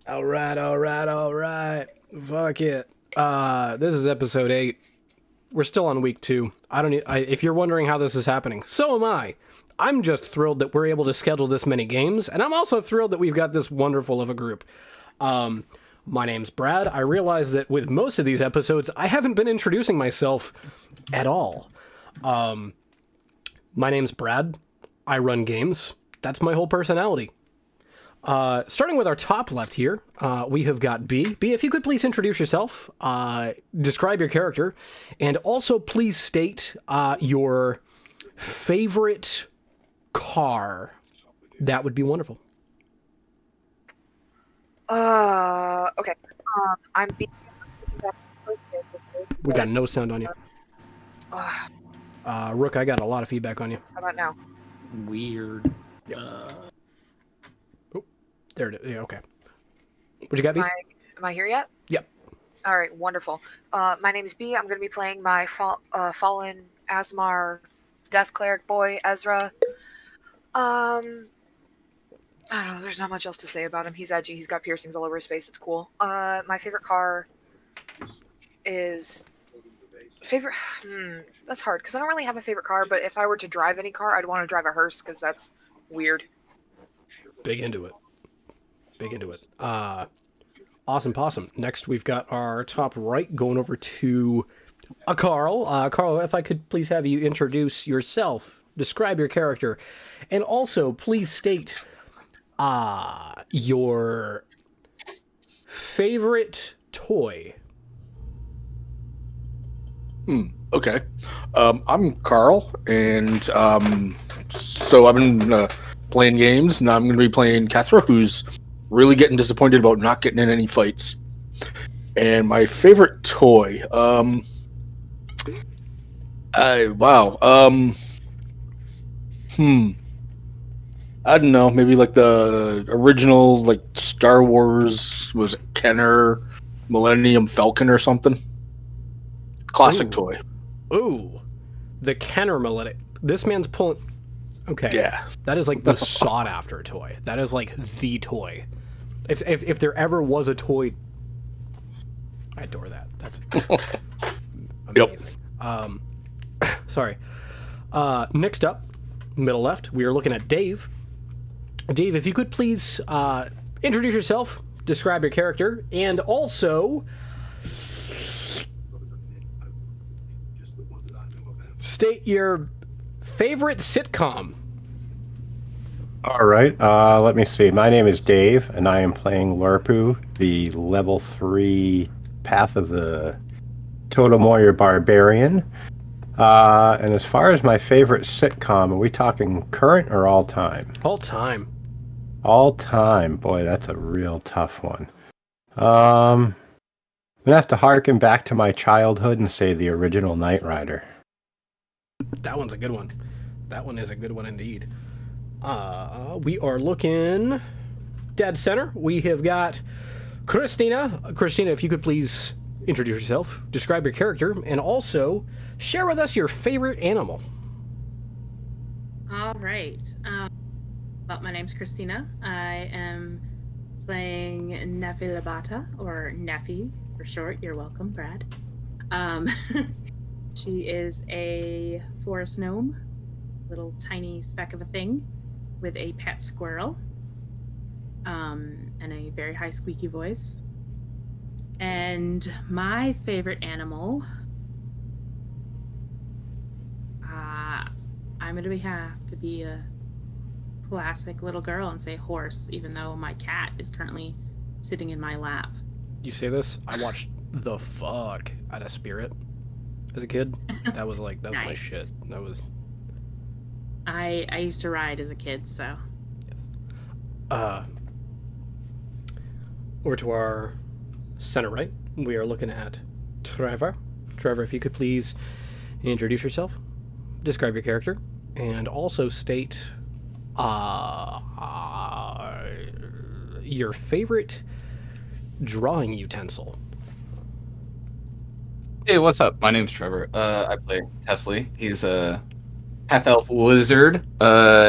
All right, all right, all right. Fuck it. This is episode 8. We're still on week 2. If you're wondering how this is happening, so am I. I'm just thrilled that we're able to schedule this many games, and I'm also thrilled that we've got this wonderful of a group. My name's Brad. I realize that with most of these episodes, I haven't been introducing myself at all. My name's Brad. I run games. That's my whole personality. Starting with our top left here, we have got B. B, if you could please introduce yourself, describe your character, and also please state your favorite car. That would be wonderful. Okay. I'm being. We got no sound on you. How Rook, I got a lot of feedback on you. about now? Weird. There it is. Yeah, okay. What you got, B? Am I here yet? Yep. All right, wonderful. My name is B. I'm going to be playing my fallen Asmar Death Cleric boy, Ezra. I don't know, there's not much else to say about him. He's edgy, he's got piercings all over his face, it's cool. My favorite car is... That's hard, because I don't really have a favorite car, but if I were to drive any car, I'd want to drive a hearse, because that's weird. Big into it. Awesome possum. Next, we've got our top right going over to Carl. Carl, if I could please have you introduce yourself, describe your character, and also please state your favorite toy. Okay. I'm Carl, and so I've been playing games, and I'm going to be playing Cathra, who's really getting disappointed about not getting in any fights. And my favorite toy, I don't know, maybe like the original, like Star Wars, was it Kenner Millennium Falcon or something? Classic Ooh. toy. Ooh, the Kenner Millennium. This man's pulling... Okay. Yeah. That is like the sought-after toy. That is like the toy. If there ever was a toy... I adore that. That's amazing. Yep. Sorry. Next up, middle left, we are looking at Dave. Dave, if you could please introduce yourself, describe your character, and also state your favorite sitcom. All right, let me see. My name is Dave, and I am playing Lurpu, the level 3 Path of the Totem Warrior Barbarian. And as far as my favorite sitcom, are we talking current or all time? All time. All time. Boy, that's a real tough one. I'm gonna have to harken back to my childhood and say the original Knight Rider. That one's a good one. That one is a good one indeed. We are looking dead center. We have got Christina. Christina, if you could please introduce yourself, describe your character, and also share with us your favorite animal. All right. Well, my name's Christina. I am playing Nefi Labata, or Nefi for short. You're welcome, Brad. She is a forest gnome, little tiny speck of a thing, with a pet squirrel, and a very high squeaky voice. And my favorite animal, I'm going to have to be a classic little girl and say horse, even though my cat is currently sitting in my lap. You say this? I watched the fuck out of Spirit as a kid. That was my Nice. shit. That was... I used to ride as a kid, so. Over to our center right, we are looking at Trevor. Trevor, if you could please introduce yourself, describe your character, and also state your favorite drawing utensil. Hey, what's up? My name's Trevor. I play Tefsley. He's half elf wizard.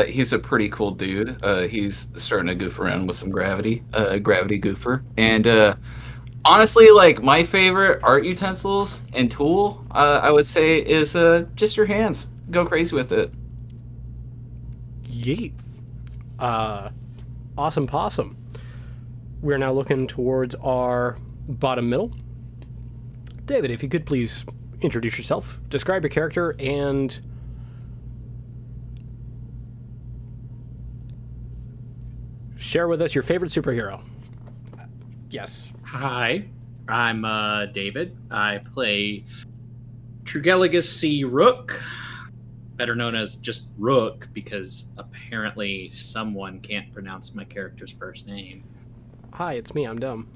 He's a pretty cool dude. He's starting to goof around with some gravity goofer. And honestly, like my favorite art utensils and tool, I would say, is just your hands. Go crazy with it. Yeet. Awesome possum. We're now looking towards our bottom middle. David, if you could please introduce yourself, describe your character, and share with us your favorite superhero. Yes. Hi, I'm David. I play Trugeligus C. Rook, better known as just Rook, because apparently someone can't pronounce my character's first name. Hi, it's me. I'm dumb.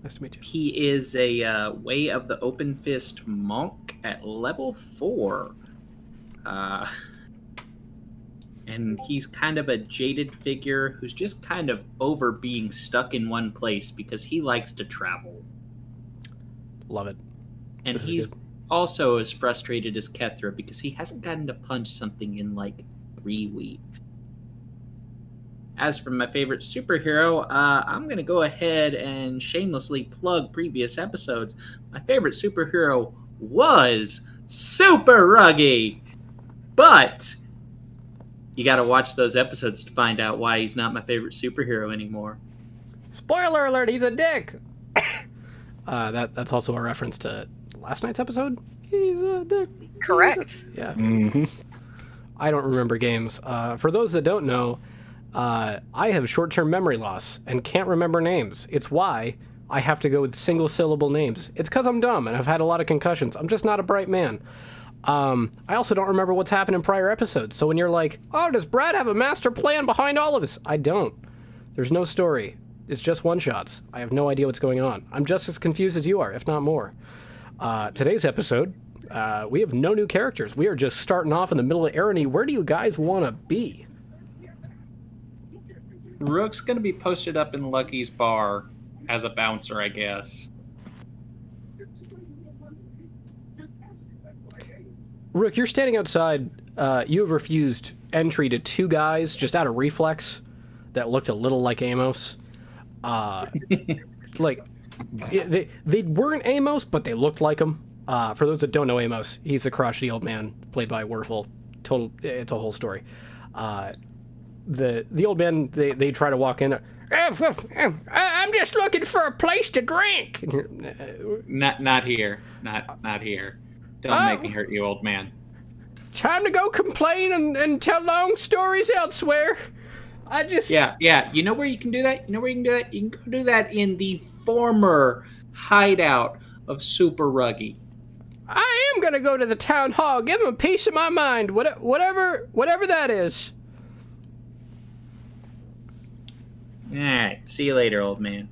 Nice to meet you. He is a Way of the Open Fist monk at level 4. And he's kind of a jaded figure who's just kind of over being stuck in one place because he likes to travel. Love it. And he's also as frustrated as Kethra because he hasn't gotten to punch something in like 3 weeks. As for my favorite superhero, I'm going to go ahead and shamelessly plug previous episodes. My favorite superhero was Super Ruggy. But you got to watch those episodes to find out why he's not my favorite superhero anymore. Spoiler alert, he's a dick! That's also a reference to last night's episode. He's a dick. Correct. Yeah. Mm-hmm. I don't remember games. For those that don't know, I have short-term memory loss and can't remember names. It's why I have to go with single-syllable names. It's because I'm dumb and I've had a lot of concussions. I'm just not a bright man. I also don't remember what's happened in prior episodes. So when you're like, oh, does Brad have a master plan behind all of this? I don't. There's no story. It's just one-shots. I have no idea what's going on. I'm just as confused as you are, if not more. Today's episode, we have no new characters. We are just starting off in the middle of Arrowknee. Where do you guys want to be? Rook's going to be posted up in Lucky's bar as a bouncer, I guess. Rook, you're standing outside. You have refused entry to 2 guys just out of reflex that looked a little like Amos. Like, they weren't Amos, but they looked like him. For those that don't know Amos, he's the crotchety old man played by Werfel. It's a whole story. The old man, they try to walk in. I'm just looking for a place to drink. Not here. Not here. Don't make me hurt you, old man. Time to go complain and tell long stories elsewhere. Yeah. You know where you can do that? You can go do that in the former hideout of Super Ruggy. I am gonna go to the town hall. Give him a piece of my mind. Whatever that is. Alright, see you later, old man.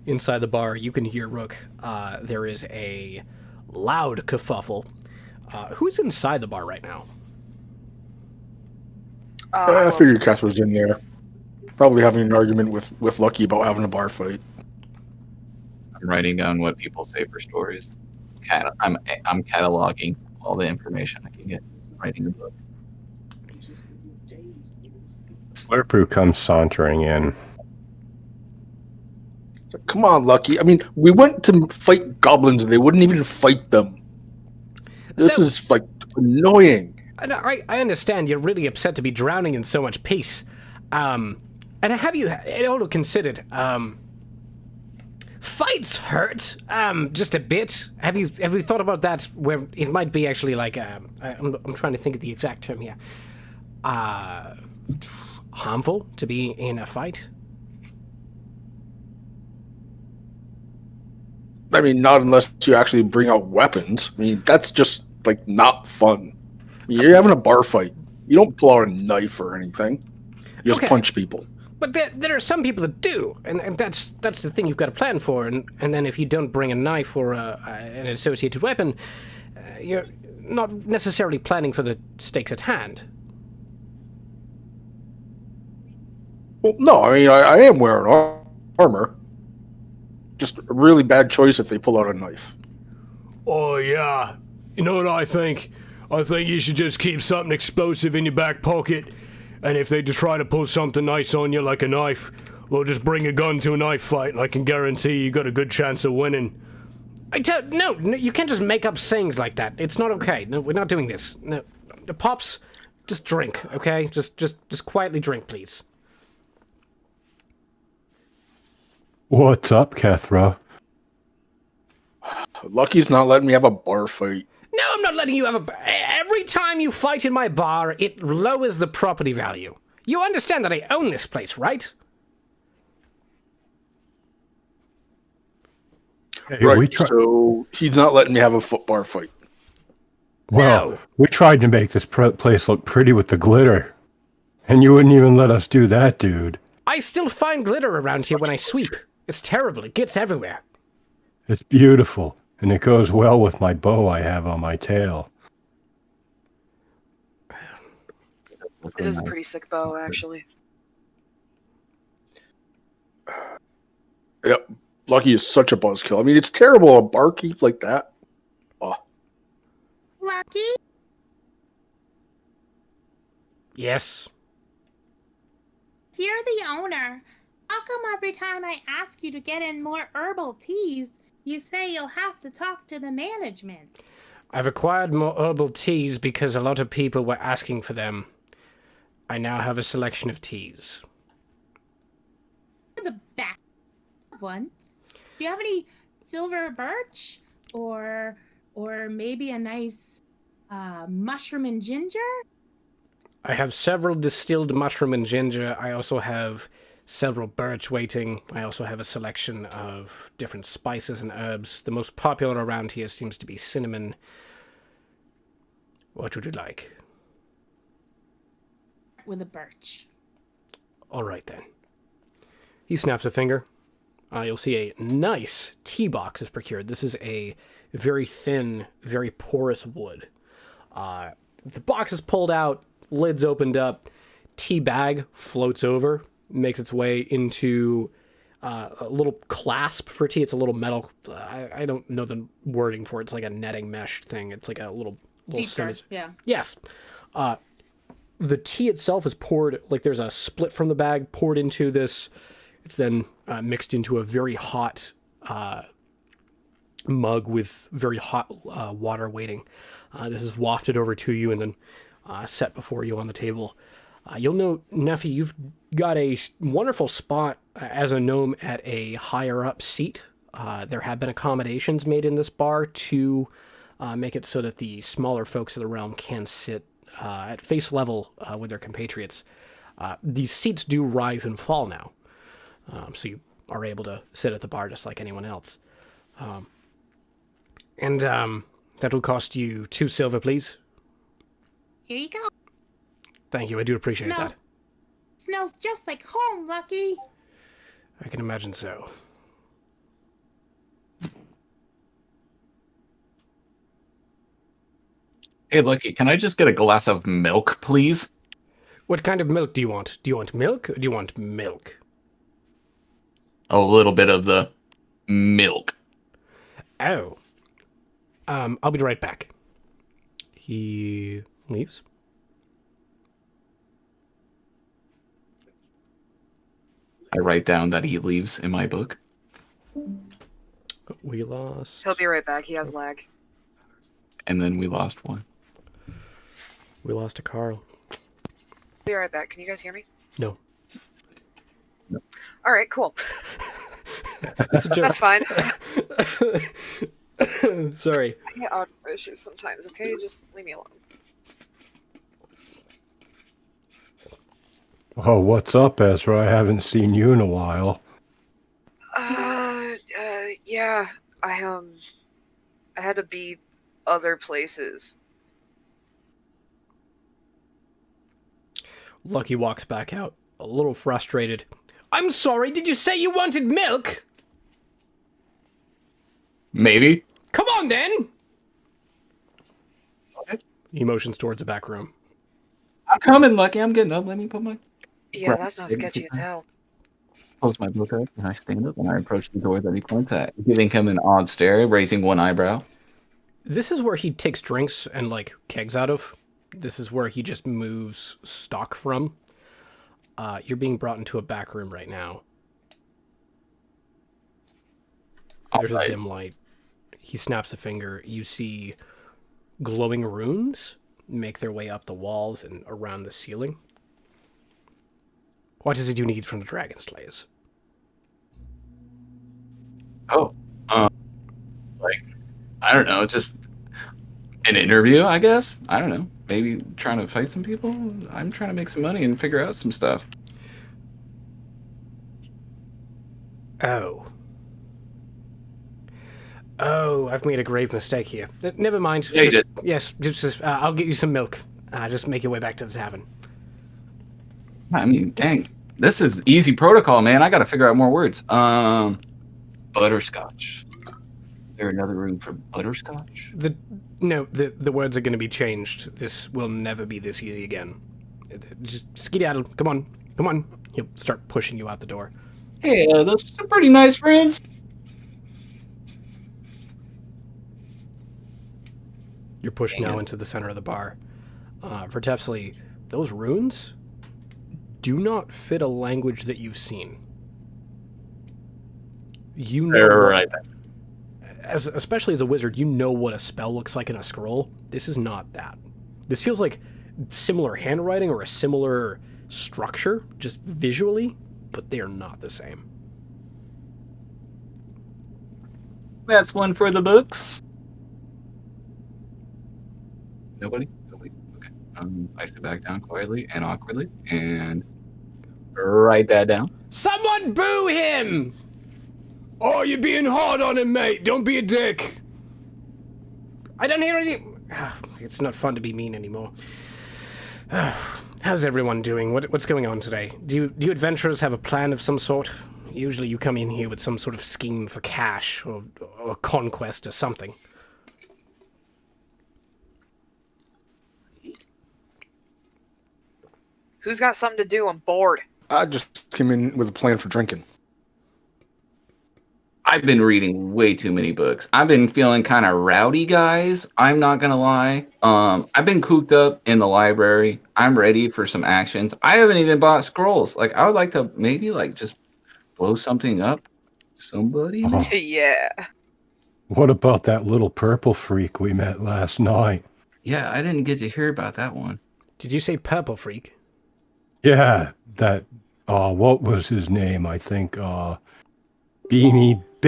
Inside the bar, you can hear Rook. There is a loud kerfuffle. Who's inside the bar right now? I figured Cass was in there. Probably having an argument with Lucky about having a bar fight. I'm writing down what people say for stories. I'm cataloging all the information I can get. Writing a book. Slurpoo comes sauntering in. Come on, Lucky. I mean, we went to fight goblins and they wouldn't even fight them. This is, like, annoying. I understand you're really upset to be drowning in so much peace. And have you at all considered, fights hurt, just a bit. Have you thought about that, where it might be actually like, I'm trying to think of the exact term here. Harmful to be in a fight? I mean, not unless you actually bring out weapons. I mean, that's just, like, not fun. You're having a bar fight. You don't pull out a knife or anything. You just punch people. But there are some people that do, and that's the thing you've got to plan for. And then if you don't bring a knife or an associated weapon, you're not necessarily planning for the stakes at hand. Well, no, I mean, I am wearing armor. Just a really bad choice if they pull out a knife. Oh, yeah. You know what I think? I think you should just keep something explosive in your back pocket. And if they just try to pull something nice on you like a knife, well, just bring a gun to a knife fight, and I can guarantee you got a good chance of winning. No, you can't just make up sayings like that. It's not okay. No, we're not doing this. No, Pops, just drink, okay? Just quietly drink, please. What's up, Kethra? Lucky's not letting me have a bar fight. No, I'm not letting you have every time you fight in my bar, it lowers the property value. You understand that I own this place, right? Hey, Right, so he's not letting me have a bar fight. Well, No. we tried to make this place look pretty with the glitter. And you wouldn't even let us do that, dude. I still find glitter around here when I sweep. It's terrible. It gets everywhere. It's beautiful, and it goes well with my bow I have on my tail. It is a pretty sick bow, actually. Yep. Lucky is such a buzzkill. I mean, it's terrible a barkeep like that. Oh. Lucky? Yes. If you're the owner, how come every time I ask you to get in more herbal teas, you say you'll have to talk to the management? I've acquired more herbal teas because a lot of people were asking for them. I now have a selection of teas. The back one. Do you have any silver birch? Or maybe a nice mushroom and ginger? I have several distilled mushroom and ginger. I also have several birch waiting. I also have a selection of different spices and herbs. The most popular around here seems to be cinnamon. What would you like? With a birch. All right, then. He snaps a finger. You'll see a nice tea box is procured. This is a very thin, very porous wood. The box is pulled out, lid's opened up, tea bag floats over, makes its way into a little clasp for tea. It's a little metal. I don't know the wording for it. It's like a netting mesh thing. It's like a little Deeper, yeah. Yes. The tea itself is poured, like there's a split from the bag poured into this. It's then mixed into a very hot mug with very hot water waiting. This is wafted over to you and then set before you on the table. You'll note, Neffy, you've got a wonderful spot as a gnome at a higher up seat. There have been accommodations made in this bar to make it so that the smaller folks of the realm can sit at face level with their compatriots. These seats do rise and fall now, so you are able to sit at the bar just like anyone else. And that will cost you 2 silver, please. Here you go. Thank you, I do appreciate that. Smells just like home, Lucky. I can imagine so. Hey, Lucky, can I just get a glass of milk, please? What kind of milk do you want? Do you want milk or do you want milk? A little bit of the milk. Oh. I'll be right back. He leaves. I write down that he leaves in my book. We lost. He'll be right back. He has lag. And then we lost one. We lost a Carl. Be right back. Can you guys hear me? No. All right, cool. That's a joke. That's fine. Sorry. I get audio issues sometimes, okay? Just leave me alone. Oh, what's up, Ezra? I haven't seen you in a while. Yeah. I had to be other places. Lucky walks back out, a little frustrated. I'm sorry, did you say you wanted milk? Maybe. Come on, then! Okay. He motions towards the back room. I'm coming, Lucky. I'm getting up. Let me put my... Yeah, that's not sketchy as hell. Close my book up, and I stand up, and I approach the door that he points at, giving him an odd stare, raising one eyebrow. This is where he takes drinks and, like, kegs out of. This is where he just moves stock from. You're being brought into a back room right now. There's a dim light. He snaps a finger. You see glowing runes make their way up the walls and around the ceiling. What is it you need from the Dragon Slayers? Oh, like, I don't know, just an interview, I guess. I don't know. Maybe trying to fight some people. I'm trying to make some money and figure out some stuff. Oh, I've made a grave mistake here. Never mind. Yeah, you did. Yes, just I'll get you some milk. Just make your way back to the tavern. I mean, dang, this is easy protocol, man. I got to figure out more words. Butterscotch. Is there another room for butterscotch? The words are going to be changed. This will never be this easy again. Just skedaddle. Come on. He'll start pushing you out the door. Hey, those are some pretty nice friends. You're pushed now into the center of the bar. Vertefsely, those runes do not fit a language that you've seen. You know, Right. especially as a wizard, you know what a spell looks like in a scroll. This is not that. This feels like similar handwriting or a similar structure, just visually, but they are not the same. That's one for the books. Nobody? Okay. I sit back down quietly and awkwardly and write that down. Someone boo him! Oh, you're being hard on him, mate. Don't be a dick. I don't hear any... It's not fun to be mean anymore. How's everyone doing? What's going on today? Do you adventurers have a plan of some sort? Usually you come in here with some sort of scheme for cash or conquest or something. Who's got something to do? I'm bored. I just came in with a plan for drinking. I've been reading way too many books. I've been feeling kind of rowdy, guys. I'm not gonna lie. I've been cooped up in the library. I'm ready for some actions. I haven't even bought scrolls. Like, I would like to maybe like just blow something up. Somebody. Oh. Yeah. What about that little purple freak we met last night? Yeah, I didn't get to hear about that one. Did you say purple freak? Yeah, that, what was his name? I think, Benny,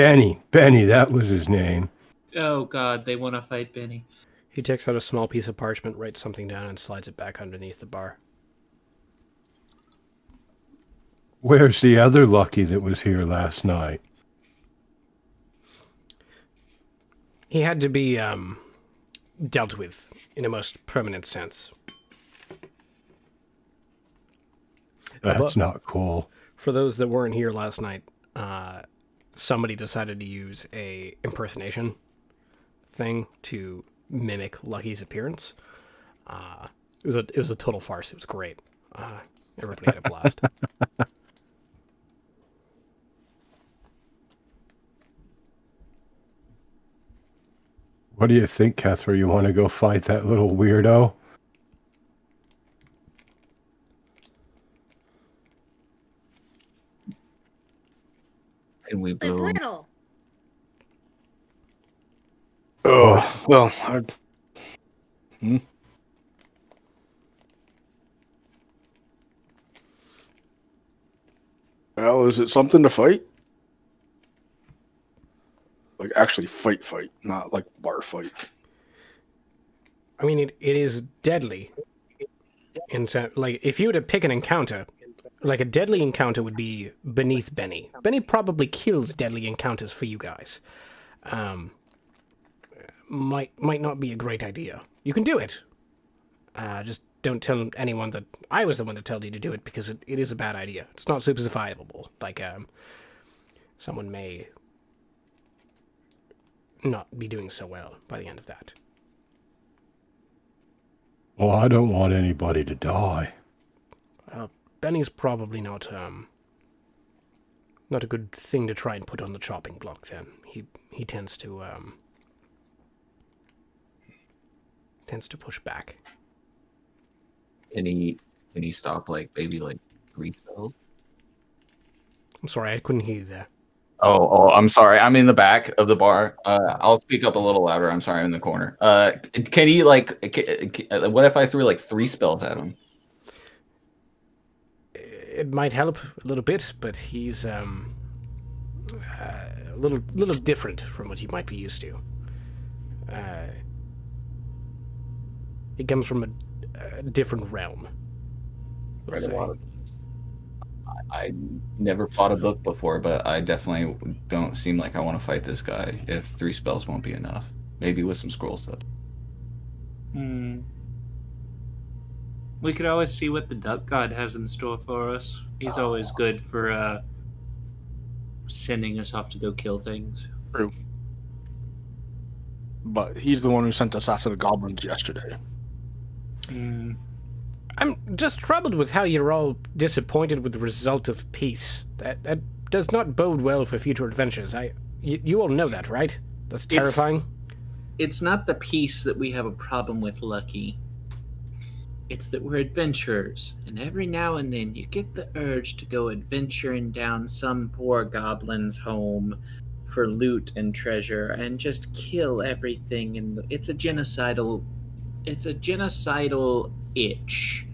that was his name. Oh god, they want to fight Benny. He takes out a small piece of parchment, writes something down, and slides it back underneath the bar. Where's the other Lucky that was here last night? He had to be, dealt with in a most permanent sense. That's not cool. For those that weren't here last night, somebody decided to use a impersonation thing to mimic Lucky's appearance. It was a total farce. It was great. Everybody had a blast. What do you think, Kethra? You want to go fight that little weirdo? And we It's blow. little. Oh, well, Well, is it something to fight? Like, actually fight, not like bar fight. I mean, it is deadly. And so, like, if you were to pick an encounter, like a deadly encounter would be beneath Benny. Benny probably kills deadly encounters for you guys. Might not be a great idea. You can do it. Just don't tell anyone that I was the one that told you to do it, because it is a bad idea. It's not super survivable. Like, someone may not be doing so well by the end of that. Well, I don't want anybody to die. Benny's probably not a good thing to try and put on the chopping block then. He tends to tends to push back. Can he stop like maybe like 3 spells? I'm sorry, I couldn't hear you there. Oh, I'm sorry. I'm in the back of the bar. I'll speak up a little louder. I'm sorry, I'm in the corner. Can he like? What if I threw like 3 spells at him? It might help a little bit, but he's a little different from what you might be used to. He comes from a different realm. We'll Read a say. lot of I never fought a book before, but I definitely don't seem like I want to fight this guy if 3 spells won't be enough. Maybe with some scroll stuff. We could always see what the duck god has in store for us. He's always good for sending us off to go kill things. True. But he's the one who sent us after the goblins yesterday. I'm just troubled with how you're all disappointed with the result of peace. That does not bode well for future adventures. You all know that, right? That's terrifying. It's not the peace that we have a problem with, Lucky. It's that we're adventurers, and every now and then you get the urge to go adventuring down some poor goblin's home for loot and treasure and just kill everything. It's a genocidal itch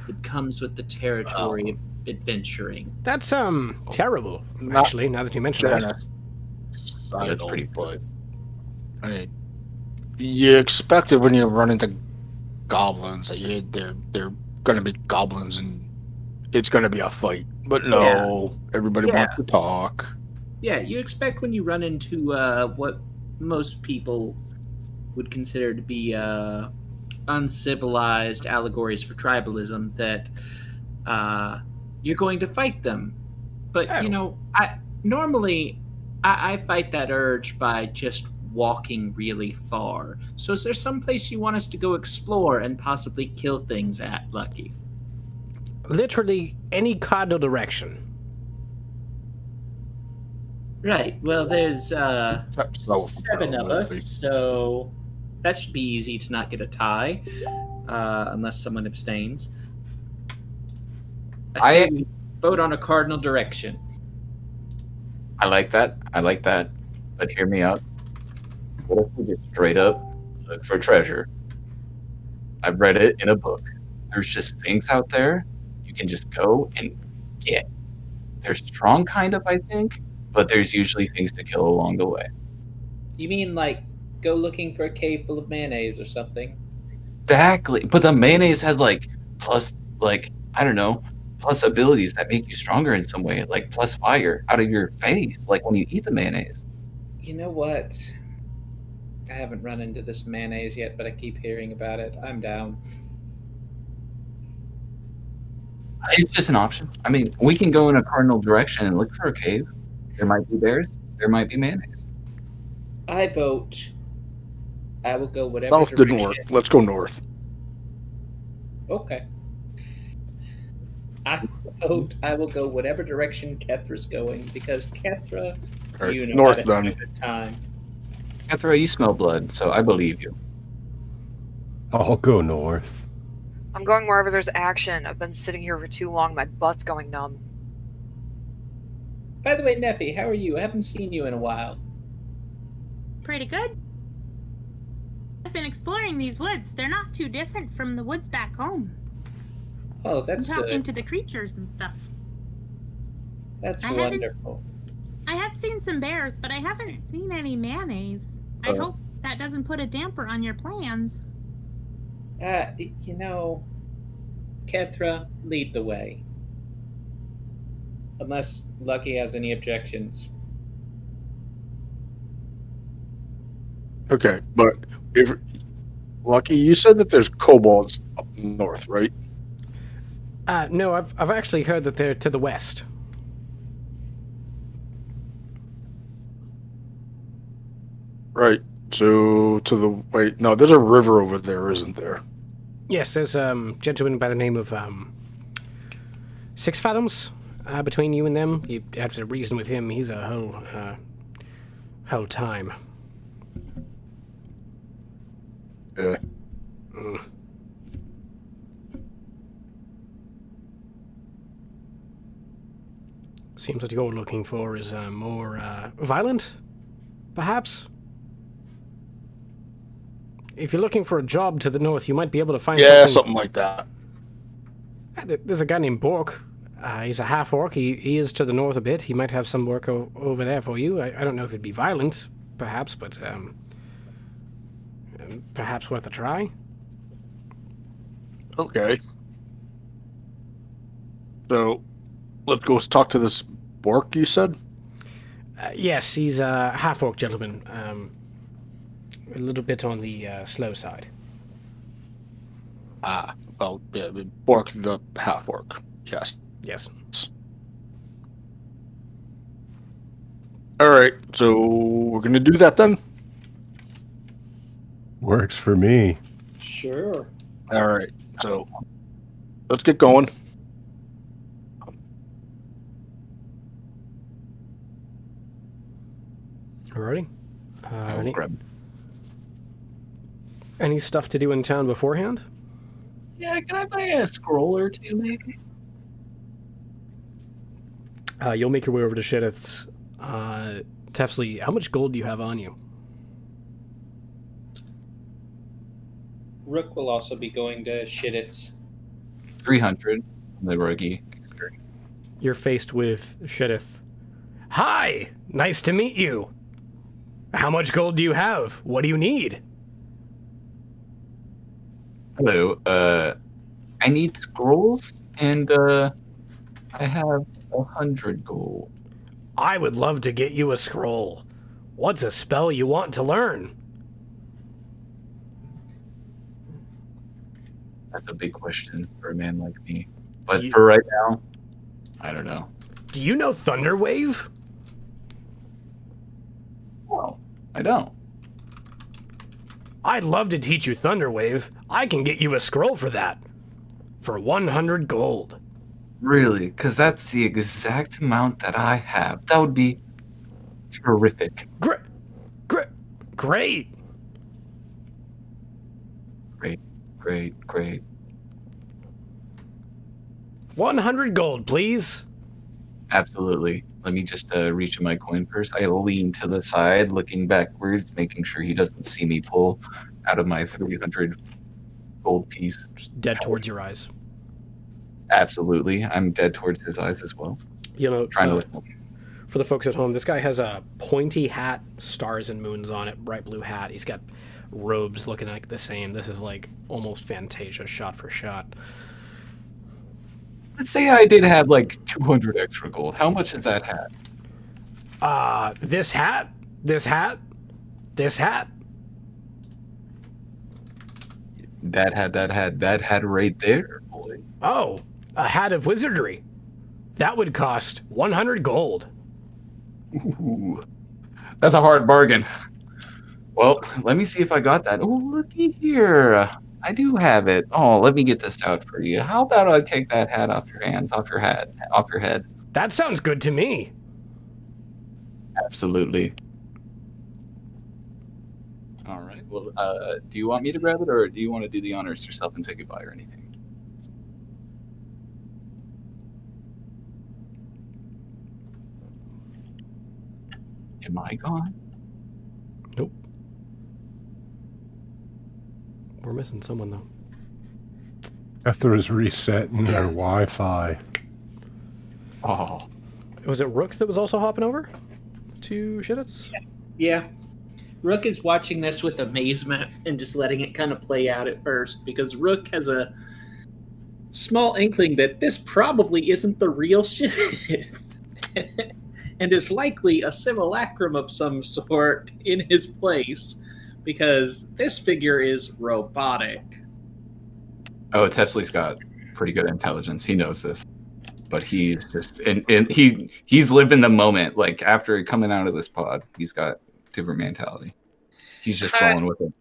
that comes with the territory of adventuring. That's terrible, actually, now that you mention that. That's pretty but I mean, you expect it when you run into goblins that they're gonna be goblins and it's gonna be a fight. But no, everybody wants to talk. Yeah, you expect when you run into what most people would consider to be uncivilized allegories for tribalism that you're going to fight them. But, I normally fight that urge by just walking really far. So is there some place you want us to go explore and possibly kill things at, Lucky? Literally any cardinal direction. Right. Well, there's 7 of us, probably. so that should be easy to not get a tie, unless someone abstains. I say we vote on a cardinal direction. I like that. But hear me out. What if we just straight up look for treasure? I've read it in a book. There's just things out there you can just go and get. They're strong, kind of, I think, but there's usually things to kill along the way. You mean like go looking for a cave full of mayonnaise or something? Exactly. But the mayonnaise has plus abilities that make you stronger in some way, like plus fire out of your face, like when you eat the mayonnaise. You know what? I haven't run into this mayonnaise yet, but I keep hearing about it. I'm down. It's just an option. I mean, we can go in a cardinal direction and look for a cave. There might be bears. There might be mayonnaise. I vote. I will go whatever South didn't direction. work. Let's go north. Okay. I vote. I will go whatever direction Kethra's going because Kethra, All right, you know, north had a then. good time. Kethra, you smell blood, so I believe you. I'll go north. I'm going wherever there's action. I've been sitting here for too long. My butt's going numb. By the way, Neffy, how are you? I haven't seen you in a while. Pretty good. I've been exploring these woods. They're not too different from the woods back home. Oh, that's I'm talking good. to the creatures and stuff. That's I haven't- wonderful. I have seen some bears, but I haven't seen any mayonnaise. I Oh. hope that doesn't put a damper on your plans. You know, Kethra, lead the way. Unless Lucky has any objections. Okay, but if Lucky, you said that there's kobolds up north, right? No, I've actually heard that they're to the west. Right. So no, there's a river over there, isn't there? Yes, there's a gentleman by the name of 6 Fathoms between you and them. You have to reason with him. He's a whole time. Yeah. Seems what you're looking for is more violent, perhaps? If you're looking for a job to the north, you might be able to find something like that. There's a guy named Bork. He's a half-orc. He is to the north a bit. He might have some work over there for you. I don't know if it'd be violent, perhaps, but perhaps worth a try. Okay. So, let's go talk to this Bork, you said? Yes, he's a half-orc gentleman. A little bit on the slow side. Well, yeah, Bork the half-orc. Yes. Yes. All right, so we're going to do that then? Works for me. Sure. All right, so let's get going. Alrighty. I will grab. Any stuff to do in town beforehand? Yeah, can I buy a scroll or two, maybe? You'll make your way over to Shedith's. Tefsley, how much gold do you have on you? Rook will also be going to Shidith's. 300. The rookie. You're faced with Shedith. Hi! Nice to meet you! How much gold do you have? What do you need? Hello. I need scrolls, and I have 100 gold. I would love to get you a scroll. What's a spell you want to learn? That's a big question for a man like me. But You- for right now, I don't know. Do you know Thunderwave? Well, I don't. I'd love to teach you Thunderwave. I can get you a scroll for that. For 100 gold. Really? Because that's the exact amount that I have. That would be terrific. Great. Great. 100 gold, please. Absolutely. Let me just reach in my coin purse. I lean to the side, looking backwards, making sure he doesn't see me pull out of my 300 gold piece. Just dead towards your eyes. Absolutely. I'm dead towards his eyes as well. You know, Trying to listen. for the folks at home, this guy has a pointy hat, stars and moons on it, bright blue hat. He's got robes looking like the same. This is like almost Fantasia shot for shot. Let's say I did have like 200 extra gold. How much is that hat? This hat. That hat right there, boy. Oh, a hat of wizardry. That would cost 100 gold. Ooh, that's a hard bargain. Well, let me see if I got that. Oh, looky here. I do have it. Oh, let me get this out for you. How about I take that hat off your hands, off your head? That sounds good to me. Absolutely. All right. Well, do you want me to grab it, or do you want to do the honors yourself and say goodbye or anything? Am I gone? Nope. We're missing someone, though. Ethra's resetting her Wi-Fi. Oh, Was it Rook that was also hopping over to Shedith's? Yeah. Rook is watching this with amazement and just letting it kind of play out at first because Rook has a small inkling that this probably isn't the real shit and is likely a simulacrum of some sort in his place because this figure is robotic. oh, Tefsley's got pretty good intelligence. He knows this, but he's just and he's living the moment. Like after coming out of this pod, he's got different mentality. He's just Hi. rolling with it.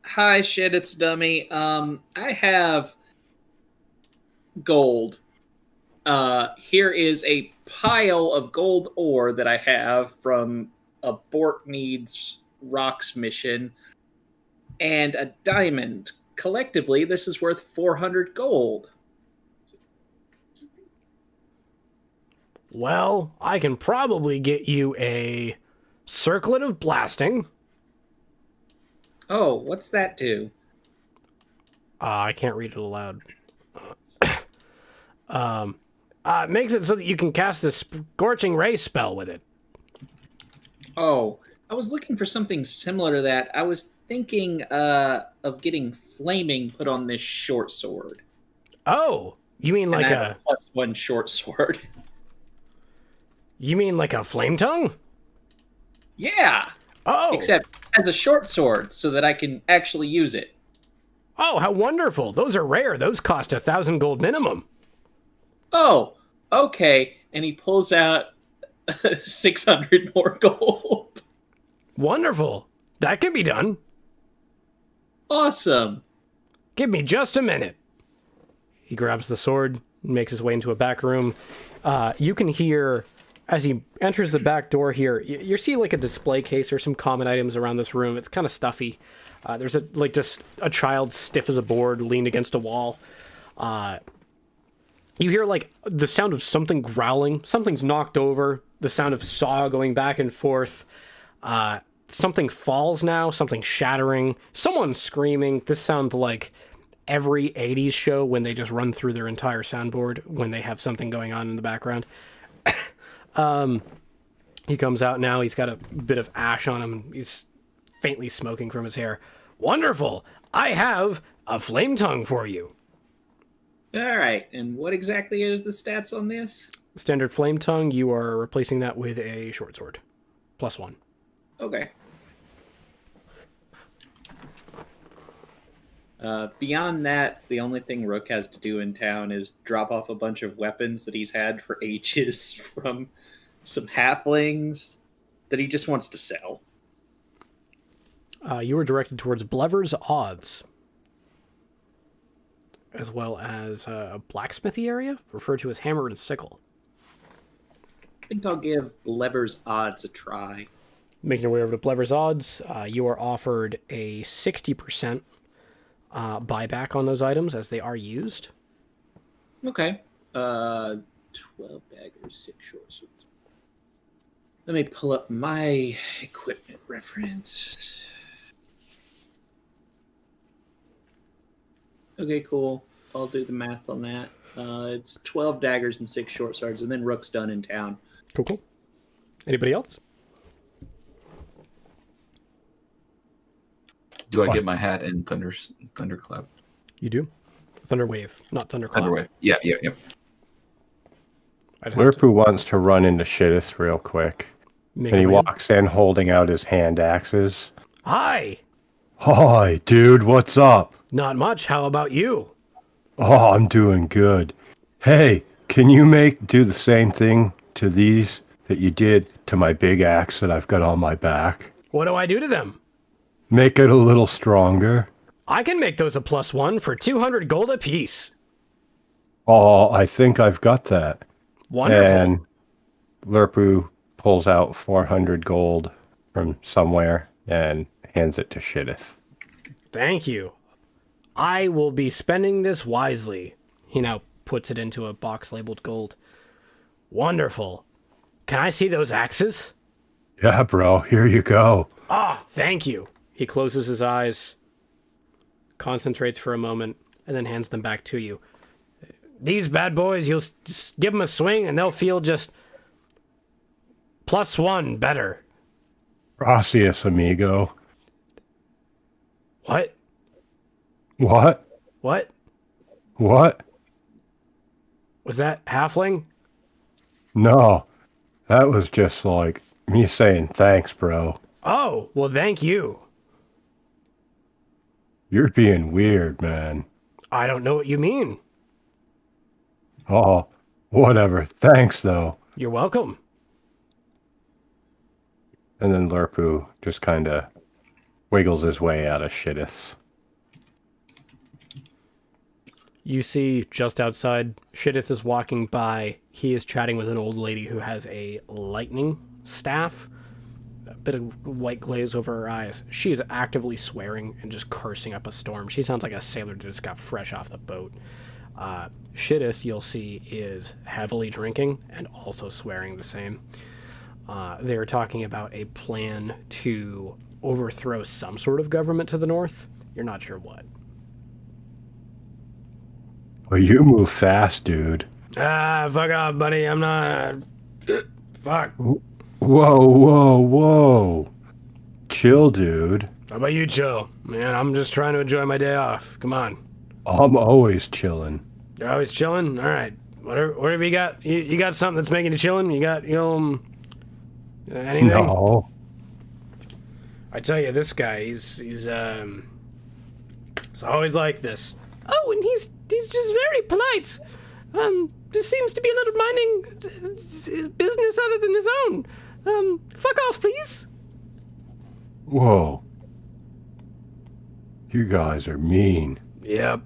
Hi, shit, it's dummy. I have gold. Here is a pile of gold ore that I have from a Bork Needs Rocks mission and a diamond collectively, this is worth 400 gold. Well, I can probably get you a circlet of blasting. Oh, what's that do? I can't read it aloud. It makes it so that you can cast this scorching ray spell with it. Oh, I was looking for something similar to that. I was thinking of getting flaming put on this short sword. Oh, you mean like and I have a +1 short sword. You mean like a flame tongue? Yeah. Oh. Except as a short sword, so that I can actually use it. Oh, how wonderful. Those are rare. Those cost 1,000 gold minimum. Oh, okay. And he pulls out 600 more gold. Wonderful. That can be done. Awesome. Give me just a minute. He grabs the sword, makes his way into a back room. You can hear, as he enters the back door here, you see like a display case or some common items around this room. It's kind of stuffy. There's just a child stiff as a board leaned against a wall. You hear like the sound of something growling. Something's knocked over. The sound of saw going back and forth. Something falls now. Something shattering. Someone screaming. This sounds like every 80s show when they just run through their entire soundboard when they have something going on in the background. He comes out now. He's got a bit of ash on him. He's faintly smoking from his hair. Wonderful. I have a flame tongue for you. All right. And what exactly is the stats on this? Standard flame tongue. You are replacing that with a short sword. +1. Okay. Beyond that, the only thing Rook has to do in town is drop off a bunch of weapons that he's had for ages from some halflings that he just wants to sell. You are directed towards Blever's Odds, as well as a blacksmithy area, referred to as Hammer and Sickle. I think I'll give Lever's Odds a try. Making your way over to Blever's Odds, you are offered a 60% buyback on those items as they are used. Okay. 12 daggers, 6 short swords. Let me pull up my equipment reference. Okay, cool. I'll do the math on that. It's 12 daggers and 6 short swords, and then Rook's done in town. Cool. Anybody else? Do I get my hat in Thunderclap? You do? Thunderwave, not Thunderclap. Thunderwave. Yeah. Lurpu wants to run into Shittis real quick. And he walks in holding out his hand axes. Hi! Hi, dude, what's up? Not much. How about you? Oh, I'm doing good. Hey, can you do the same thing to these that you did to my big axe that I've got on my back? What do I do to them? Make it a little stronger. I can make those a +1 for 200 gold apiece. Oh, I think I've got that. Wonderful. And Lurpu pulls out 400 gold from somewhere and hands it to Shittis. Thank you. I will be spending this wisely. He now puts it into a box labeled gold. Wonderful. Can I see those axes? Yeah, bro, here you go. Ah, thank you. He closes his eyes, concentrates for a moment, and then hands them back to you. These bad boys, you'll just give them a swing and they'll feel just +1 better. Gracias, amigo. What? What? What? What? Was that halfling? No, that was just like me saying thanks, bro. Oh, well, thank you. You're being weird, man. I don't know what you mean. Oh, whatever. Thanks, though. You're welcome. And then Lurpu just kind of wiggles his way out of Shittis. You see just outside, Shidith is walking by. He is chatting with an old lady who has a lightning staff. bit of white glaze over her eyes. She is actively swearing and just cursing up a storm. She sounds like a sailor that just got fresh off the boat. Shittith, you'll see, is heavily drinking and also swearing the same. They're talking about a plan to overthrow some sort of government to the north. You're not sure what. Well, you move fast, dude. Fuck off, buddy. I'm not... Fuck. Whoa. Chill, dude. How about you, chill? Man, I'm just trying to enjoy my day off. Come on. I'm always chilling. You're always chilling? All right. Whatever you got. You got something that's making you chilling? You got, anything? No. I tell you, this guy, he's always like this. Oh, and he's just very polite. Just seems to be a little minding business other than his own. Fuck off, please. Whoa. You guys are mean. Yep.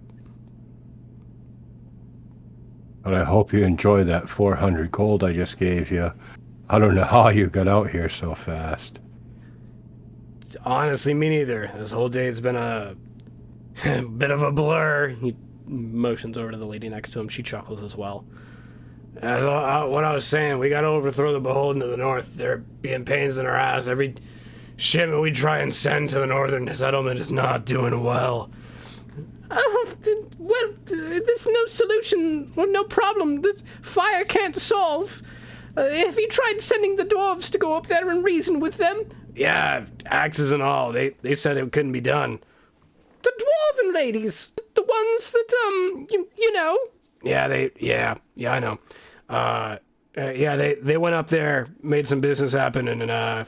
But I hope you enjoy that 400 gold I just gave you. I don't know how you got out here so fast. Honestly, me neither. This whole day's been a bit of a blur. He motions over to the lady next to him. She chuckles as well. As what I was saying, we gotta overthrow the Beholden to the north. They're being pains in our ass. Every shipment we try and send to the northern settlement is not doing well. Well, there's no solution or no problem this fire can't solve. Have you tried sending the dwarves to go up there and reason with them? Yeah, axes and all. They said it couldn't be done. The dwarven ladies, the ones that you know. Yeah, I know. They went up there, made some business happen, and I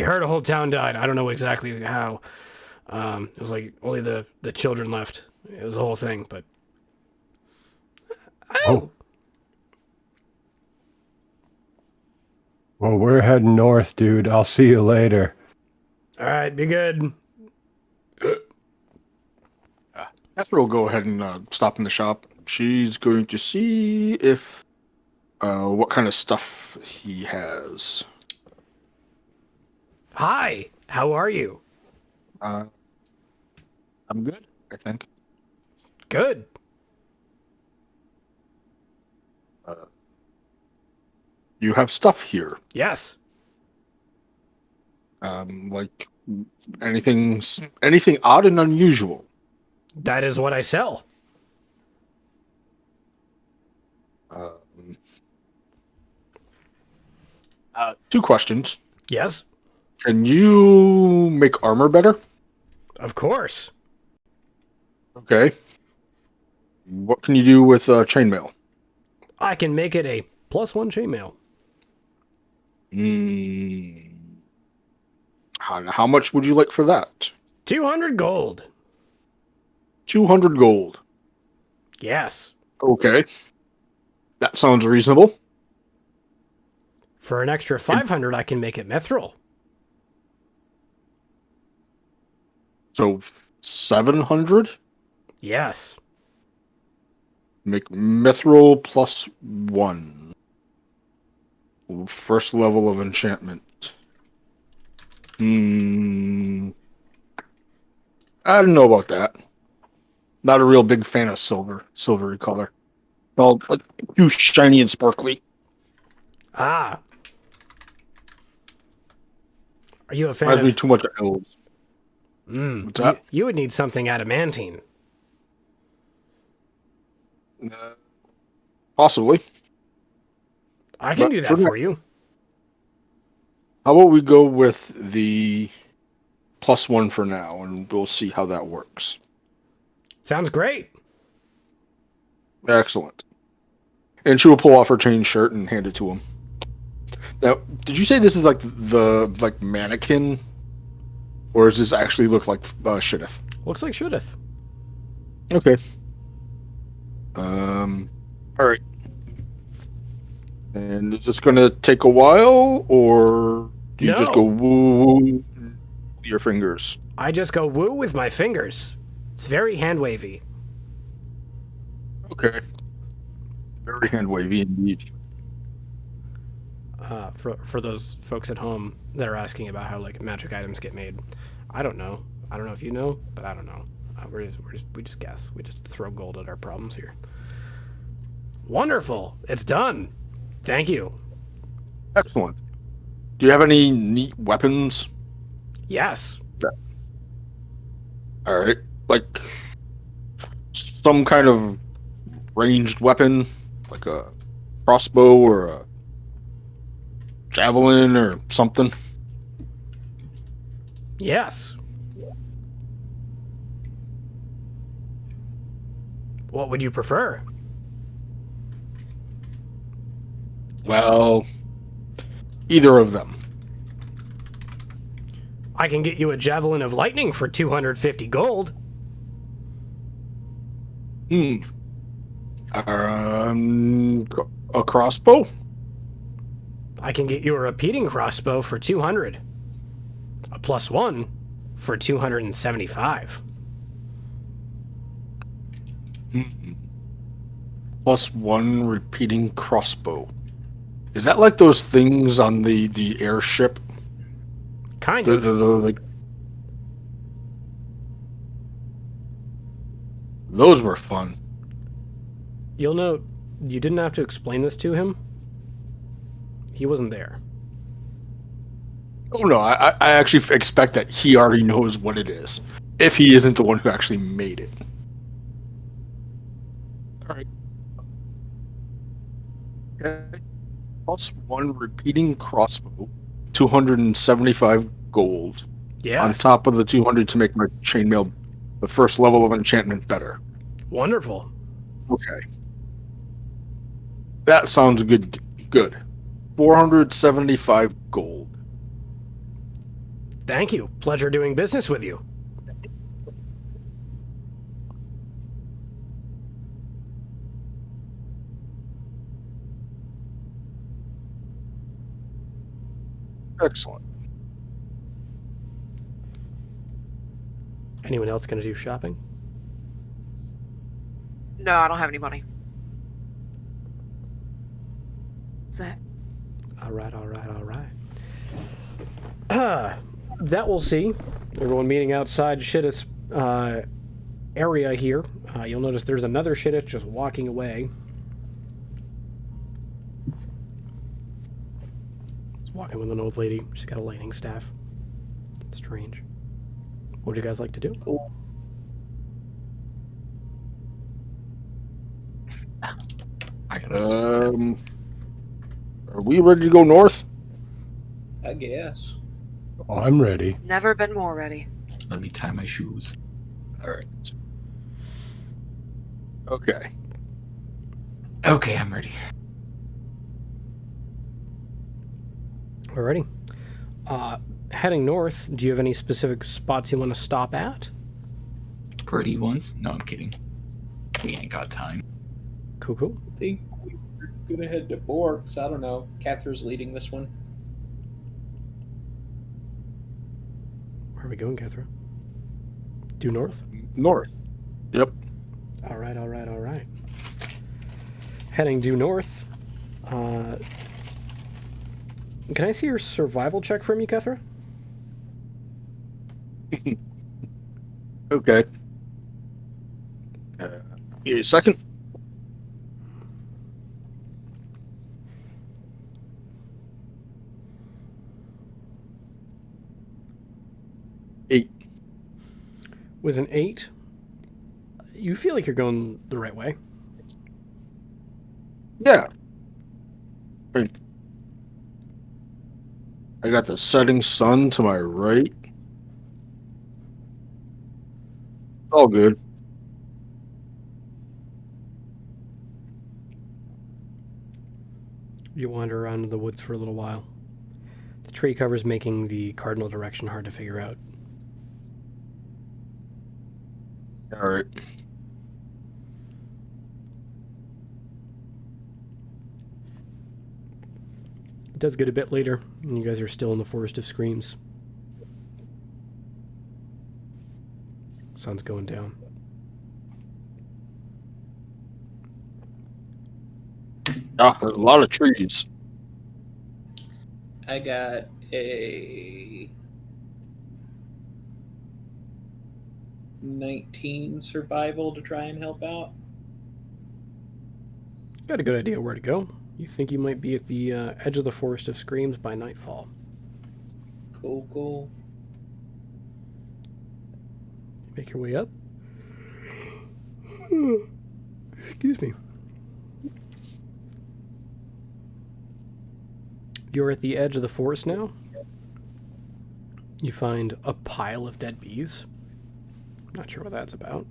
heard a whole town died. I don't know exactly how. It was like only the children left. It was a whole thing, but Oh. Well, we're heading north, dude. I'll see you later. All right, be good. Catherine will go ahead and stop in the shop. She's going to see if what kind of stuff he has. Hi, how are you? I'm good, I think. Good. You have stuff here. Yes. Like anything odd and unusual. That is what I sell. Two questions. Yes. Can you make armor better? Of course. Okay. What can you do with chainmail? I can make it a +1 chainmail. How much would you like for that? 200 gold. 200 gold. Yes. Okay. That sounds reasonable. For an extra 500, I can make it mithril. So 700? Yes. Make mithril +1. First level of enchantment. I don't know about that. Not a real big fan of silvery color. Well, like, too shiny and sparkly. Ah. Are you a fan Reminds me of... too much of elves. What's that? You would need something adamantine. Possibly. I can But do that for for now- you. How about we go with the +1 for now, and we'll see how that works. Sounds great. Excellent. And she will pull off her chain shirt and hand it to him. Now, did you say this is like the mannequin, or does this actually look like Shittith? Looks like Shudith. Okay. All right. And is this going to take a while, or do you just No. go woo with your fingers? I just go woo with my fingers. It's very hand wavy. Okay. Very hand wavy indeed. for those folks at home that are asking about how like magic items get made. I don't know. I don't know if you know, but I don't know. We just guess. We just throw gold at our problems here. Wonderful. It's done. Thank you. Excellent. Do you have any neat weapons? Yes. All right, like some kind of ranged weapon, like a crossbow or a javelin or something. Yes. What would you prefer? Well, either of them. I can get you a javelin of lightning for 250 gold. A crossbow? I can get you a repeating crossbow for 200. A +1 for 275. +1 repeating crossbow. Is that like those things on the airship? Kind of. Those were fun. You'll note, you didn't have to explain this to him. He wasn't there. Oh no, I actually expect that he already knows what it is, if he isn't the one who actually made it. All right. Okay. +1 repeating crossbow, 275 gold. Yes. On top of the 200 to make my chainmail the first level of enchantment better. Wonderful. Okay. That sounds good. Good. 475 gold. Thank you. Pleasure doing business with you. Excellent. Anyone else going to do shopping? No, I don't have any money. Is that All right. That we'll see. Everyone meeting outside Shittith's area here. You'll notice there's another Shittith just walking away. He's walking with an old lady. She's got a lightning staff. Strange. What would you guys like to do? Cool. I gotta Are we ready to go north? I guess. Oh, I'm ready. Never been more ready. let me tie my shoes. All right. Okay. Okay, I'm ready. Alrighty. Heading north, do you have any specific spots you want to stop at? Pretty ones? No, I'm kidding. We ain't got time. Cool. I think we're gonna head to Borks. I don't know. Catherine's leading this one. Where are we going, Kethra? Due north? North. Yep. All right. Heading due north. Can I see your survival check from you, Kethra? Okay. Give me a second. Eight. With an 8, you feel like you're going the right way. Yeah. I got the setting sun to my right. All good. You wander around in the woods for a little while. The tree cover's making the cardinal direction hard to figure out. All right. It does get a bit later, and you guys are still in the Forest of Screams. Sun's going down. Ah, there's a lot of trees. I got a 19 survival to try and help out. Got a good idea where to go. You think you might be at the edge of the Forest of Screams by nightfall. Cool. Make your way up. Excuse me. You're at the edge of the forest now. You find a pile of dead bees. Not sure what that's about.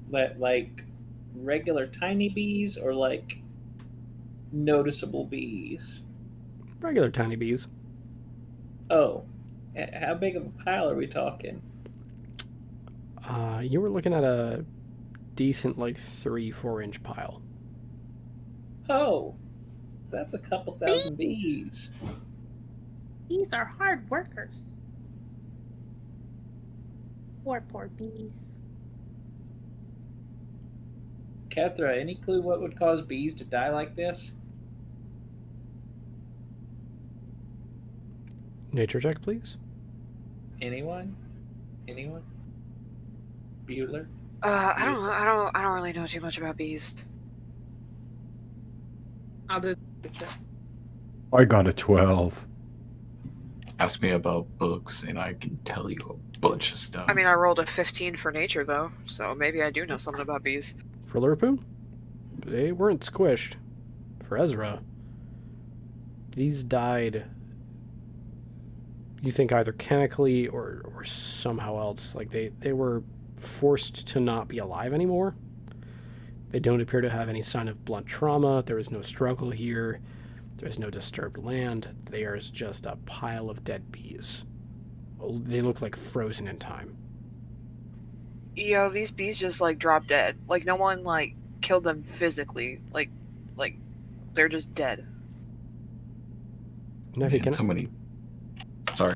Like regular tiny bees or like noticeable bees? Regular tiny bees. Oh, how big of a pile are we talking? You were looking at a decent, like, 3-4 inch pile. Oh, that's a couple thousand bees. Bees are hard workers. Poor bees. Kethra, any clue what would cause bees to die like this? Nature check, please. Anyone? Bueller? I don't really know too much about bees. I'll do. I got a 12. Ask me about books, and I can tell you a bunch of stuff. I mean, I rolled a 15 for nature, though, so maybe I do know something about bees. For Lurpu, they weren't squished. For Ezra, these died, you think, either chemically or somehow else. Like, they were forced to not be alive anymore. They don't appear to have any sign of blunt trauma. There is no struggle here. There's no disturbed land. There's just a pile of dead bees. They look like frozen in time. Yo, these bees just, like, drop dead. Like, no one, like, killed them physically. Like, they're just dead. Neffy, can somebody. Sorry.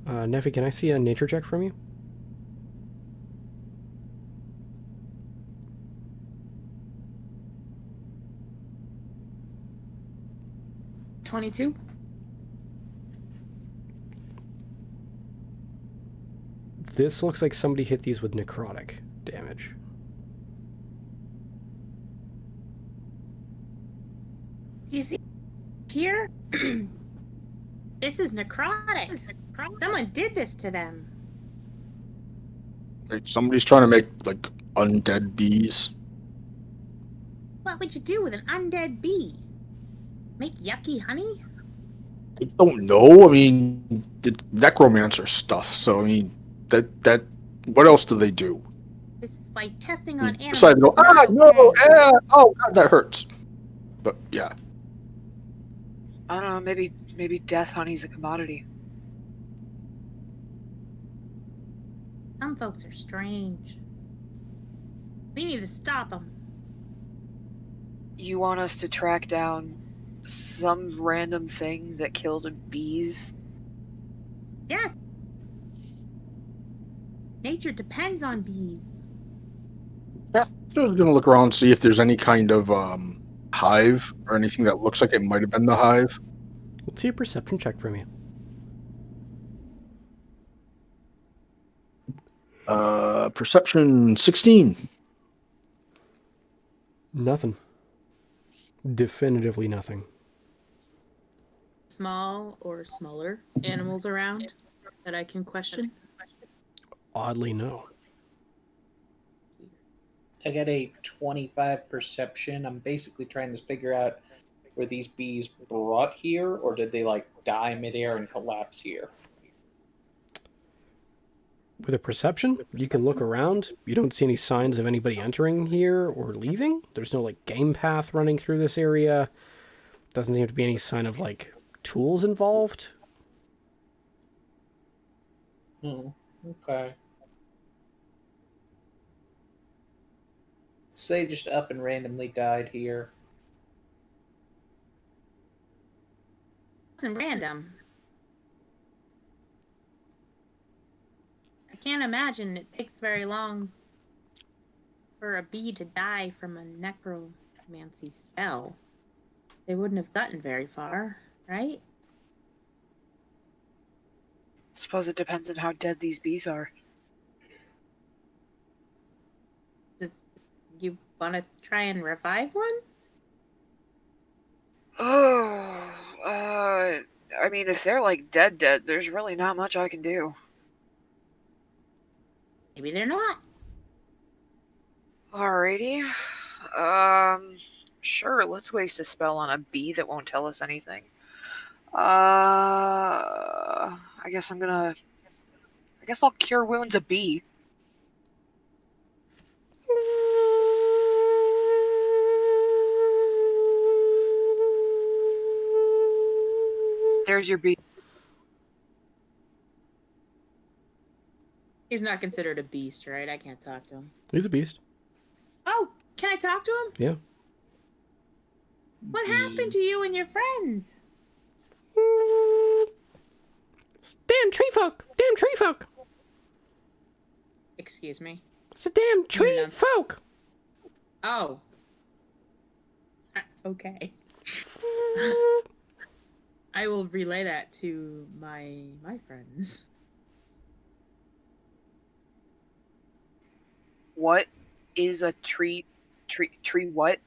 Neffy, can I see a nature check from you? $22. This looks like somebody hit these with necrotic damage. Do you see here? This is necrotic. Someone did this to them. Like, somebody's trying to make, like, undead bees. What would you do with an undead bee? Make yucky honey? I don't know. I mean, the necromancer stuff. So, I mean, that what else do they do? This is why testing on animals Besides, go, is not no, okay. oh, God, that hurts. But, yeah. I don't know, maybe death honey's a commodity. Some folks are strange. We need to stop them. You want us to track down some random thing that killed bees? Yes. Nature depends on bees. Catherine's gonna look around and see if there's any kind of hive or anything that looks like it might have been the hive. Let's see a perception check from you. Perception 16. Nothing. Definitively nothing. Small or smaller animals around that I can question? Oddly, no. I got a 25 perception. I'm basically trying to figure out were these bees brought here or did they like die midair and collapse here? With a perception, you can look around. You don't see any signs of anybody entering here or leaving. There's no, like, game path running through this area. Doesn't seem to be any sign of, like, tools involved. Okay. So they just up and randomly died here. It's random. I can't imagine it takes very long for a bee to die from a necromancy spell. They wouldn't have gotten very far. right? Suppose it depends on how dead these bees are. You want to try and revive one? Oh, I mean, if they're like dead, there's really not much I can do. Maybe they're not. Alrighty. Sure, let's waste a spell on a bee that won't tell us anything. I guess I'll cure wounds a bee. There's your bee. He's not considered a beast, right? I can't talk to him. He's a beast. Oh, can I talk to him? Yeah. What happened to you and your friends? Damn tree folk! Damn tree folk! Excuse me. It's a damn tree none. folk! Oh. Okay. I will relay that to my friends. What is a tree what?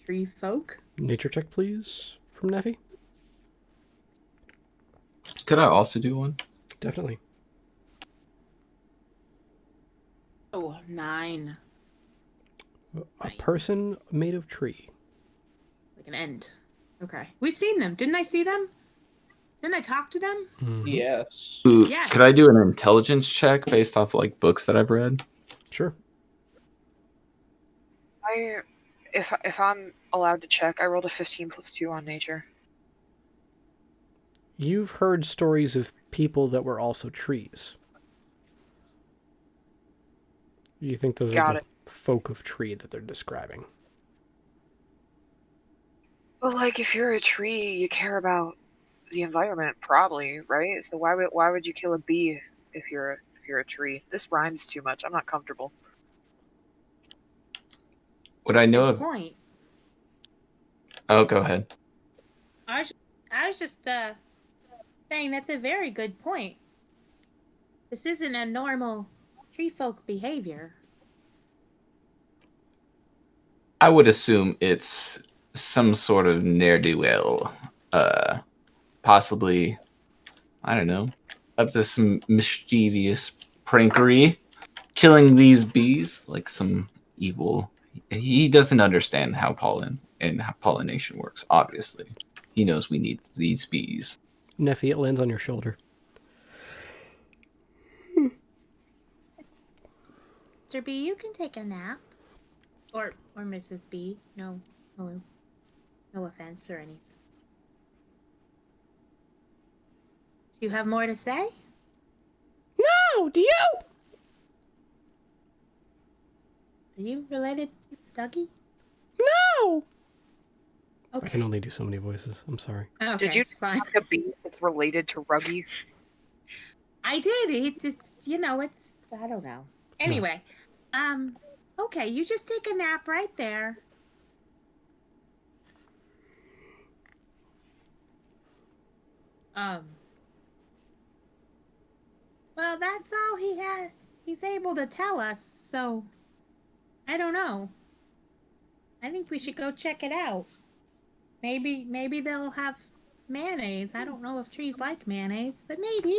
Tree folk? Nature check, please, from Neffy. Could I also do one? Definitely. Oh, 9. A person made of tree. Like an end. Okay. We've seen them. Didn't I see them? Didn't I talk to them? Mhm. Yes. Ooh, Yes. Could I do an intelligence check based off like books that I've read? Sure. If I'm allowed to check, I rolled a 15 plus 2 on nature. You've heard stories of people that were also trees. You think those Got are the it. folk of tree that they're describing? Well, like if you're a tree, you care about the environment, probably, right? So why would you kill a bee if you're a tree? This rhymes too much. I'm not comfortable. Would I know Good of? point. Oh, go ahead. I was just saying that's a very good point. This isn't a normal tree folk behavior. I would assume it's some sort of ne'er-do-well. Possibly, I don't know, up to some mischievous prankery, killing these bees like some evil. He doesn't understand how pollen and how pollination works, obviously. He knows we need these bees. Neffy, it lands on your shoulder. Mr. B, you can take a nap. Or Mrs. B. No offense or anything. Do you have more to say? No, do you? Are you related to Dougie? No! Okay. I can only do so many voices. I'm sorry. Okay, Did you it's fine. talk a bee that's related to Ruggy? I did. It's it's I don't know. Anyway, okay, you just take a nap right there. Well, that's all he has. He's able to tell us, so I don't know. I think we should go check it out. Maybe they'll have mayonnaise. I don't know if trees like mayonnaise, but maybe.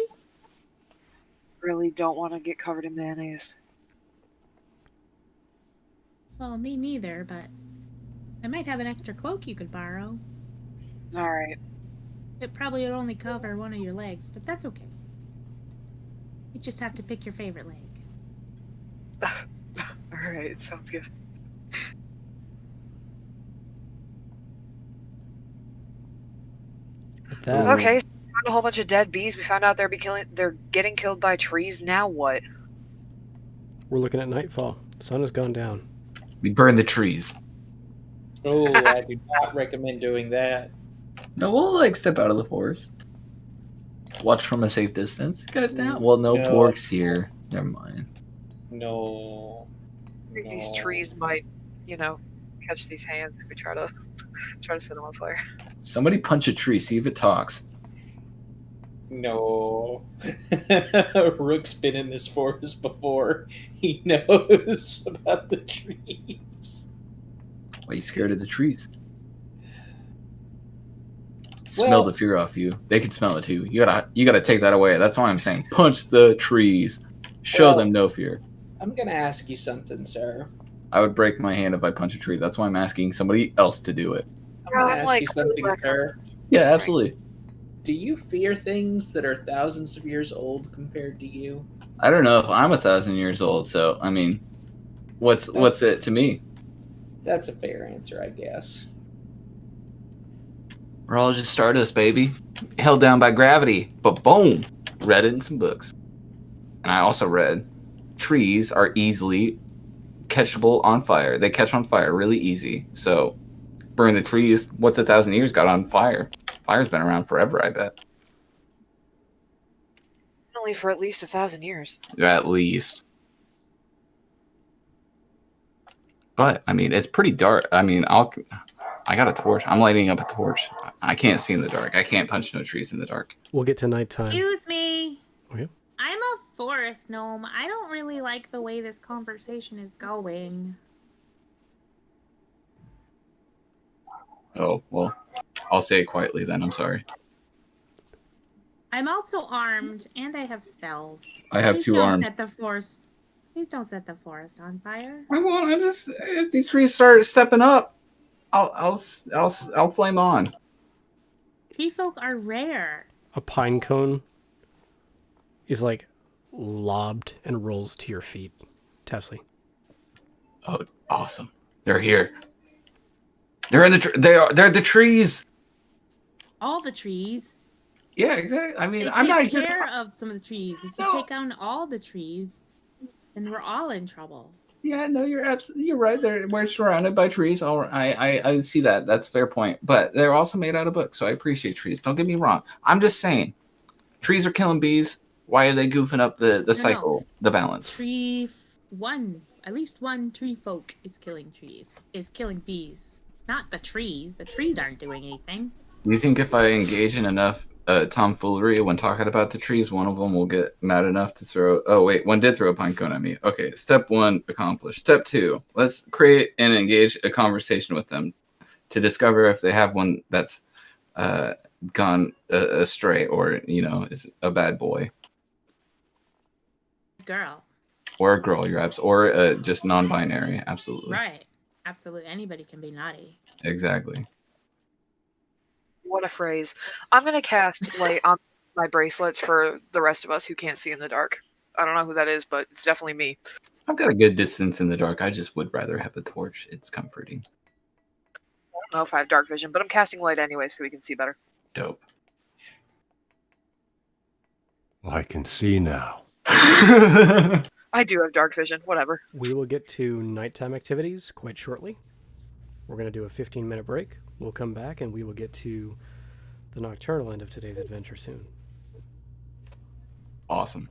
Really don't want to get covered in mayonnaise. Well, me neither, but I might have an extra cloak you could borrow. Alright. It probably would only cover one of your legs, but that's okay. You just have to pick your favorite leg. Alright, sounds good. With that, Okay, so we found a whole bunch of dead bees. We found out they're getting killed by trees. Now what? we're looking at nightfall. The sun has gone down. We burn the trees. Oh, I do not recommend doing that. No, we'll like step out of the forest. Watch from a safe distance. Guys down. Well, no No. porks here. Never mind. No. I think these No. trees might, catch these hands if we try to set them on fire. Somebody punch a tree, see if it talks. No. Rook's been in this forest before. He knows about the trees. Why are you scared of the trees? Smell the fear off you. They can smell it too. You gotta take that away. That's why I'm saying punch the trees. Show them no fear. I'm gonna ask you something, sir. I would break my hand if I punch a tree. That's why I'm asking somebody else to do it. I'm gonna ask you something, sir. Yeah, absolutely. Do you fear things that are thousands of years old compared to you? I don't know if I'm 1,000 years old, so I mean, what's it to me? That's a fair answer, I guess. We're all just stardust, baby. Held down by gravity. But boom! Read it in some books. And I also read trees are easily catchable on fire. They catch on fire really easy. So burn the trees. What's 1,000 years got on fire? Fire's been around forever, I bet. Only for at least 1,000 years. At least. But I mean, it's pretty dark. I mean, I got a torch. I'm lighting up a torch. I can't see in the dark. I can't punch no trees in the dark. We'll get to nighttime. Excuse me. Okay. I'm a forest gnome. I don't really like the way this conversation is going. Oh, well, I'll say it quietly then. I'm sorry. I'm also armed, and I have spells. I have Please 2 don't arms. Please don't set the forest on fire. I won't. If these trees start stepping up, I'll flame on. Tree folk are rare. A pine cone is like lobbed and rolls to your feet. Tessie. Oh, awesome! They're here. They're in they're the trees. All the trees. Yeah, exactly. I mean, They I'm not take here. care of some of the trees. If you take down all the trees, then we're all in trouble. Yeah, no, you're right. We're surrounded by trees. All right, I see that. That's a fair point. But they're also made out of books, so I appreciate trees. Don't get me wrong. I'm just saying, trees are killing bees. Why are they goofing up the cycle, the balance? At least one tree folk is killing bees. Not the trees. The trees aren't doing anything. Do you think if I engage in enough tomfoolery when talking about the trees, one of them will get mad enough to throw... Oh, wait, one did throw a pine cone at me. Okay, step 1 accomplished. Step 2, let's create and engage a conversation with them to discover if they have one that's gone astray or, is a bad boy. Girl. Or a girl, or just non-binary, absolutely. Right. Absolutely. Anybody can be naughty. Exactly. What a phrase. I'm going to cast light on my bracelets for the rest of us who can't see in the dark. I don't know who that is, but it's definitely me. I've got a good distance in the dark. I just would rather have a torch. It's comforting. I don't know if I have dark vision, but I'm casting light anyway so we can see better. Dope. I can see now. I do have dark vision, whatever. We will get to nighttime activities quite shortly. We're going to do a 15-minute break. We'll come back and we will get to the nocturnal end of today's adventure soon. Awesome.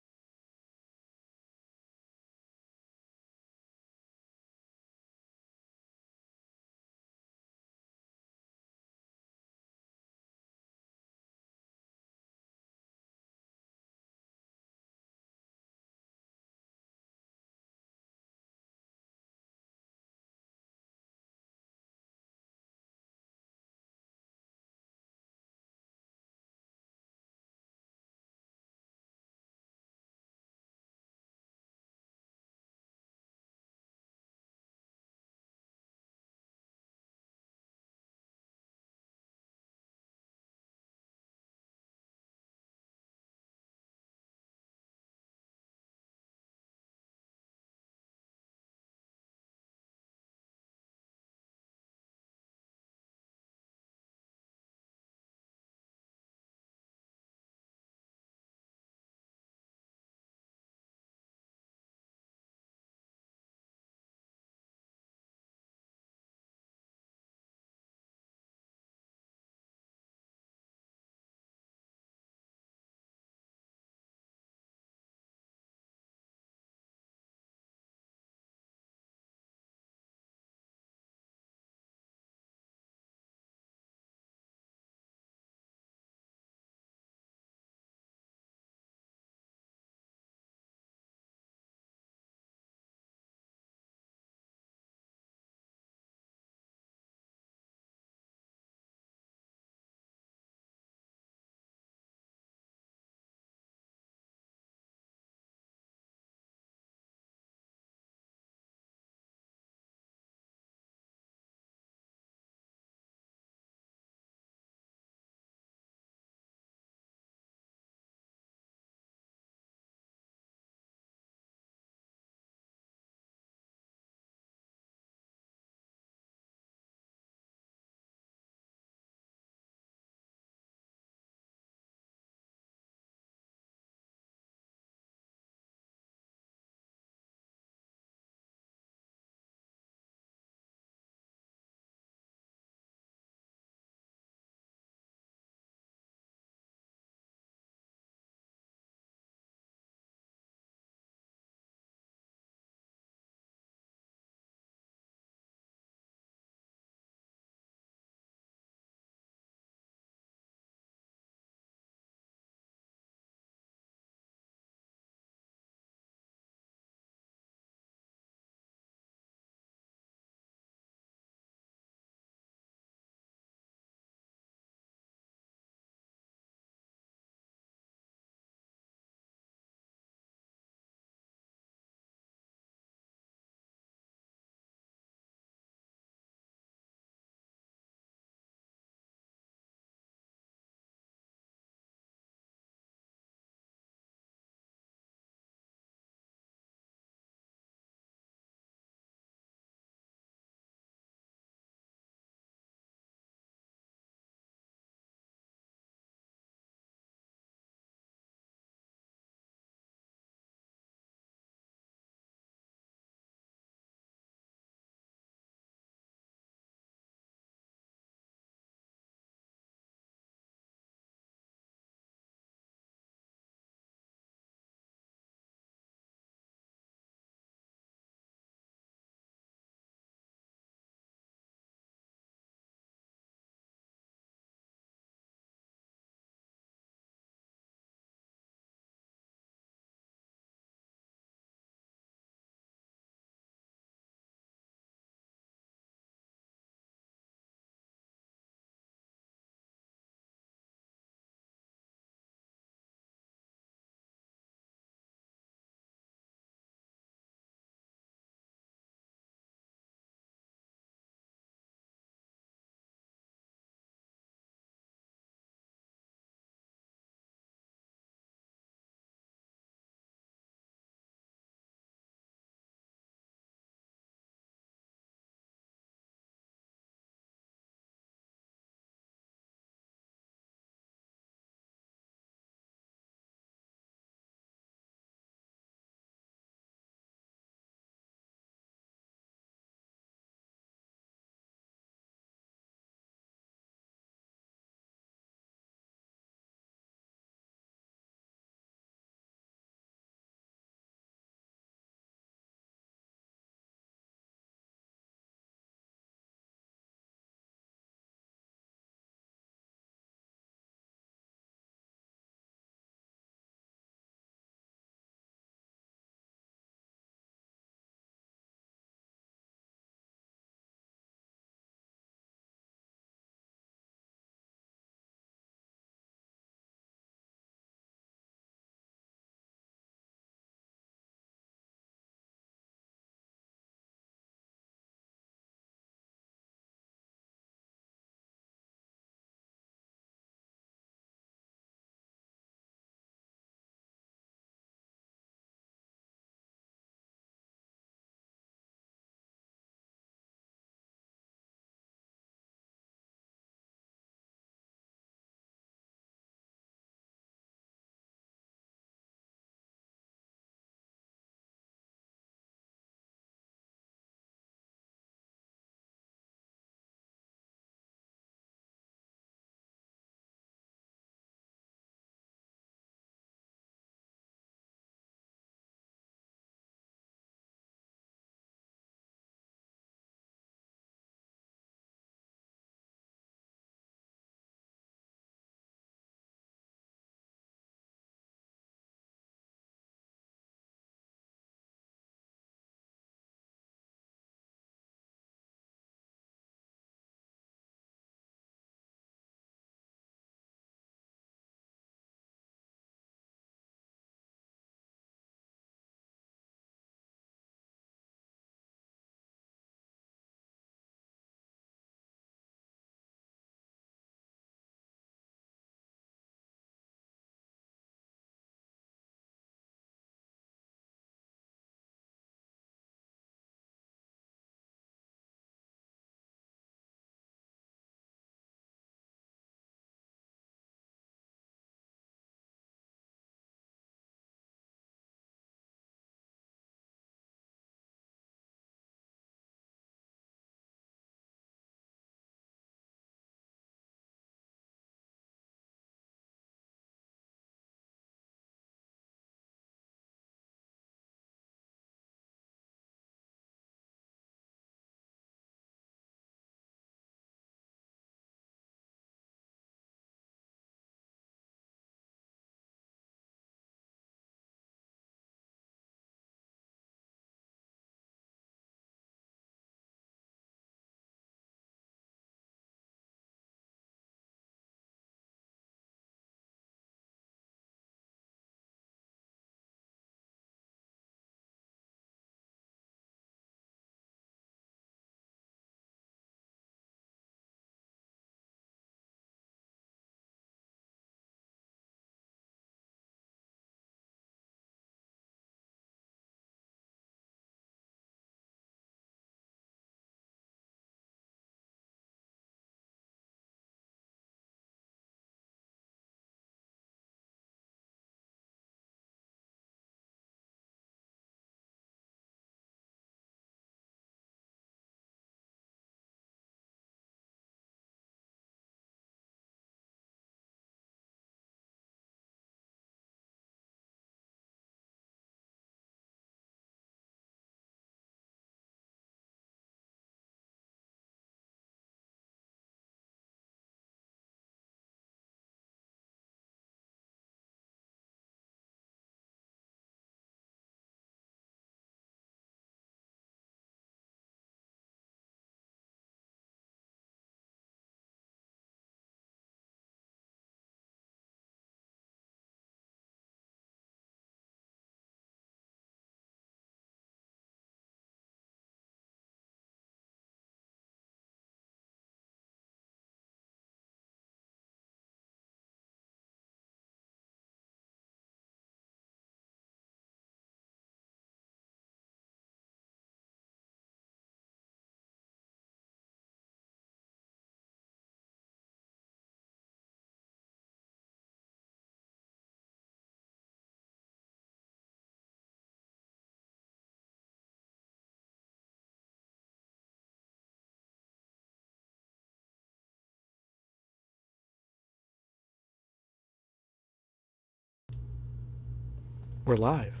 We're live.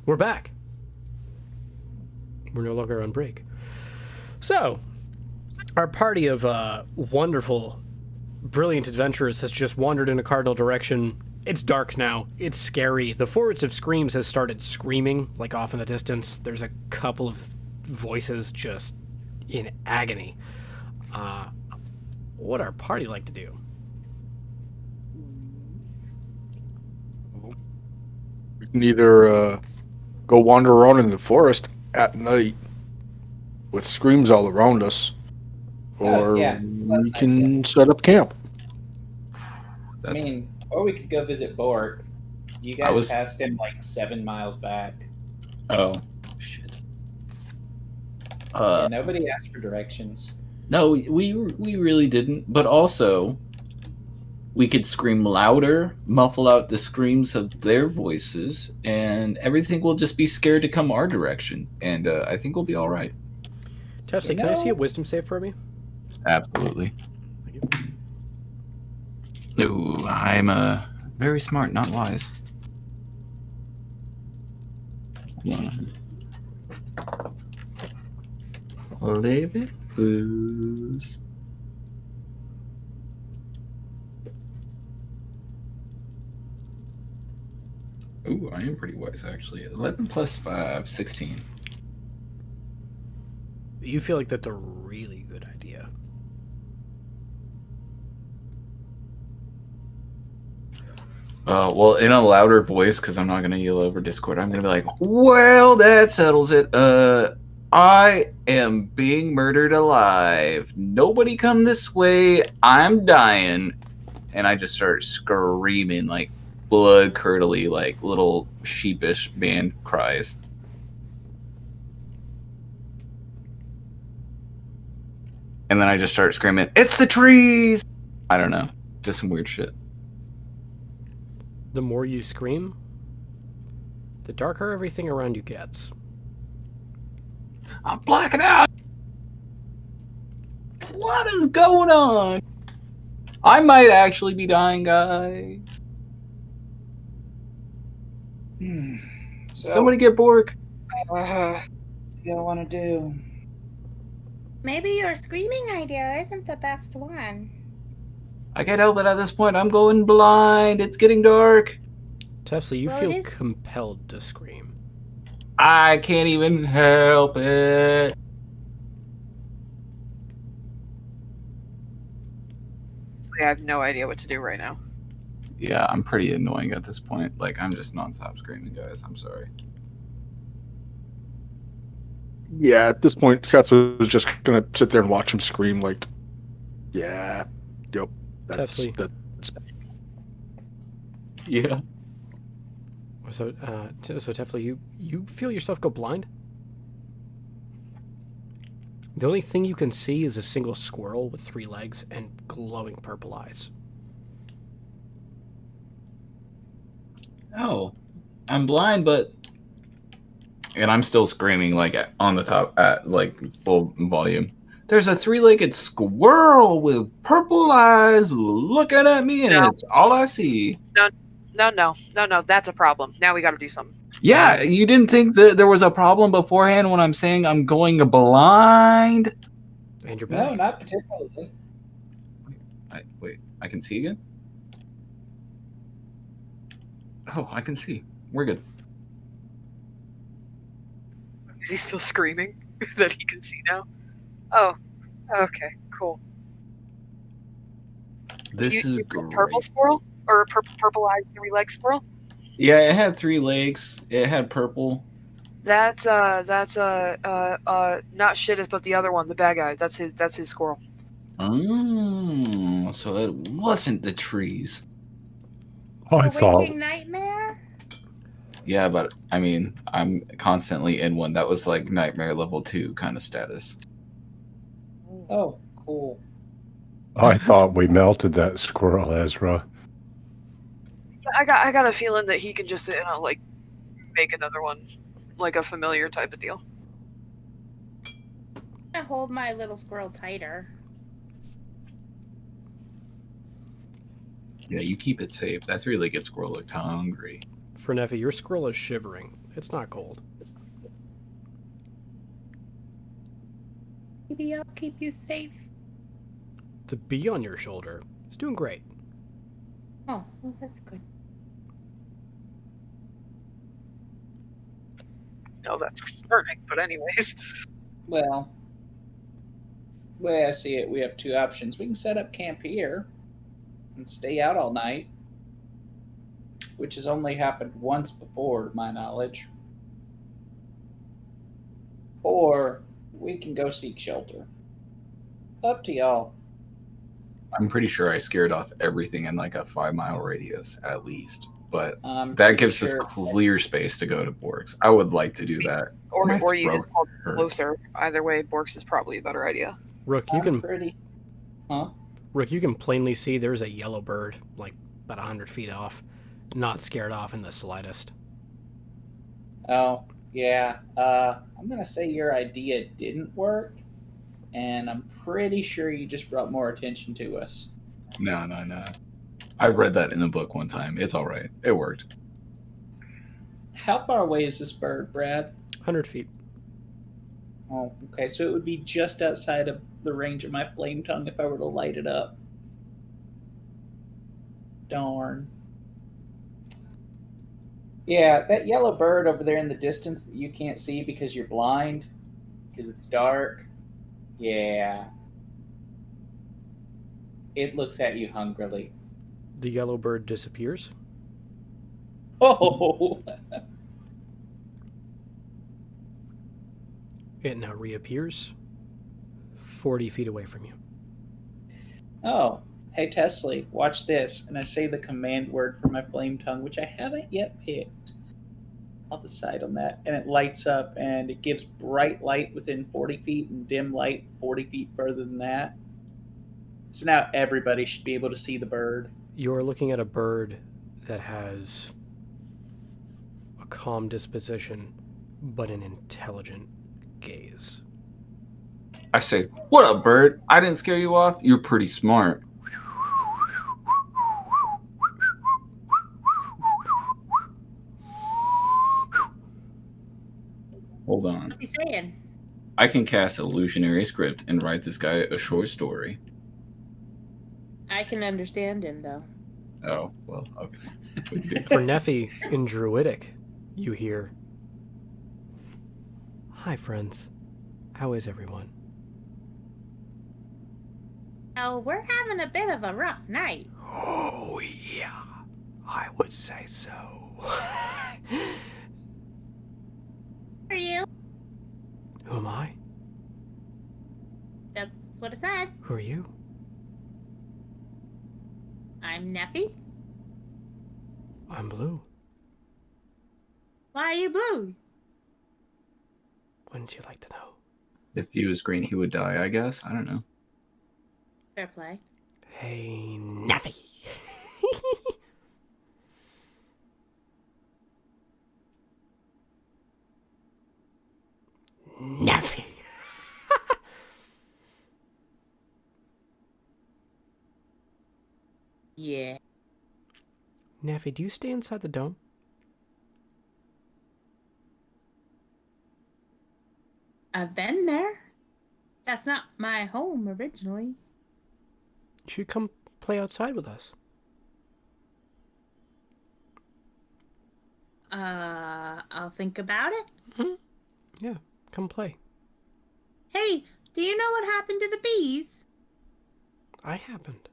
We're back. We're no longer on break. So, our party of wonderful, brilliant adventurers has just wandered in a cardinal direction. It's dark now. It's scary. The Forest of Screams has started screaming, like off in the distance. There's a couple of voices just in agony. What our party like to do? We can either go wander around in the forest at night with screams all around us, or we can set up camp. I mean, or we could go visit Bork. You guys passed him like 7 miles back. Oh, shit. Yeah, nobody asked for directions. No, we really didn't. But also, we could scream louder, muffle out the screams of their voices, and everything will just be scared to come our direction. And I think we'll be all right. Tessie, can I see a wisdom save for me? Absolutely. Thank you. Ooh, I'm very smart, not wise. Leave it loose. Ooh, I am pretty wise, actually. 11 plus 5, 16. You feel like that's a really good idea. Well, in a louder voice, because I'm not going to yell over Discord, I'm going to be like, well, that settles it. I am being murdered alive. Nobody come this way. I'm dying. And I just start screaming, like, blood-curdly, like, little sheepish man cries. And then I just start screaming, it's the trees! I don't know. Just some weird shit. The more you scream, the darker everything around you gets. I'm blacking out! What is going on? I might actually be dying, guys. So, Somebody get Bork. what do you want to do? Maybe your screaming idea isn't the best one. I can't help it at this point. I'm going blind. It's getting dark. Tesla, you Well, feel it is- compelled to scream. I can't even help it. Honestly, I have no idea what to do right now. Yeah, I'm pretty annoying at this point. Like, I'm just nonstop screaming, guys. I'm sorry. Yeah, at this point, Catherine was just gonna sit there and watch him scream. Like, yeah, yep, that's Definitely. that's. Yeah. So Tefla, you feel yourself go blind? The only thing you can see is a single squirrel with 3 legs and glowing purple eyes. Oh, I'm blind, but... And I'm still screaming, like, on the top at, like, full volume. There's a 3-legged squirrel with purple eyes looking at me, and No. it's all I see. No, that's a problem. Now we gotta do something. Yeah, you didn't think that there was a problem beforehand when I'm saying I'm going blind? And you're No, back. not particularly. Wait, I can see again? Oh, I can see. We're good. Is he still screaming that he can see now? Oh, okay, cool. This is you great. purple squirrel or a purple-eyed 3-legged squirrel? Yeah, it had 3 legs. It had purple. That's not shit, but the other one, the bad guy. That's his squirrel. Oh, so it wasn't the trees. I A thought waking nightmare? Yeah, but I mean, I'm constantly in one. That was like nightmare level 2 kind of status. Oh, cool. we melted that squirrel, Ezra. I got a feeling that he can just like make another one, like a familiar type of deal. I hold my little squirrel tighter. Yeah, you keep it safe. That 3-legged squirrel looked hungry. For Neffy, your squirrel is shivering. It's not cold. Maybe I'll keep you safe. The bee on your shoulder is doing great. Oh, well, that's good. No, that's concerning. But anyways, Well, the way I see it, we have two options. We can set up camp here and stay out all night, which has only happened once before, to my knowledge. Or we can go seek shelter. Up to y'all. I'm pretty sure I scared off everything in like a 5-mile radius at least. But I'm that pretty gives us sure- clear space to go to Bork's. I would like to do that. My or you throat just call hurts. closer. Either way, Bork's is probably a better idea. Rook, you I'm can pretty. Huh? Rook, you can plainly see there's a yellow bird, like about 100 feet off, not scared off in the slightest. Oh, yeah. I'm gonna say your idea didn't work, and I'm pretty sure you just brought more attention to us. No. I read that in the book one time. It's all right. It worked. How far away is this bird, Brad? 100 feet. Oh, okay. So it would be just outside of the range of my flame tongue if I were to light it up. Darn. Yeah, that yellow bird over there in the distance that you can't see because you're blind, because it's dark. Yeah. It looks at you hungrily. The yellow bird disappears. Oh! It now reappears 40 feet away from you. Oh. Hey, Tesley, watch this. And I say the command word for my flame tongue, which I haven't yet picked. I'll decide on that. And it lights up, and it gives bright light within 40 feet and dim light 40 feet further than that. So now everybody should be able to see the bird. You're looking at a bird that has a calm disposition, but an intelligent gaze. I say, what up, bird? I didn't scare you off? You're pretty smart. Hold on. What's he saying? I can cast illusionary script and write this guy a short story. I can understand him, though. Oh, well, okay. For Neffy, in Druidic, you hear, "Hi, friends. How is everyone?" Oh, we're having a bit of a rough night. Oh, yeah. I would say so. Who are you? Who am I? That's what I said. Who are you? I'm Neffy. I'm Blue. Why are you blue? Wouldn't you like to know? If he was green, he would die, I guess. I don't know. Fair play. Hey, Neffy. Neffy. Yeah. Neffy, do you stay inside the dome? I've been there. That's not my home originally. You should come play outside with us. I'll think about it. Mm-hmm. Yeah, come play. Hey, do you know what happened to the bees? I happened.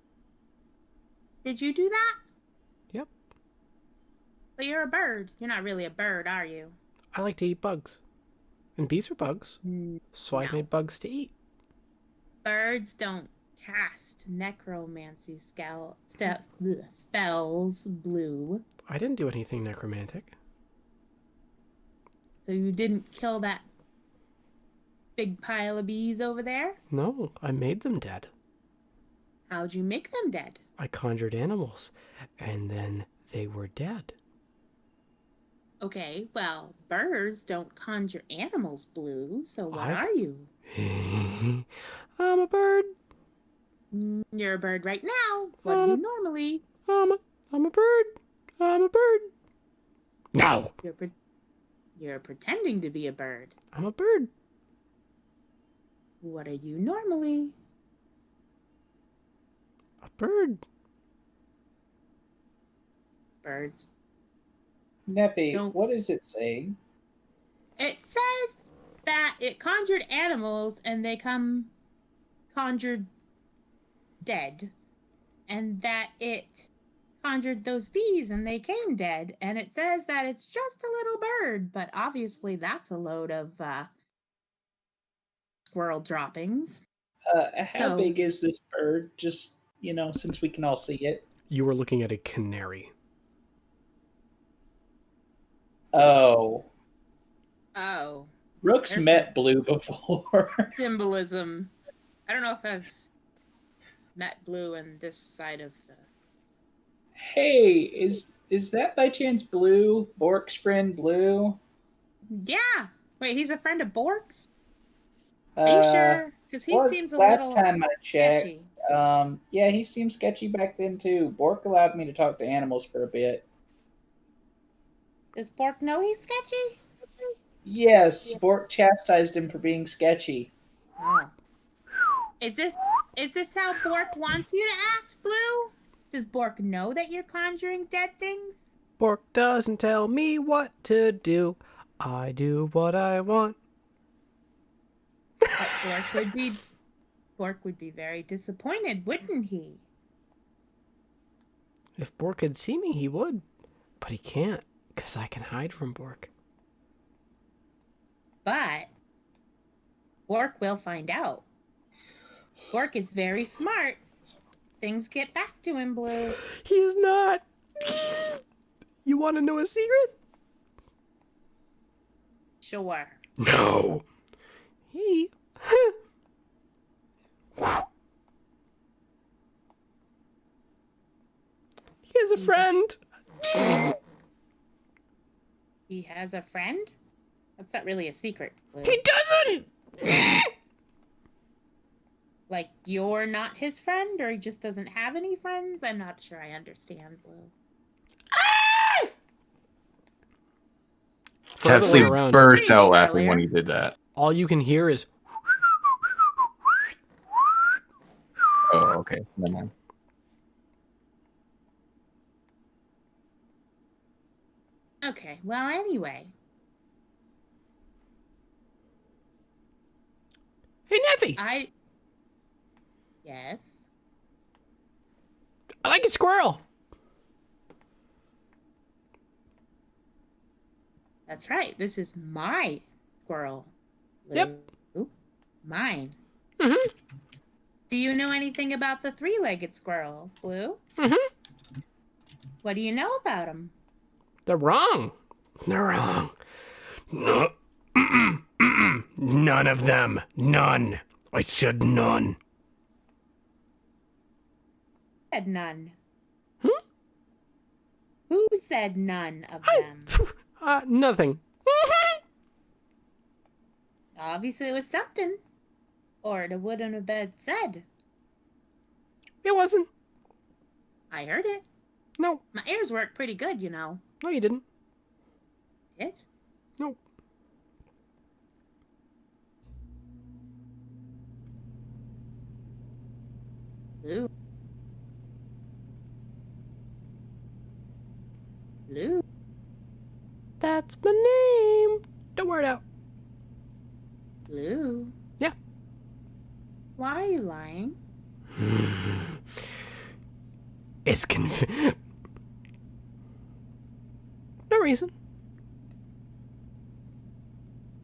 Did you do that? Yep. But you're a bird. You're not really a bird, are you? I like to eat bugs. And bees are bugs. So I No. made bugs to eat. Birds don't cast necromancy spells, Blue. I didn't do anything necromantic. So you didn't kill that big pile of bees over there? No, I made them dead. How'd you make them dead? I conjured animals, and then they were dead. Okay, well, birds don't conjure animals, Blue, so what I- are you? I'm a bird. You're a bird right now. What do you normally? I'm a bird. I'm a bird. No. You're pretending to be a bird. I'm a bird. What are you normally? A bird. Birds. Neffy, Don't- what is it saying? It says that it conjured animals and they come conjured dead. And that it conjured those bees and they came dead. And it says that it's just a little bird, but obviously that's a load of squirrel droppings. How So- big is this bird? Just, since we can all see it. You were looking at a canary. Oh. Oh. Rook's There's met some- Blue before. Symbolism. I don't know if I've met Blue on this side of the... Hey, is that by chance Blue? Bork's friend Blue? Yeah! Wait, he's a friend of Bork's? Are you sure? Because he seems a last little time I checked. sketchy. Yeah, he seemed sketchy back then too. Bork allowed me to talk to animals for a bit. Does Bork know he's sketchy? Yes, Bork chastised him for being sketchy. Oh. Is this how Bork wants you to act, Blue? Does Bork know that you're conjuring dead things? Bork doesn't tell me what to do. I do what I want. But Bork would be very disappointed, wouldn't he? If Bork could see me, he would. But he can't, because I can hide from Bork. But Bork will find out. Bork is very smart. Things get back to him, Blue. He is not. You want to know a secret? Sure. No. He... He has a friend. He has a friend? That's not really a secret, Blue. He doesn't. Like, you're not his friend, or he just doesn't have any friends? I'm not sure I understand, Blue. Tepsley around. burst out Screaming laughing earlier. when he did that. All you can hear is... Oh, okay. Never mind. Okay, well, anyway. Hey, Neffy. Yes? I like a squirrel. That's right. This is my squirrel. Blue. Yep. Mine. Mm-hmm. Do you know anything about the three-legged squirrels, Blue? Mm-hmm. What do you know about them? They're wrong. They're wrong. No. Mm-mm. Mm-mm. None of them. None. I said none. Said none. Hmm? Who said none of them? Nothing. Obviously it was something. Or it wouldn't have been said. It wasn't. I heard it. No. My ears work pretty good, you know. No, you didn't. Did? No. Blue. Blue. That's my name. Don't wear it out. Blue. Yeah. Why are you lying? It's no reason.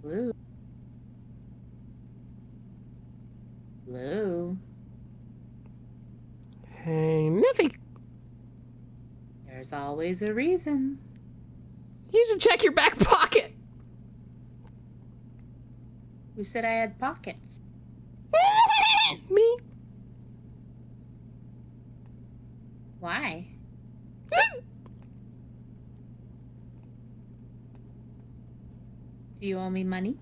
Blue. Blue. Hey, Neffy. There's always a reason. You should check your back pocket. Who said I had pockets? Me. Why? Do you owe me money?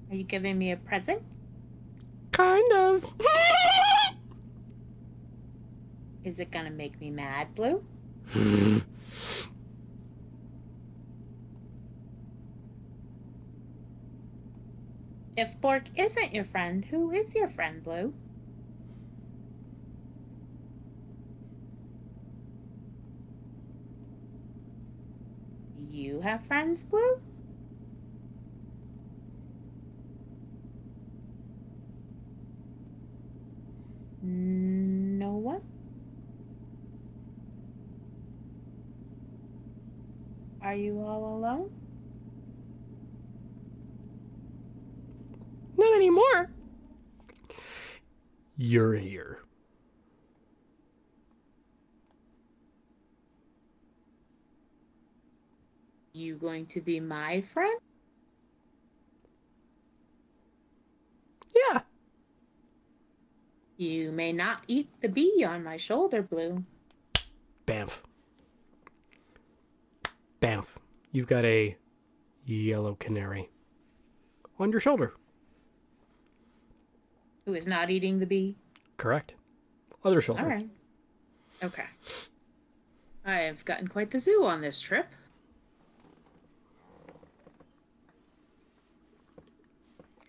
Are you giving me a present? Kind of. Is it gonna make me mad, Blue? If Bork isn't your friend, who is your friend, Blue? You have friends, Blue? No one? Are you all alone? Not anymore. You're here. You going to be my friend? Yeah. You may not eat the bee on my shoulder, Blue. Bamf. Bamf. You've got a yellow canary on your shoulder. Who is not eating the bee? Correct. Other shoulder. All right. Okay. I have gotten quite the zoo on this trip.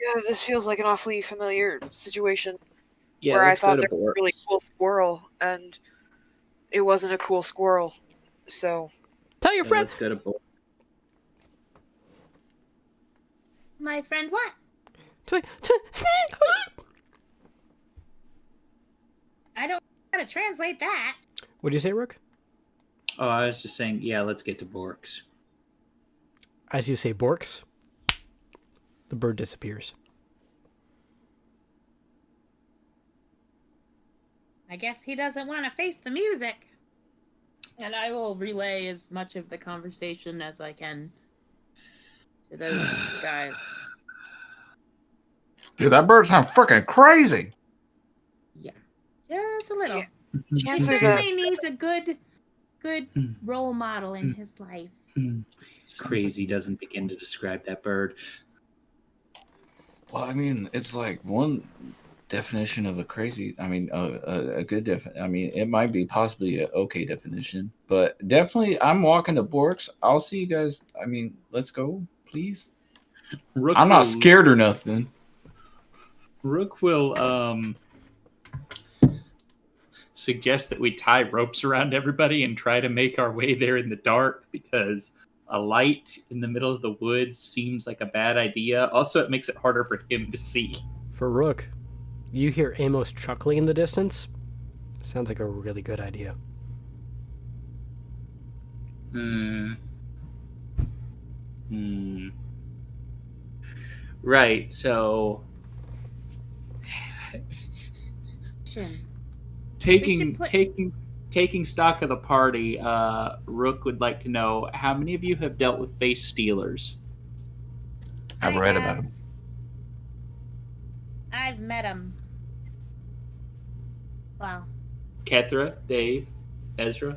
Yeah, this feels like an awfully familiar situation Yeah, where I let's go thought to there was a really Borks. cool squirrel, and it wasn't a cool squirrel. So, Tell your Yeah, friend. let's go to Borks. My friend what? I don't know how to translate that. What'd you say, Rook? Oh, I was just saying, yeah, let's get to Borks. As you say Borks, the bird disappears. I guess he doesn't want to face the music. And I will relay as much of the conversation as I can to those guys. Dude, that bird sounds freaking crazy. Yeah. Just a little. Yeah. He chance there's certainly a needs a good role model in his life. Crazy doesn't begin to describe that bird. Well, I mean, it's like one definition of a crazy. I mean, a good definition. I mean, it might be possibly an okay definition, but definitely, I'm walking to Borks. I'll see you guys. I mean, let's go, please. Rook I'm not will- scared or nothing. Rook will suggest that we tie ropes around everybody and try to make our way there in the dark, because a light in the middle of the woods seems like a bad idea. Also, it makes it harder for him to see. For Rook, you hear Amos chuckling in the distance. Sounds like a really good idea. Right, so taking put- taking stock of the party, Rook would like to know how many of you have dealt with face stealers. I've read about him. I've met him. Well, Kethra, Dave, Ezra.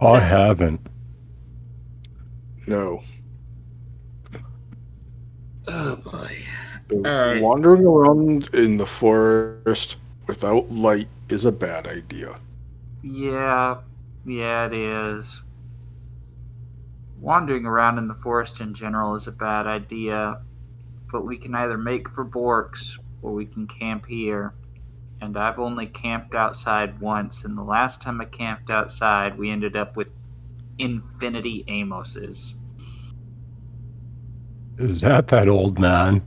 I haven't. No. Oh boy. Right. Wandering around in the forest without light is a bad idea. Yeah, it is. Wandering around in the forest in general is a bad idea, but we can either make for Borks or we can camp here. And I've only camped outside once, and the last time I camped outside, we ended up with infinity Amoses. Is that old man?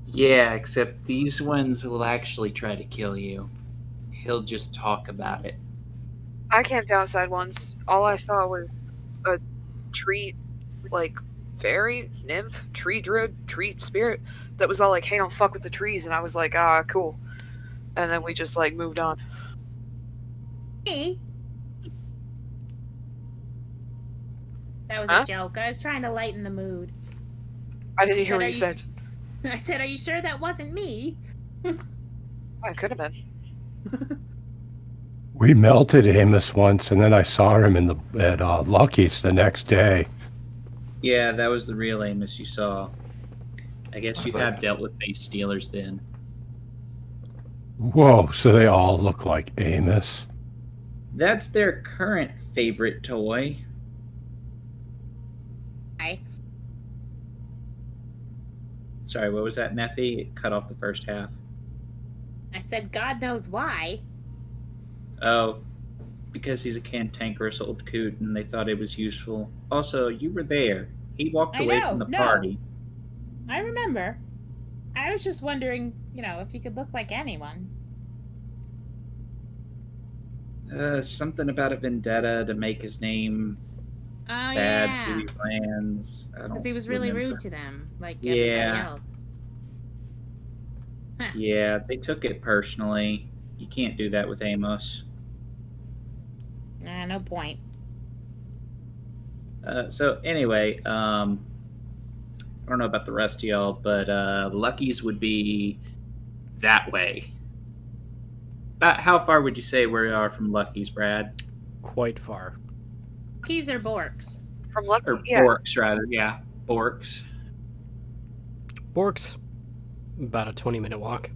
Yeah, except these ones will actually try to kill you. He'll just talk about it. I camped outside once. All I saw was a tree, like, fairy, nymph, tree druid, tree spirit that was all like, hey, don't fuck with the trees. And I was like, ah, cool. And then we just, like, moved on. hey. That was Huh? a joke. I was trying to lighten the mood. I didn't hear Said, what are you said. I said, are you sure that wasn't me? I could have been. We melted Amos once, and then I saw him at Lucky's the next day. Yeah, that was the real Amos you saw. I guess you I thought- have dealt with face stealers then. Whoa, so they all look like Amos. That's their current favorite toy. I Sorry, what was that, Neffy? It cut off the first half. said God knows why. Oh, because he's a cantankerous old coot and they thought it was useful. Also, you were there. He walked I away know, from the no. party. I remember. I was just wondering, if he could look like anyone. Something about a vendetta to make his name Oh, bad yeah. for these lands. I Because don't he was really remember. rude to them, like Yeah. everybody else. Huh. Yeah, they took it personally. You can't do that with Amos. No point. So anyway, I don't know about the rest of y'all, but Lucky's would be that way. About how far would you say we are from Lucky's, Brad? Quite far. Keys are Borks. From Luck, Or yeah. Borks, rather. Yeah, Borks. Borks, about a 20-minute walk.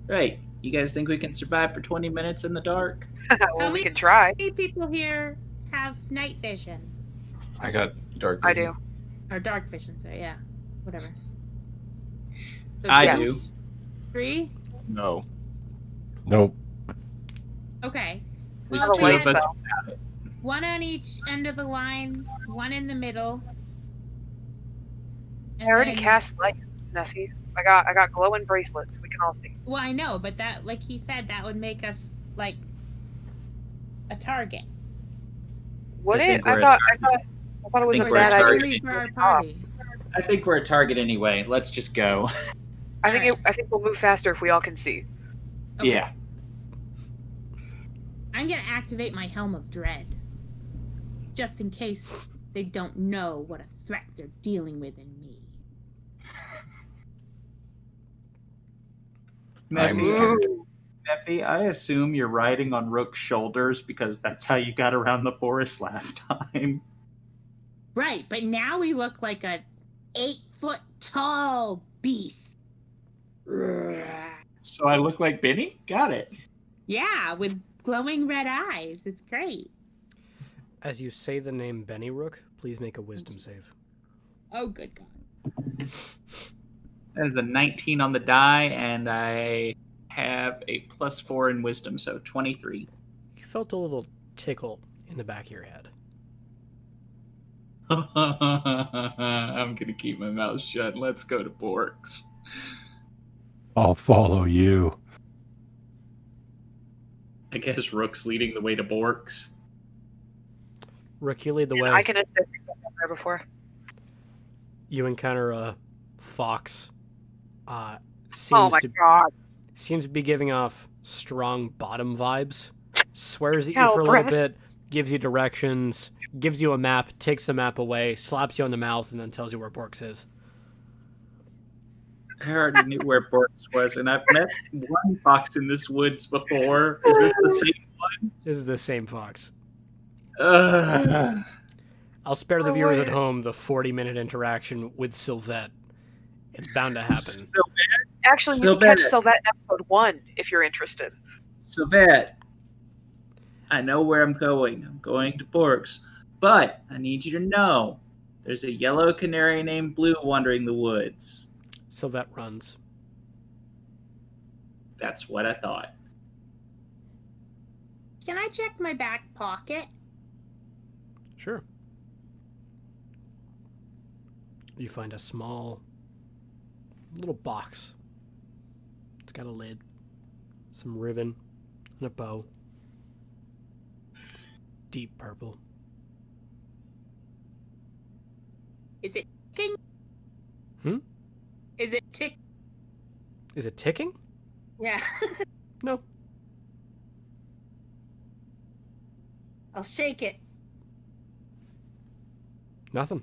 Right. You guys think we can survive for 20 minutes in the dark? Well, we can try. How many people here have night vision? I got dark. I vision. do. Or dark vision, sorry, yeah. Whatever. So I Yes. do. 3? No. Nope. Okay. There's Well, two light of us. spell. One on each end of the line, one in the middle. I already then- cast light, nephew. I got glowing bracelets. We can all see. Well, I know, but that, like he said, that would make us, like, a target. Would I it? think we're I a thought target. it was I a think we're a bad idea. target. Only for our party. I think we're a target anyway. Let's just go. I think we'll move faster if we all can see. Okay. Yeah. I'm gonna activate my Helm of Dread. Just in case they don't know what a threat they're dealing with in me. I'm Neffy, scared. Neffy, I assume you're riding on Rook's shoulders because that's how you got around the forest last time. Right, but now we look like a 8-foot tall beast. So I look like Benny? Got it. Yeah, with glowing red eyes. It's great. As you say the name Benny Rook, please make a wisdom save. Oh, good God. That is a 19 on the die, and I have a +4 in wisdom, so 23. You felt a little tickle in the back of your head. I'm gonna keep my mouth shut. Let's go to Borks. I'll follow you. I guess Rook's leading the way to Borks. Rook, you lead the way. I can assist because I've been there before. You encounter a fox. Oh Seems my to god. seems to be giving off strong bottom vibes. Swears at you Hell, for a little Brad. bit, gives you directions, gives you a map, takes the map away, slaps you on the mouth, and then tells you where Borks is. I already knew where Borks was, and I've met one fox in this woods before. Is this the same one? This is the same fox. Ugh. I'll spare the Oh, viewers at wait. home the 40-minute interaction with Sylvette. It's bound to happen. Actually, we can catch Sylvette in episode 1 if you're interested. Sylvette, I know where I'm going. I'm going to Borks. But I need you to know there's a yellow canary named Blue wandering the woods. Sylvette runs. That's what I thought. Can I check my back pocket? Sure. You find a small little box. It's got a lid, some ribbon, and a bow. It's deep purple. Is it ticking? Hmm? Is it tick? Is it ticking? Yeah. No. I'll shake it. Nothing.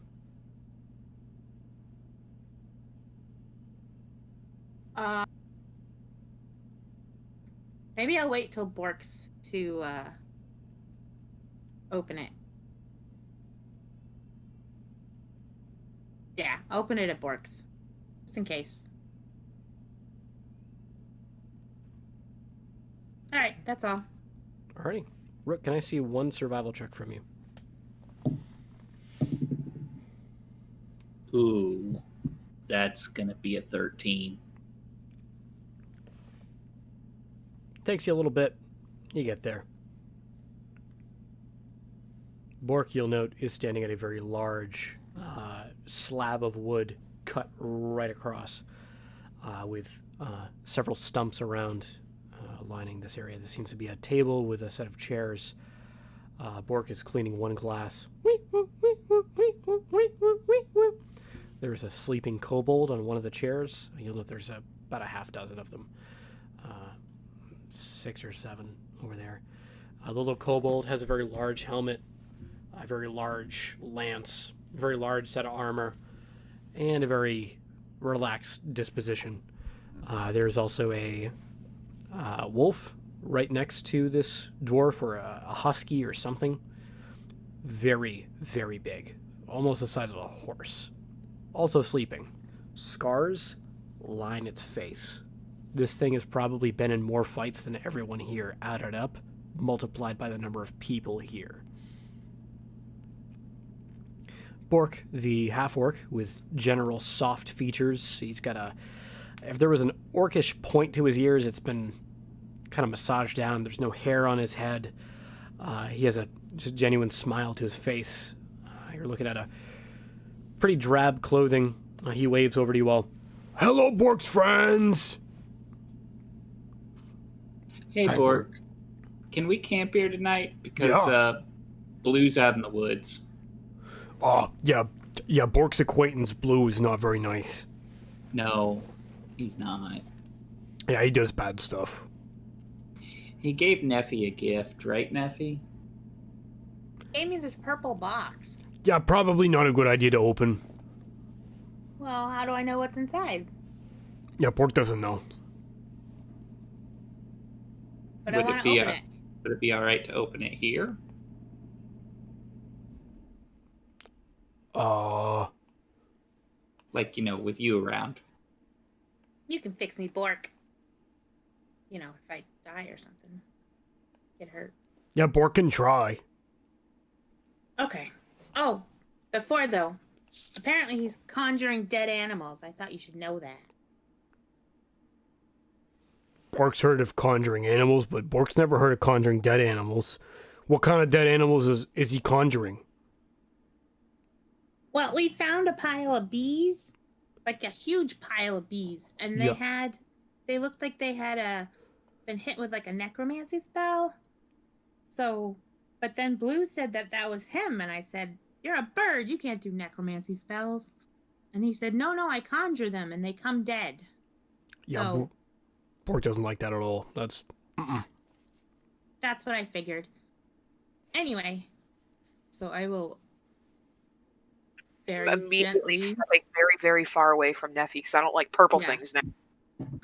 Maybe I'll wait till Borks to open it. Yeah, open it at Borks. Just in case. All right, that's all. Alrighty. Rook, can I see one survival check from you? Ooh, that's gonna be a 13. Takes you a little bit. You get there. Bork, you'll note, is standing at a very large slab of wood cut right across with several stumps around lining this area. This seems to be a table with a set of chairs. Bork is cleaning one glass. There's a sleeping kobold on one of the chairs. You'll note there's about a half dozen of them. 6 or 7 over there. The little kobold has a very large helmet, a very large lance, a very large set of armor, and a very relaxed disposition. There's also a wolf right next to this dwarf, or a husky or something. Very, very big. Almost the size of a horse. Also sleeping. Scars line its face. This thing has probably been in more fights than everyone here added up, multiplied by the number of people here. Bork, the half-orc, with general soft features. He's got if there was an orcish point to his ears, it's been kind of massaged down. There's no hair on his head. He has a just genuine smile to his face. You're looking at a pretty drab clothing. He waves over to you all. Hello, Bork's friends! Hey, Hi, Bork. Can we camp here tonight? Because Blue's out in the woods. Yeah, Bork's acquaintance Blue is not very nice. No, he's not. Yeah, he does bad stuff. He gave Neffy a gift, right, Neffy? Gave me this purple box. Yeah, probably not a good idea to open. Well, how do I know what's inside? Yeah, Bork doesn't know. But I want to open it. Would it be all right to open it here? Like, with you around. You can fix me, Bork. If I die or something. Get hurt. Yeah, Bork can try. Okay. Oh, before though. Apparently he's conjuring dead animals. I thought you should know that. Bork's heard of conjuring animals, but Bork's never heard of conjuring dead animals. What kind of dead animals is he conjuring? Well, we found a pile of bees. Like a huge pile of bees. And they looked like they had been hit with like a necromancy spell. So, but then Blue said that was him. And I said, you're a bird. You can't do necromancy spells. And he said, no, I conjure them and they come dead. Yeah, so, Bork doesn't like that at all. That's what I figured. Anyway, so I will very immediately gently stepping very, very far away from Neffy because I don't like purple things now.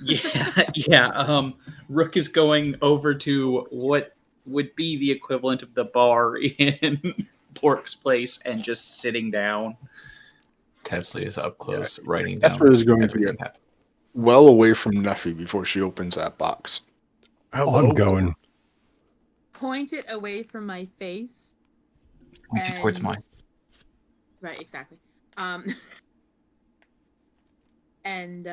Yeah. Rook is going over to what would be the equivalent of the bar in Bork's place and just sitting down. Tepsley is up close, writing down. Esther is going to everything get happened. well away from Neffy before she opens that box. I'm going. Point it away from my face. Point you towards mine. Right, exactly. And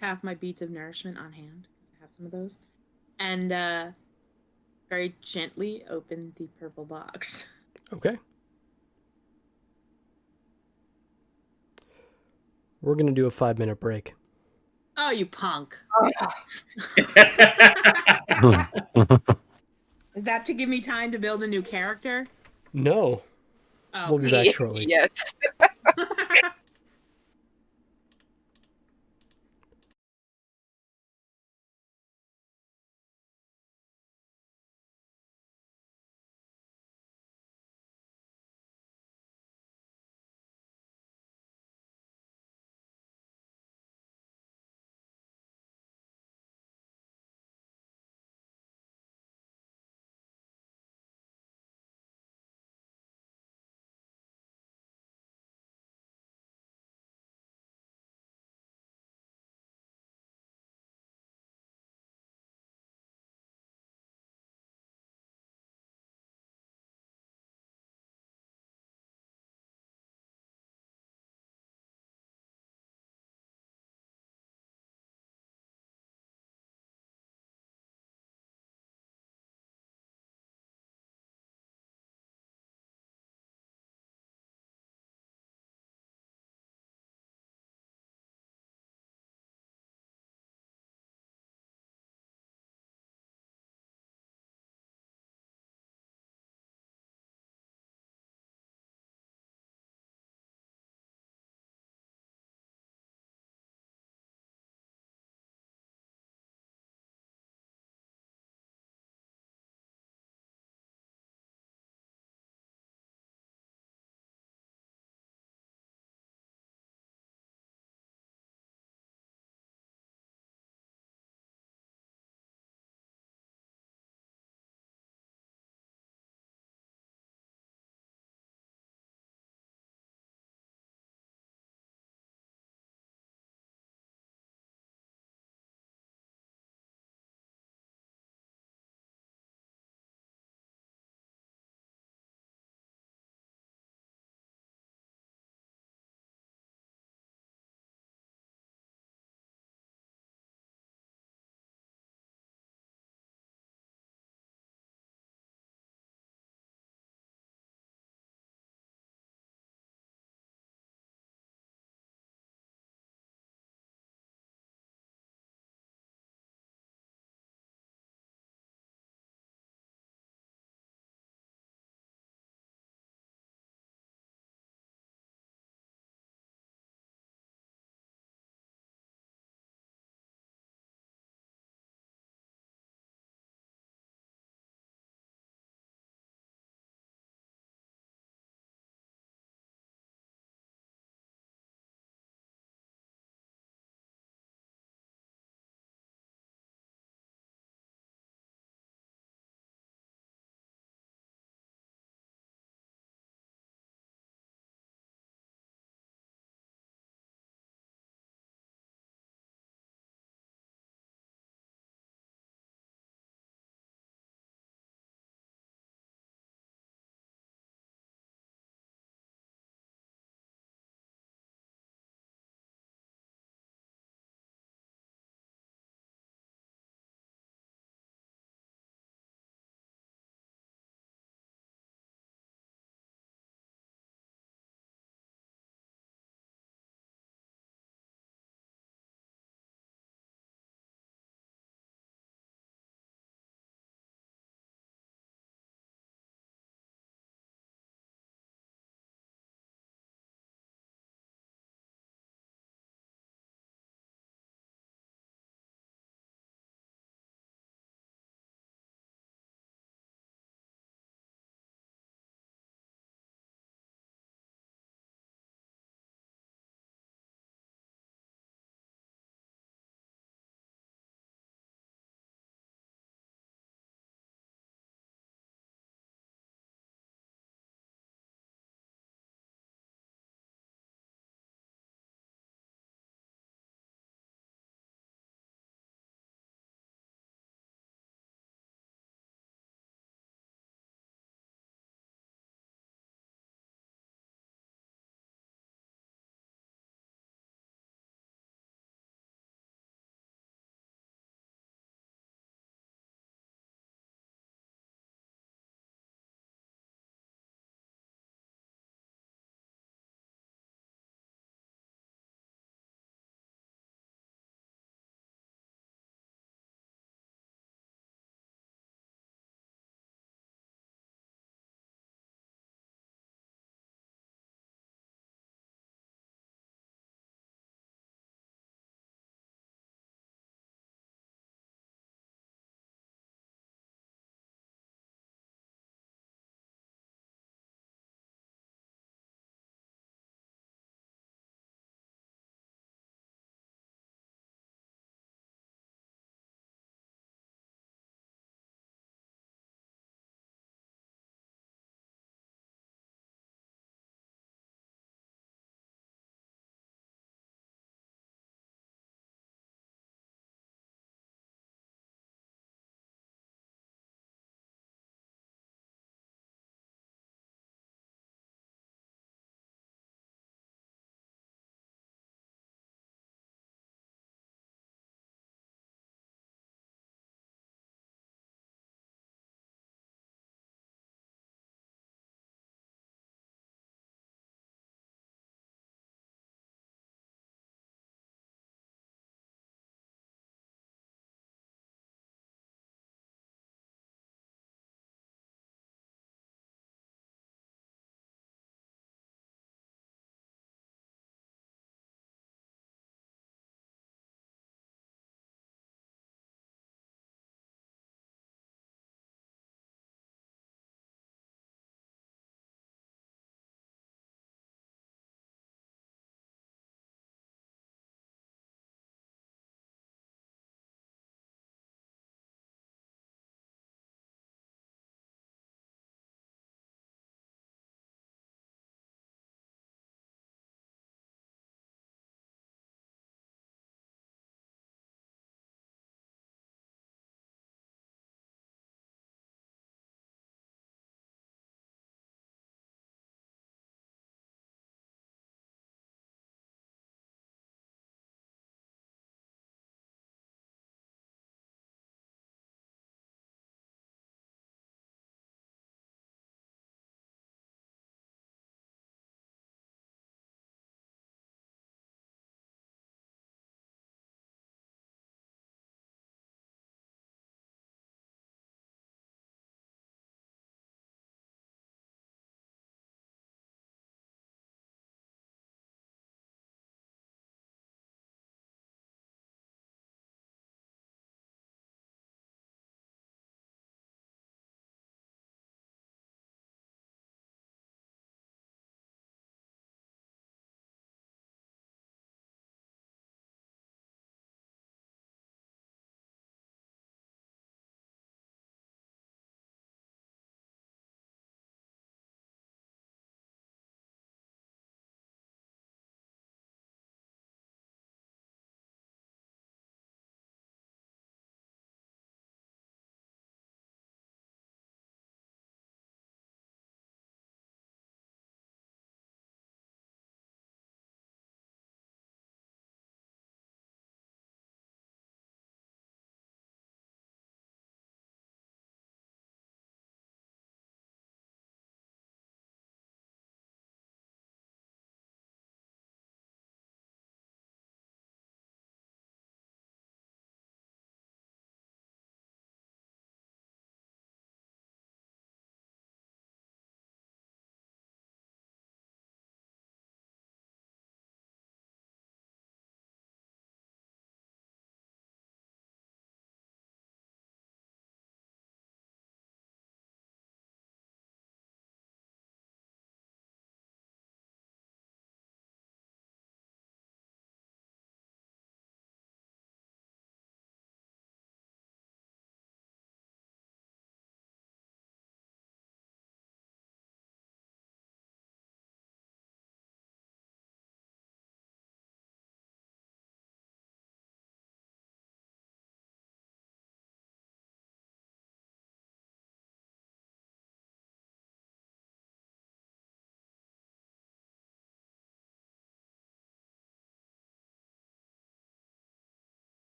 have my beads of nourishment on hand, because I have some of those. And very gently open the purple box. okay. We're going to do a 5-minute break. Oh, you punk. Is that to give me time to build a new character? No. Oh, We'll be back shortly. Yes.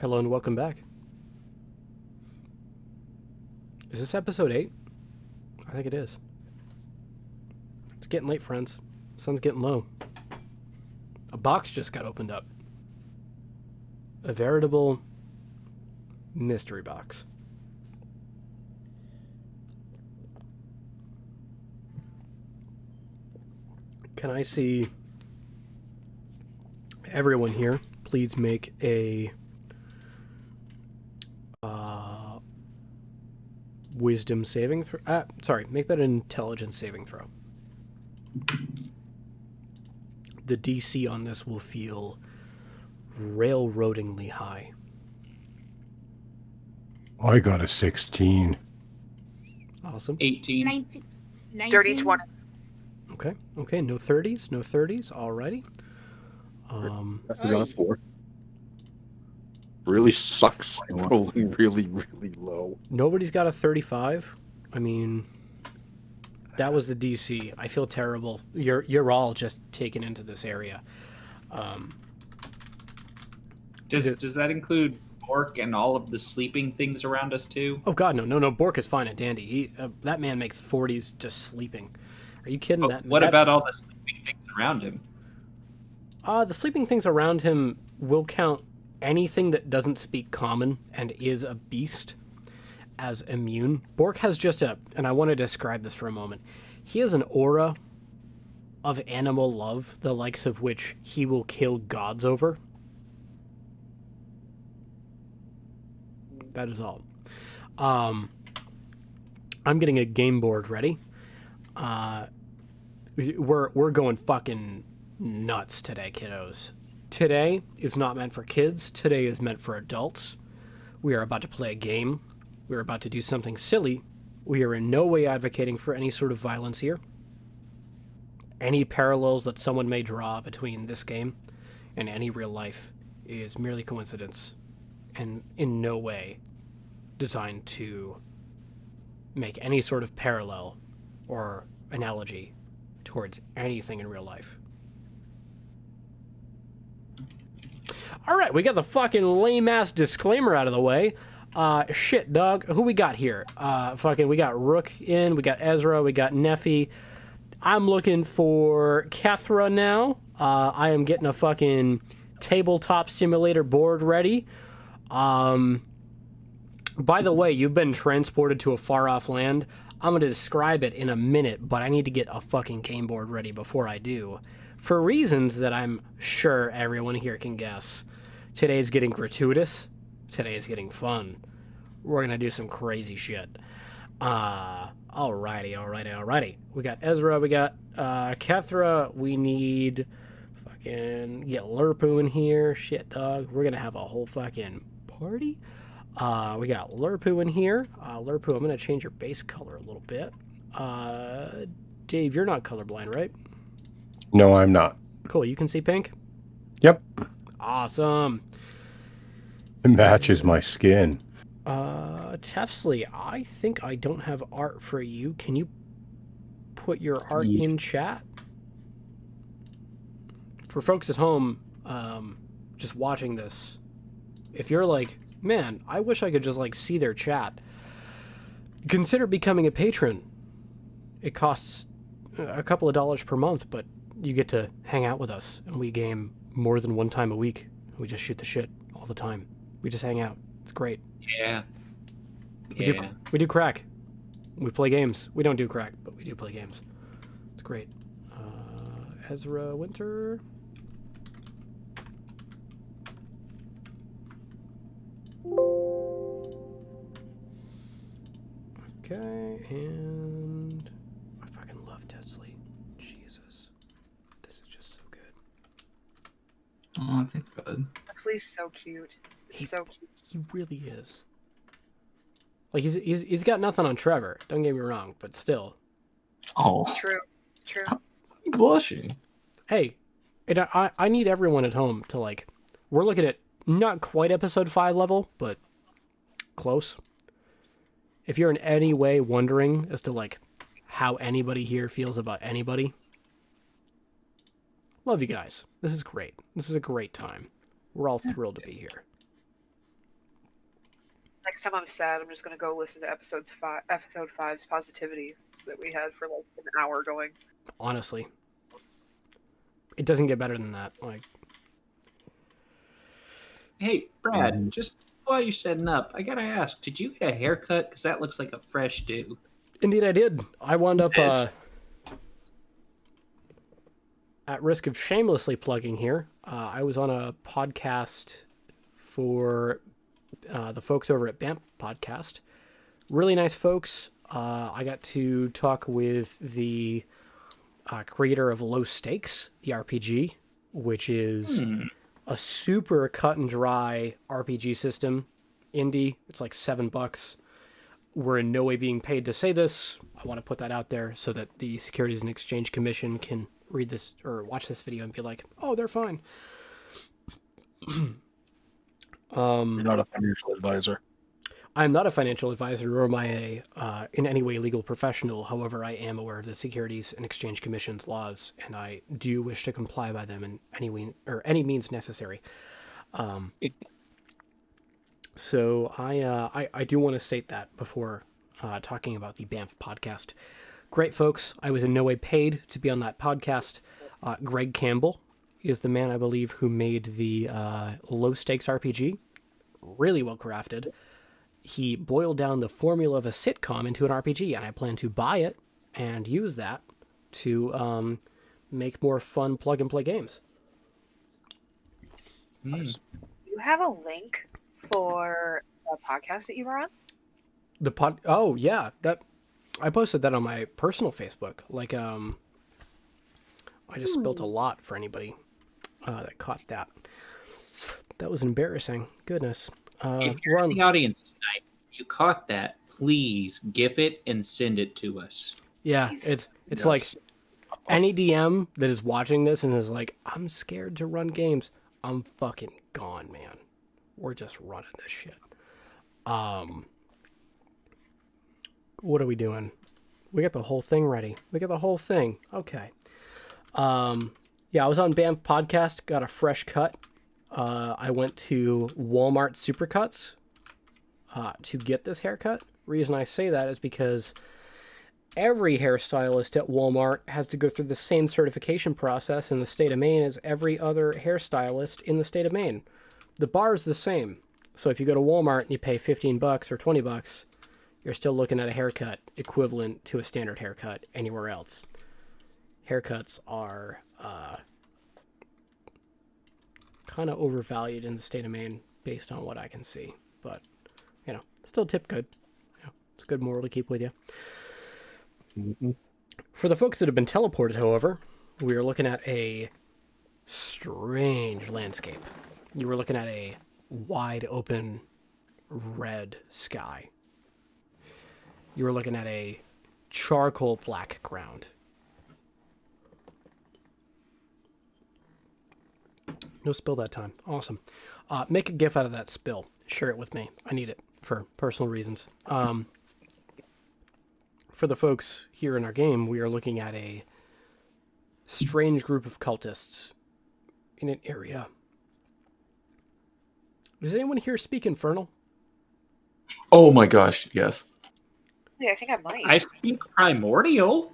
Hello and welcome back. Is this episode 8? I think it is. It's getting late, friends. Sun's getting low. A box just got opened up. A veritable mystery box. Can I see everyone here please make a wisdom saving throw? Sorry, make that an intelligence saving throw. The DC on this will feel railroadingly high. I got a 16. Awesome. 18. 19. Dirty 20. Okay, no 30s, no 30s, alrighty. That's the 4. Really sucks rolling really, really low. Nobody's got a 35. I mean, that was the DC. I feel terrible. You're all just taken into this area. Does that include Bork and all of the sleeping things around us too? Oh God, no. Bork is fine and dandy. That man makes 40s just sleeping. Are you kidding? What about all the sleeping things around him? The sleeping things around him will count anything that doesn't speak common and is a beast as immune. Bork has just and I want to describe this for a moment. He has an aura of animal love, the likes of which he will kill gods over. That is all. I'm getting a game board ready. We're going fucking nuts today, kiddos. Today is not meant for kids. Today is meant for adults. We are about to play a game. We are about to do something silly. We are in no way advocating for any sort of violence here. Any parallels that someone may draw between this game and any real life is merely coincidence and in no way designed to make any sort of parallel or analogy towards anything in real life. All right, we got the fucking lame-ass disclaimer out of the way. Shit, dog. Who we got here? We got Rook in, we got Ezra, we got Neffy. I'm looking for Kethra now. I am getting a fucking tabletop simulator board ready. By the way, you've been transported to a far-off land. I'm going to describe it in a minute, but I need to get a fucking game board ready before I do. For reasons that I'm sure everyone here can guess. Today's getting gratuitous. Today is getting fun. We're going to do some crazy shit. Alrighty. We got Ezra, we got Kethra, we need fucking get Lurpu in here. Shit, dog. We're going to have a whole fucking party. We got Lurpu in here. Lurpu, I'm going to change your base color a little bit. Dave, you're not colorblind, right? No, I'm not. Cool, you can see pink? Yep. Awesome. It matches my skin. Tefsley, I think I don't have art for you. Can you put your art in chat? For folks at home, just watching this, if you're like, man, I wish I could just like see their chat, consider becoming a patron. It costs a couple of dollars per month, but you get to hang out with us, and we game more than one time a week. We just shoot the shit all the time. We just hang out. It's great. Yeah. We do crack. We play games. We don't do crack, but we do play games. It's great. Ezra Winter. Okay, and I fucking love Tedsley. Jesus. This is just so good. Oh, thank God. Please, so cute. So cute. He really is. Like, he's got nothing on Trevor. Don't get me wrong, but still. Oh, True. I'm blushing. Hey, and I need everyone at home to, like, we're looking at not quite episode 5 level, but close. If you're in any way wondering as to, like, how anybody here feels about anybody, love you guys. This is great. This is a great time. We're all thrilled to be here. Next time I'm sad, I'm just gonna go listen to episode five's positivity that we had for like an hour going. Honestly, it doesn't get better than that. Like, Hey, Brad, just while you're setting up, I gotta ask, did you get a haircut? Because that looks like a fresh do. indeed, I did. I wound up at risk of shamelessly plugging here. I was on a podcast for the folks over at BAMP Podcast. Really nice folks. I got to talk with the creator of Low Stakes, the RPG, which is a super cut and dry RPG system. Indie. It's like $7. We're in no way being paid to say this. I want to put that out there so that the Securities and Exchange Commission can read this or watch this video and be like, oh, they're fine. You're not a financial advisor. I'm not a financial advisor, nor am I in any way legal professional. However, I am aware of the Securities and Exchange Commission's laws, and I do wish to comply by them in any means necessary. So I do want to state that before talking about the Banff podcast. Great folks. I was in no way paid to be on that podcast. Greg Campbell is the man, I believe, who made the Low Stakes RPG. Really well crafted. He boiled down the formula of a sitcom into an RPG, and I plan to buy it and use that to make more fun plug-and-play games. Nice. Do you have a link for a podcast that you were on? Oh, yeah. I posted that on my personal Facebook. Like, I just spilt a lot for anybody that caught that. That was embarrassing. Goodness. If you're in the audience tonight, you caught that, please GIF it and send it to us. Yeah, it's like any DM that is watching this and is like, I'm scared to run games. I'm fucking gone, man. We're just running this shit. What are we doing? We got the whole thing ready. We got the whole thing. Okay. Yeah, I was on BAMF podcast, got a fresh cut. I went to Walmart Supercuts to get this haircut. Reason I say that is because every hairstylist at Walmart has to go through the same certification process in the state of Maine as every other hairstylist in the state of Maine. The bar is the same. So if you go to Walmart and you pay $15 or $20, you're still looking at a haircut equivalent to a standard haircut anywhere else. Haircuts are kind of overvalued in the state of Maine based on what I can see. But, still tip good. It's a good moral to keep with you. Mm-hmm. For the folks that have been teleported, however, we are looking at a strange landscape. You were looking at a wide open red sky. You were looking at a charcoal black ground. No spill that time. Awesome. Make a GIF out of that spill. Share it with me. I need it for personal reasons. For the folks here in our game, we are looking at a strange group of cultists in an area. Does anyone here speak Infernal? Oh my gosh, yes. Yeah, I think I might. I speak Primordial.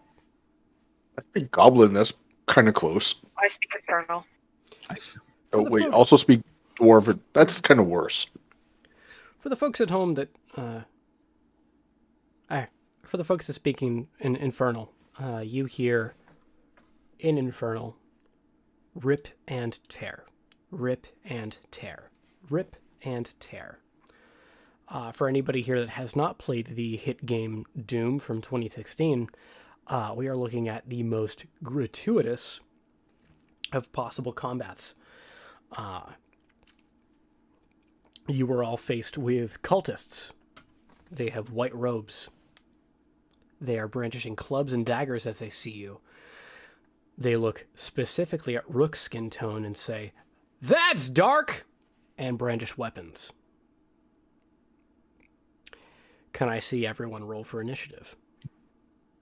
I think Goblin, that's kind of close. I speak Infernal. Oh, wait, also speak Dwarven. That's kind of worse. For the folks at home that... for the folks that speak in Infernal, you hear in Infernal, rip and tear. Rip and tear. Rip and tear. For anybody here that has not played the hit game Doom from 2016, we are looking at the most gratuitous of possible combats. You were all faced with cultists. They have white robes. They are brandishing clubs and daggers as they see you. They look specifically at Rook's skin tone and say, "That's dark!" and brandish weapons. Can I see everyone roll for initiative?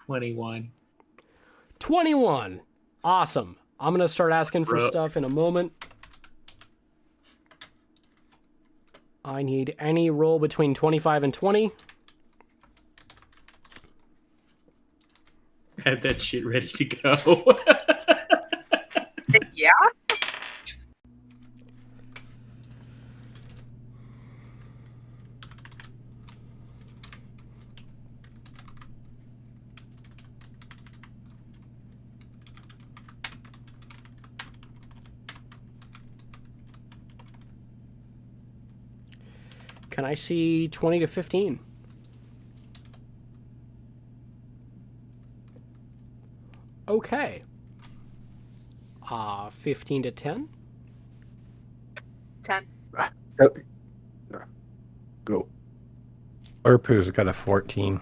21. 21! Awesome. I'm going to start asking for stuff in a moment. I need any roll between 25 and 20. Had that shit ready to go. Yeah. Can I see 20 to 15? Okay. 15 to 10? 10. Go. Lurpoo's got a 14.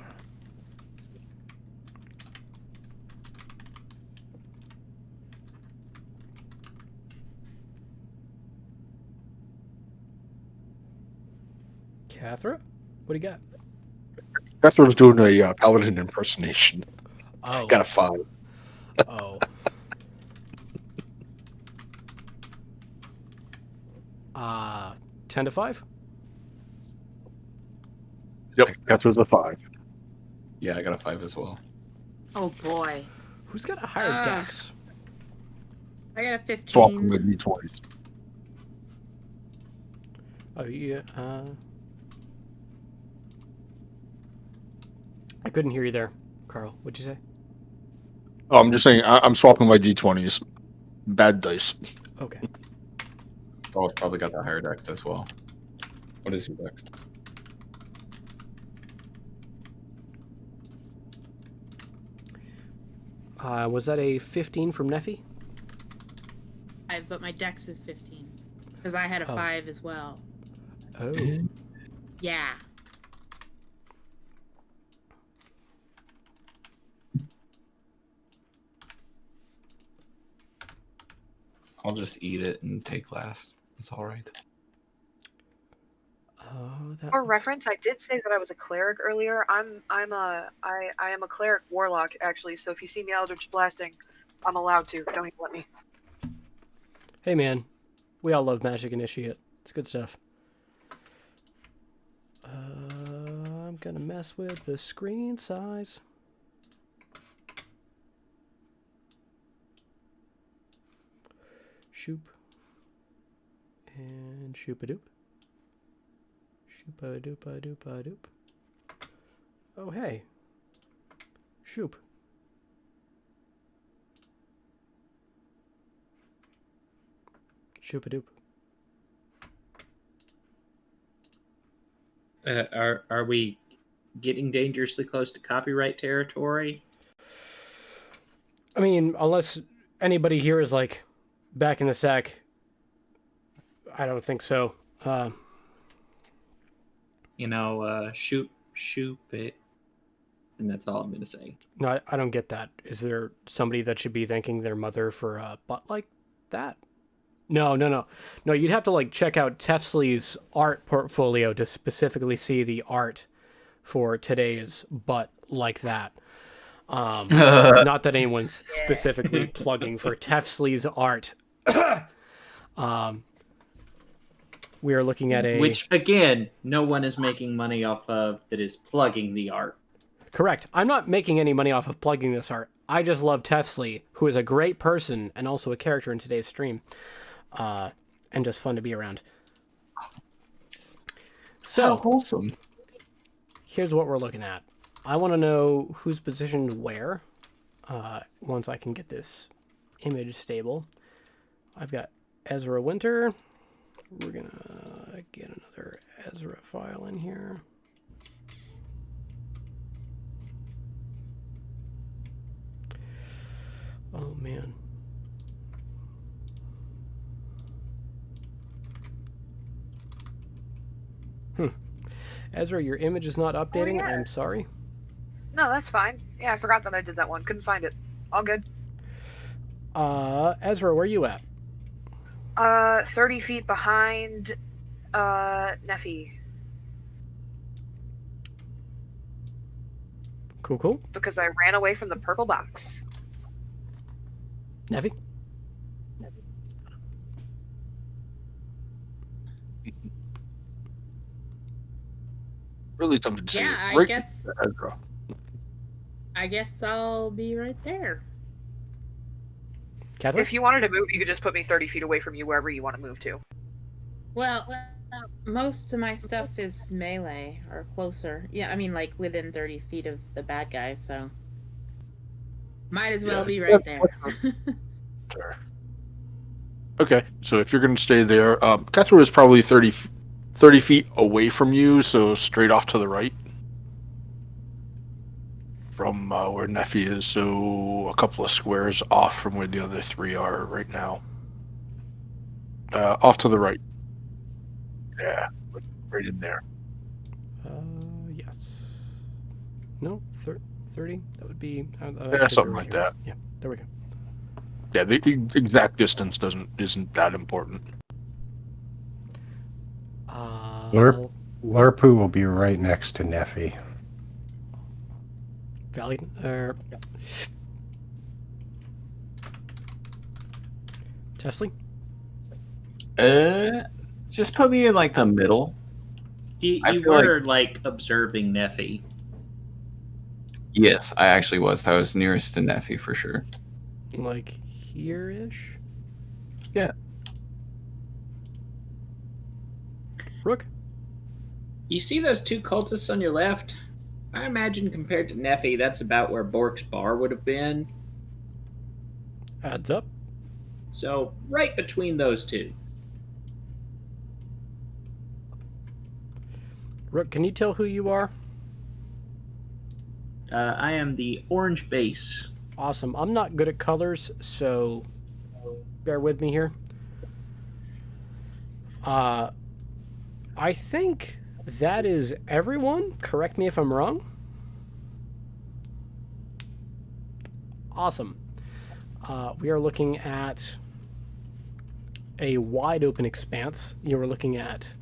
Cathra? What do you got? Catherine's doing a paladin impersonation. Oh. Got a 5. Oh. 10 to 5? Yep, Catherine's a 5. Yeah, I got a 5 as well. Oh boy. Who's got a higher dex? I got a 15. Swapping with D20s. Oh, yeah. I couldn't hear you there, Carl. What'd you say? Oh, I'm just saying, I'm swapping my D20s. Bad dice. Okay. Carl's probably got the higher dex as well. What is your dex? Was that a 15 from Neffy? But my dex is 15. Because I had a 5 as well. Oh. Yeah. I'll just eat it and take last. It's all right. For reference, I did say that I was a cleric earlier. I am a cleric warlock actually. So if you see me Eldritch blasting, I'm allowed to. Don't even let me. Hey man, we all love Magic Initiate. It's good stuff. I'm gonna mess with the screen size. Shoop. And shoop-a-doop. Shoop-a-doop-a-doop-a-doop. Oh, hey. Shoop. Shoop-a-doop. Are we getting dangerously close to copyright territory? I mean, unless anybody here is like back in the sack, I don't think so. Shoot it. And that's all I'm going to say. No, I don't get that. Is there somebody that should be thanking their mother for a butt like that? No. No, you'd have to like check out Tefsley's art portfolio to specifically see the art for today's butt like that. Not that anyone's specifically plugging for Tefsley's art. We are looking at Which, again, no one is making money off of that is plugging the art. Correct. I'm not making any money off of plugging this art. I just love Tefsley, who is a great person and also a character in today's stream. And just fun to be around. So, how wholesome. Here's what we're looking at. I want to know who's positioned where. Once I can get this image stable. I've got Ezra Winter. We're going to get another Ezra file in here. Oh, man. Ezra, your image is not updating. Oh, yeah. I'm sorry. No, that's fine. Yeah, I forgot that I did that one. Couldn't find it. All good. Ezra, where are you at? 30 feet behind Neffy. Cool. Because I ran away from the purple box. Neffy? really tempted to say Yeah, it. Right, Ezra. I guess I'll be right there. Catherine? If you wanted to move, you could just put me 30 feet away from you wherever you want to move to. Well, most of my stuff is melee or closer. Yeah, I mean, like within 30 feet of the bad guy, so might as well be right there. Sure. Okay, so if you're going to stay there, Catherine is probably 30 feet away from you, so straight off to the right from where Neffy is, so a couple of squares off from where the other three are right now. Off to the right. Yeah, right in there. Yes. No, 30? That would be... Yeah, something like that. Yeah, there we go. Yeah, the exact distance isn't that important. Lurpu will be right next to Neffy. Tesling? Just put me in like the middle. You feel were like observing Neffy. Yes, I actually was. I was nearest to Neffy for sure. Like here-ish? Yeah. Rook? You see those two cultists on your left? I imagine compared to Neffy, that's about where Bork's bar would have been. Adds up. So, right between those two. Rook, can you tell who you are? I am the orange base. Awesome. I'm not good at colors, so bear with me here. I think that is everyone. Correct me if I'm wrong. Awesome. We are looking at a wide open expanse. You are looking at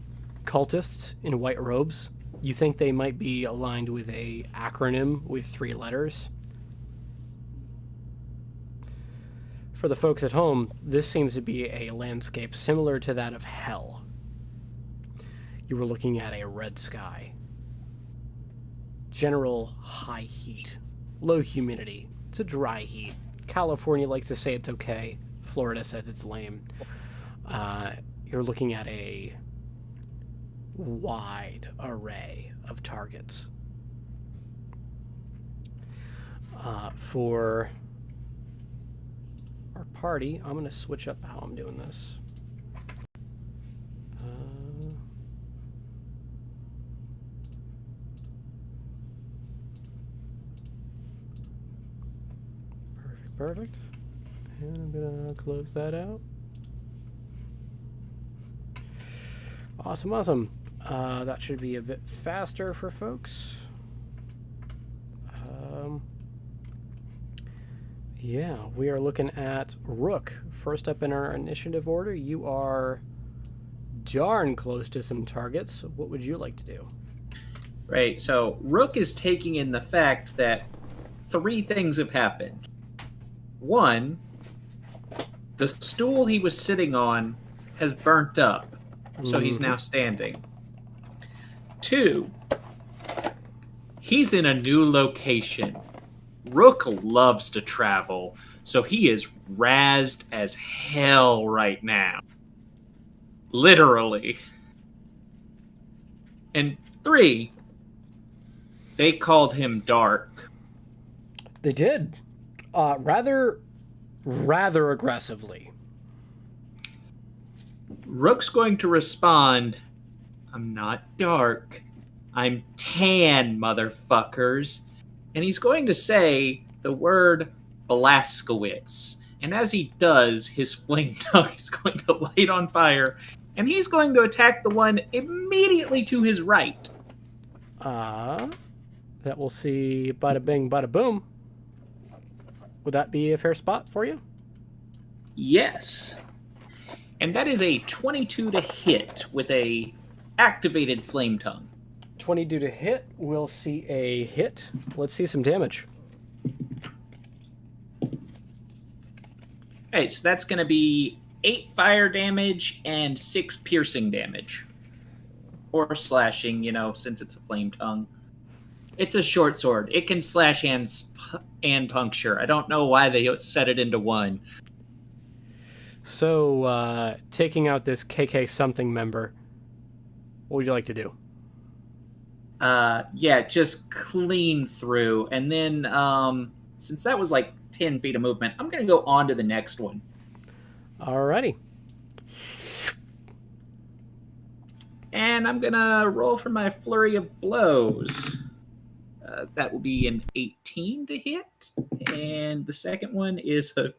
cultists in white robes. You think they might be aligned with a acronym with 3 letters. For the folks at home, this seems to be a landscape similar to that of hell. You were looking at a red sky. General high heat. Low humidity. It's a dry heat. California likes to say it's okay. Florida says it's lame. You're looking at a wide array of targets. For our party, I'm going to switch up how I'm doing this. Perfect. And I'm going to close that out. Awesome. That should be a bit faster for folks. Yeah, we are looking at Rook. First up in our initiative order, you are darn close to some targets. What would you like to do? Right, so Rook is taking in the fact that 3 things have happened. 1, the stool he was sitting on has burnt up, so he's now standing. 2, he's in a new location. Rook loves to travel, so he is razzed as hell right now. Literally. And 3, they called him Dark. They did. Rather aggressively. Rook's going to respond, I'm not dark. I'm tan, motherfuckers. And he's going to say the word Blaskowitz. And as he does, his flame tongue is going to light on fire. And he's going to attack the one immediately to his right. That we'll see bada bing, bada boom. Would that be a fair spot for you? Yes. And that is a 22 to hit with a activated flame tongue. 22 to hit. We'll see a hit. Let's see some damage. Alright, so that's going to be 8 fire damage and 6 piercing damage. or slashing, since it's a flame tongue. It's a short sword. It can slash and puncture. I don't know why they set it into one. So, taking out this KK something member, what would you like to do? Yeah, just clean through. And then, since that was like 10 feet of movement, I'm going to go on to the next one. Alrighty. And I'm going to roll for my flurry of blows. That will be an 18 to hit. And the second one is it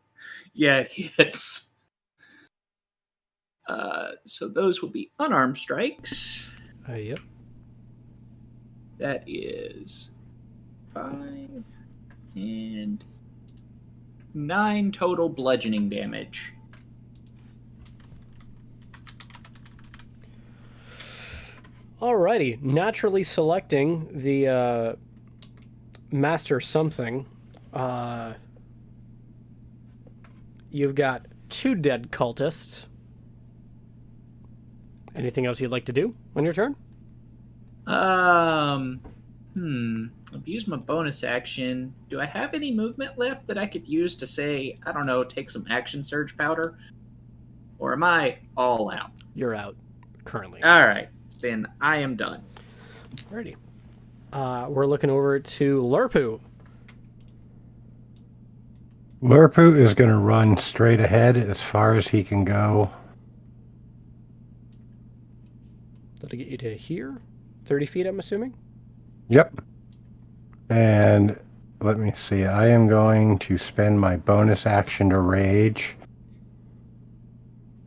hits. So those will be unarmed strikes. Yep. That is 5 and 9 total bludgeoning damage. Alrighty. Naturally selecting the master something, you've got 2 dead cultists. Anything else you'd like to do on your turn? I've used my bonus action. Do I have any movement left that I could use to say, I don't know, take some action surge powder? Or am I all out? You're out currently. All right, then I am done. Alrighty. We're looking over to Lurpu. Lurpu is going to run straight ahead as far as he can go. That'll get you to here? 30 feet, I'm assuming? Yep. And let me see. I am going to spend my bonus action to rage.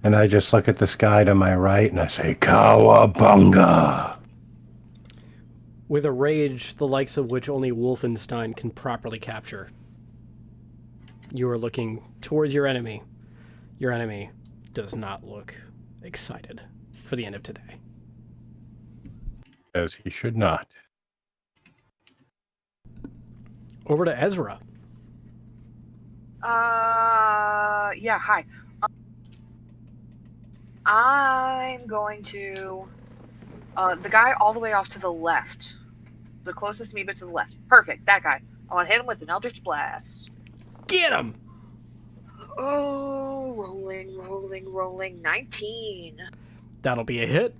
And I just look at this guy to my right and I say, Cowabunga! With a rage, the likes of which only Wolfenstein can properly capture. You are looking towards your enemy. Your enemy does not look excited for the end of today. As he should not. Over to Ezra. Yeah, hi. I'm going to... the guy all the way off to the left. The closest to me, but to the left. Perfect, that guy. I want to hit him with an Eldritch Blast. Get him! Oh, rolling. 19. That'll be a hit.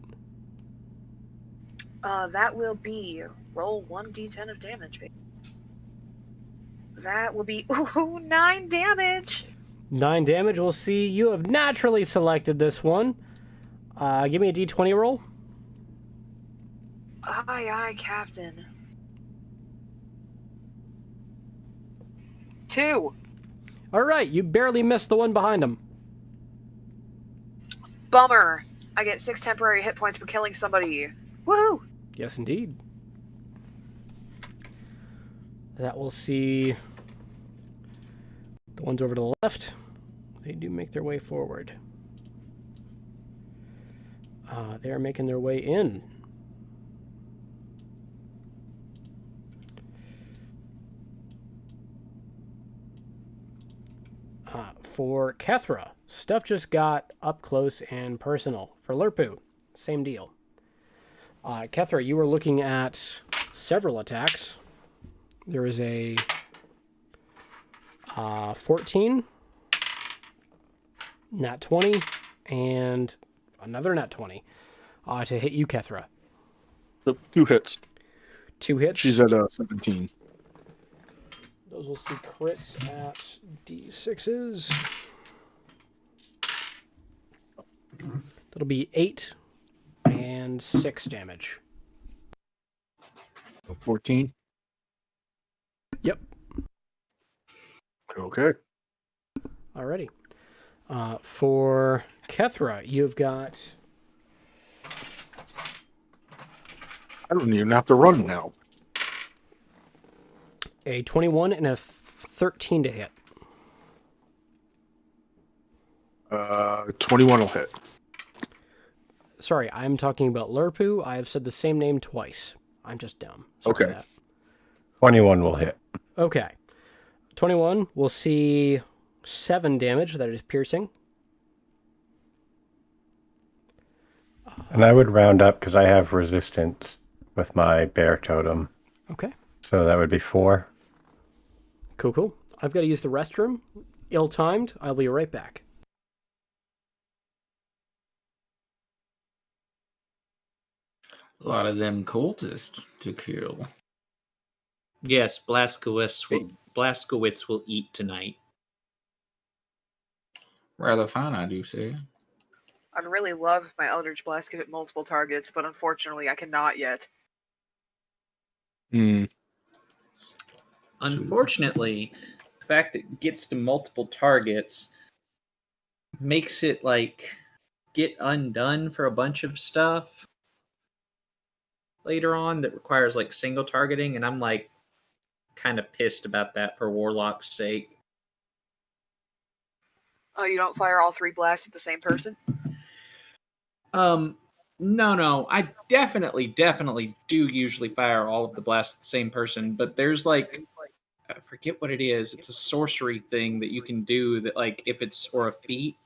That will be... Roll 1d10 of damage, baby. That will be... Ooh, 9 damage! 9 damage. We'll see. You have naturally selected this one. Give me a d20 roll. Aye, Captain. 2. Alright, you barely missed the one behind him. Bummer. I get 6 temporary hit points for killing somebody. Woohoo! Yes, indeed. That will see the ones over to the left. They do make their way forward. They are making their way in. For Kethra, stuff just got up close and personal. For Lurpu, same deal. Kethra, you were looking at several attacks. There is a 14, nat 20, and another nat 20 to hit you, Kethra. 2 hits. 2 hits. She's at 17. Those will see crits at d6s. That'll be 8 and 6 damage. 14. Yep. Okay. Alrighty. For Kethra, you've got... I don't even have to run now. a 21 and a 13 to hit. 21 will hit. Sorry, I'm talking about Lurpu. I have said the same name twice. I'm just dumb. Sorry Okay. for that. 21 will hit. Okay. 21, we'll see 7 damage. That is piercing. And I would round up because I have resistance with my bear totem. Okay. So that would be 4. Cool. I've got to use the restroom. Ill-timed. I'll be right back. A lot of them cultists to kill. Yes, Blaskowitz will eat tonight. Rather fine, I do say. I'd really love my Eldritch Blast to hit multiple targets, but unfortunately I cannot yet. Unfortunately, the fact that it gets to multiple targets makes it like get undone for a bunch of stuff later on that requires like single targeting, and I'm like kind of pissed about that for Warlock's sake. Oh, you don't fire all 3 blasts at the same person? No. I definitely do usually fire all of the blasts at the same person, but there's like, I forget what it is. It's a sorcery thing that you can do that, like, if it's or a feat.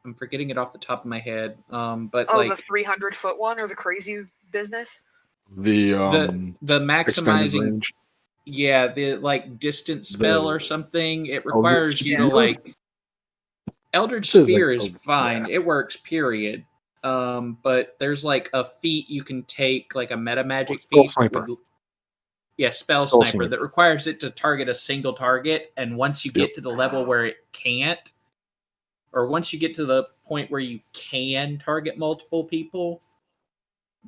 I'm forgetting it off the top of my head. But Oh, like the 300-foot one or the crazy business? The the extended maximizing, range. yeah, the like distance spell or something. It requires you to Spear? like. Eldritch This is Spear like is a- fine. yeah. It works, period. But there's like a feat you can take, like a meta magic Spell feat. Sniper. Spell Spell Sniper that Sniper. requires it to target a single target. And once you get to the level where it can't, or once you get to the point where you can target multiple people,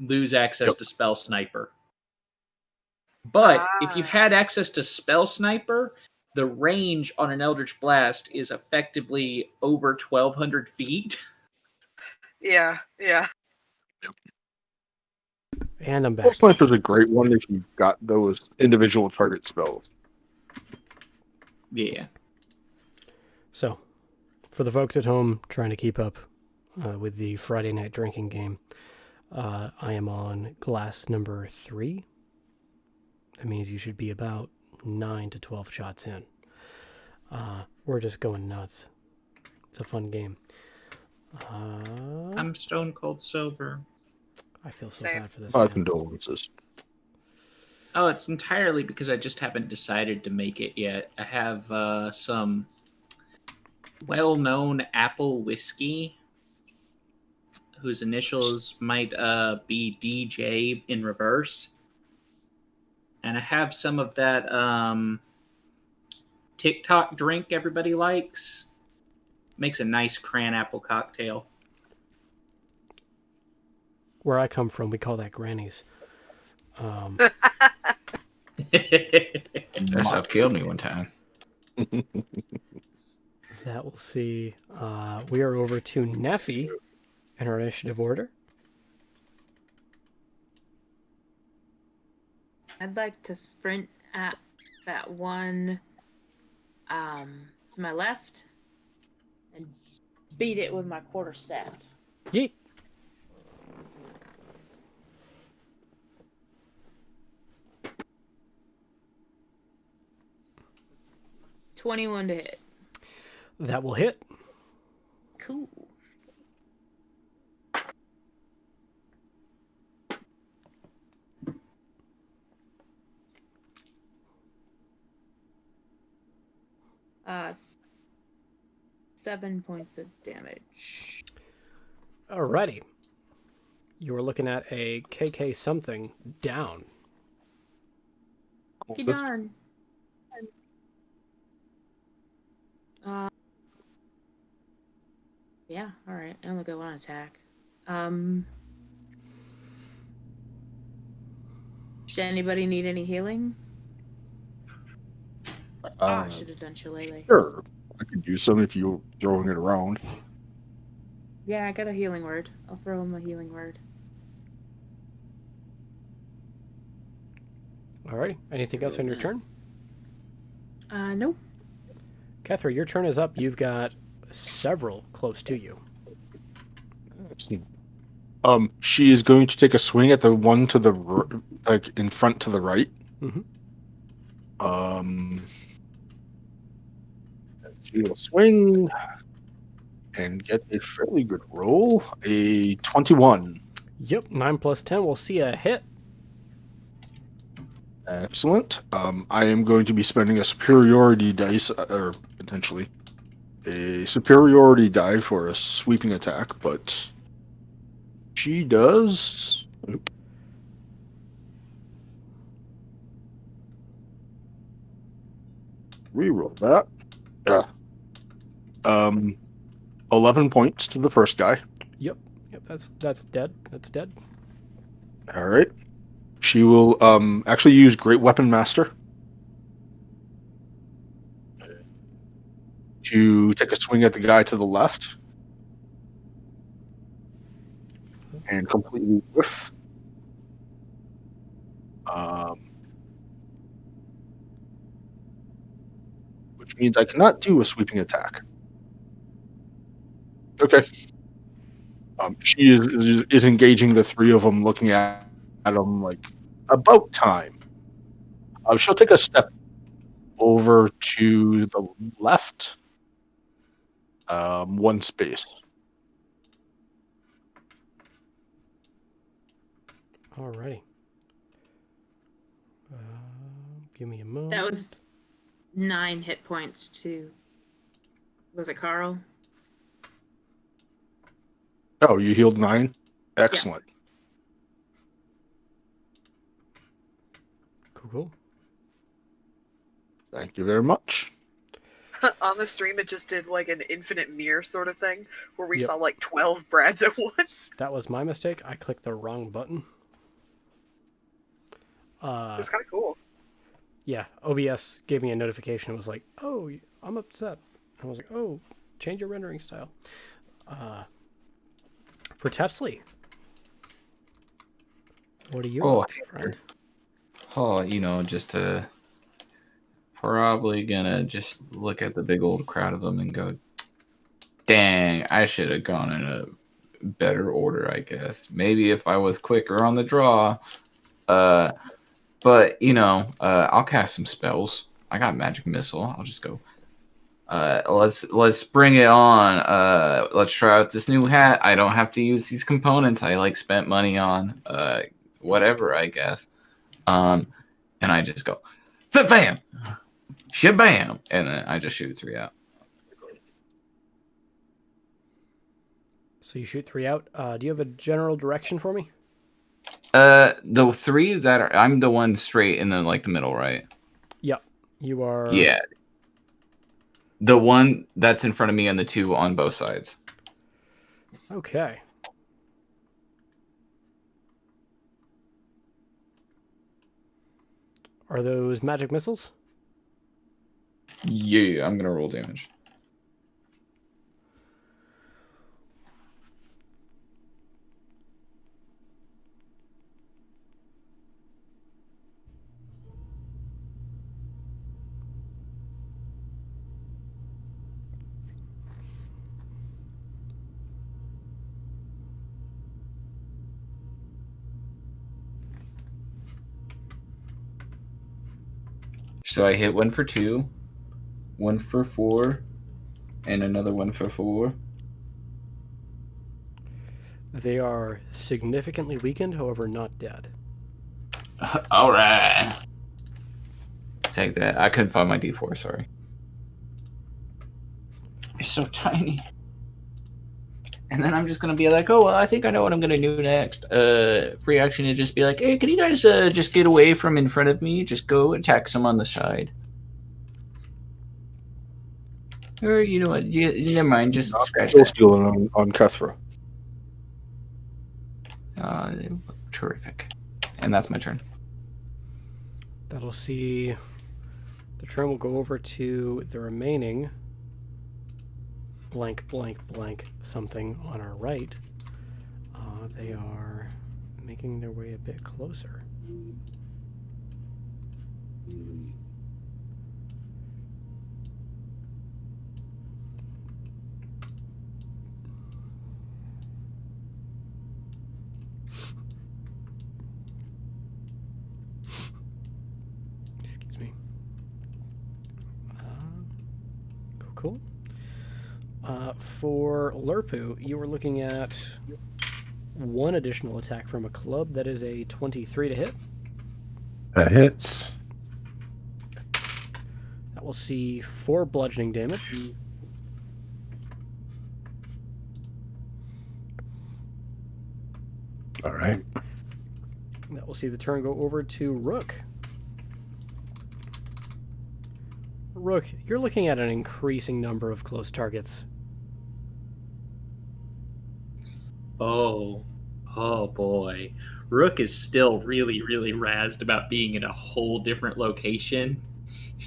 lose access to Spell Sniper. But if you had access to Spell Sniper, the range on an Eldritch Blast is effectively over 1,200 feet. Yeah. And I'm back. Spell Sniper's a great one if you've got those individual target spells. Yeah. So, for the folks at home trying to keep up with the Friday night drinking game, I am on glass number 3. That means you should be about 9 to 12 shots in. We're just going nuts. It's a fun game. I'm stone cold sober. I feel so Same. bad for this man. Condolences. Oh, it's entirely because I just haven't decided to make it yet. I have some well-known apple whiskey whose initials might be DJ in reverse. And I have some of that TikTok drink everybody likes. Makes a nice cran apple cocktail. Where I come from, we call that grannies. That's how killed me one time. That we'll see. We are over to Neffy in our initiative order. I'd like to sprint at that one to my left and beat it with my quarterstaff. Yeet. $21 to hit. That will hit. Cool. Uh, 7 points of damage. Alrighty. You are looking at a KK something down. Be darn. Yeah, alright. I only got 1 attack. Does anybody need any healing? I should have done Shillelagh. Sure. I could use some if you're throwing it around. Yeah, I got a healing word. I'll throw him a healing word. Alrighty. Anything else on your turn? Nope. Kethra, your turn is up. You've got several close to you. She is going to take a swing at the one to the like in front to the right. Mm-hmm. She will swing, and get a fairly good roll. A 21. Yep, 9 plus 10. We'll see a hit. Excellent. I am going to be spending a superiority dice, or potentially a superiority die for a sweeping attack, but she does. Reroll that. Yeah. 11 points to the first guy. Yep, that's dead. That's dead. All right. She will actually use Great Weapon Master to take a swing at the guy to the left and completely whiff. Which means I cannot do a sweeping attack. Okay. She is engaging the three of them, looking at them like, about time. She'll take a step over to the left, one space. Alrighty. Give me a moment. That was 9 hit points to. Was it Carl? Oh, you healed 9? Excellent. Cool. Thank you very much. On the stream, it just did like an infinite mirror sort of thing, where we Yep. saw like 12 Brads at once. That was my mistake. I clicked the wrong button. It's kind of cool. Yeah, OBS gave me a notification. It was like, oh, I'm upset. I was like, oh, change your rendering style. For Tefsley, what are you up to, friend? Oh, just probably gonna just look at the big old crowd of them and go, dang, I should have gone in a better order, I guess. Maybe if I was quicker on the draw. But I'll cast some spells. I got magic missile. I'll just go. Let's bring it on. Let's try out this new hat. I don't have to use these components I spent money on. Whatever, I guess. And I just go, bam, shabam, and then I just shoot 3 out. So you shoot 3 out. Do you have a general direction for me? The 3 that are, I'm the one straight in the middle, right? Yep. You are. Yeah. The one that's in front of me and the 2 on both sides. Okay. Are those magic missiles? Yeah, I'm gonna roll damage. So I hit 1 for 2, 1 for 4, and another 1 for 4. They are significantly weakened, however, not dead. All right. Take that. I couldn't find my D4, sorry. It's so tiny. And then I'm just going to be like, oh, well, I think I know what I'm going to do next. Free action is just be like, hey, can you guys just get away from in front of me? Just go attack some on the side. Or, you know what? Never mind. Just scratch Still that. stealing on Kethra. Terrific. And that's my turn. That'll see. The turn will go over to the remaining blank, blank, blank something on our right. They are making their way a bit closer. Excuse me. Cool. For Lerpu, you were looking at one additional attack from a club. That is a 23 to hit. That hits. That will see 4 bludgeoning damage. All right. That will see the turn go over to Rook. Rook, you're looking at an increasing number of close targets. Oh boy. Rook is still really, really razzed about being in a whole different location.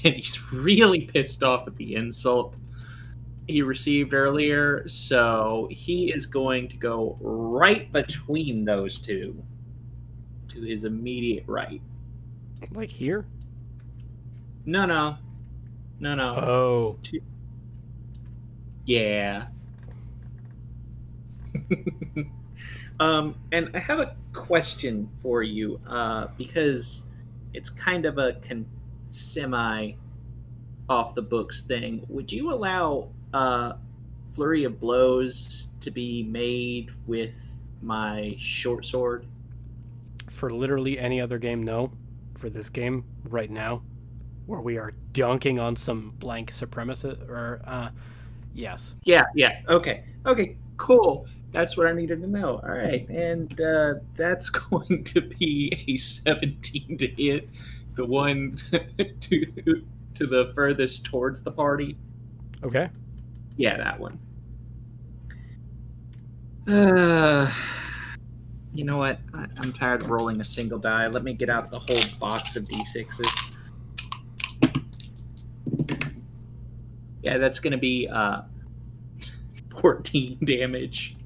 And he's really pissed off at the insult he received earlier. So he is going to go right between those two to his immediate right. Like here? No. Oh. Yeah. And I have a question for you, because it's kind of a semi off the books thing. Would you allow flurry of blows to be made with my short sword? For literally any other game, no. For this game, right now, where we are dunking on some blank supremacist, yes. Yeah. Okay, cool. That's what I needed to know. All right, and that's going to be a 17 to hit, the one to the furthest towards the party. Okay. Yeah, that one. You know what? I'm tired of rolling a single die. Let me get out the whole box of d6s. Yeah, that's going to be 14 damage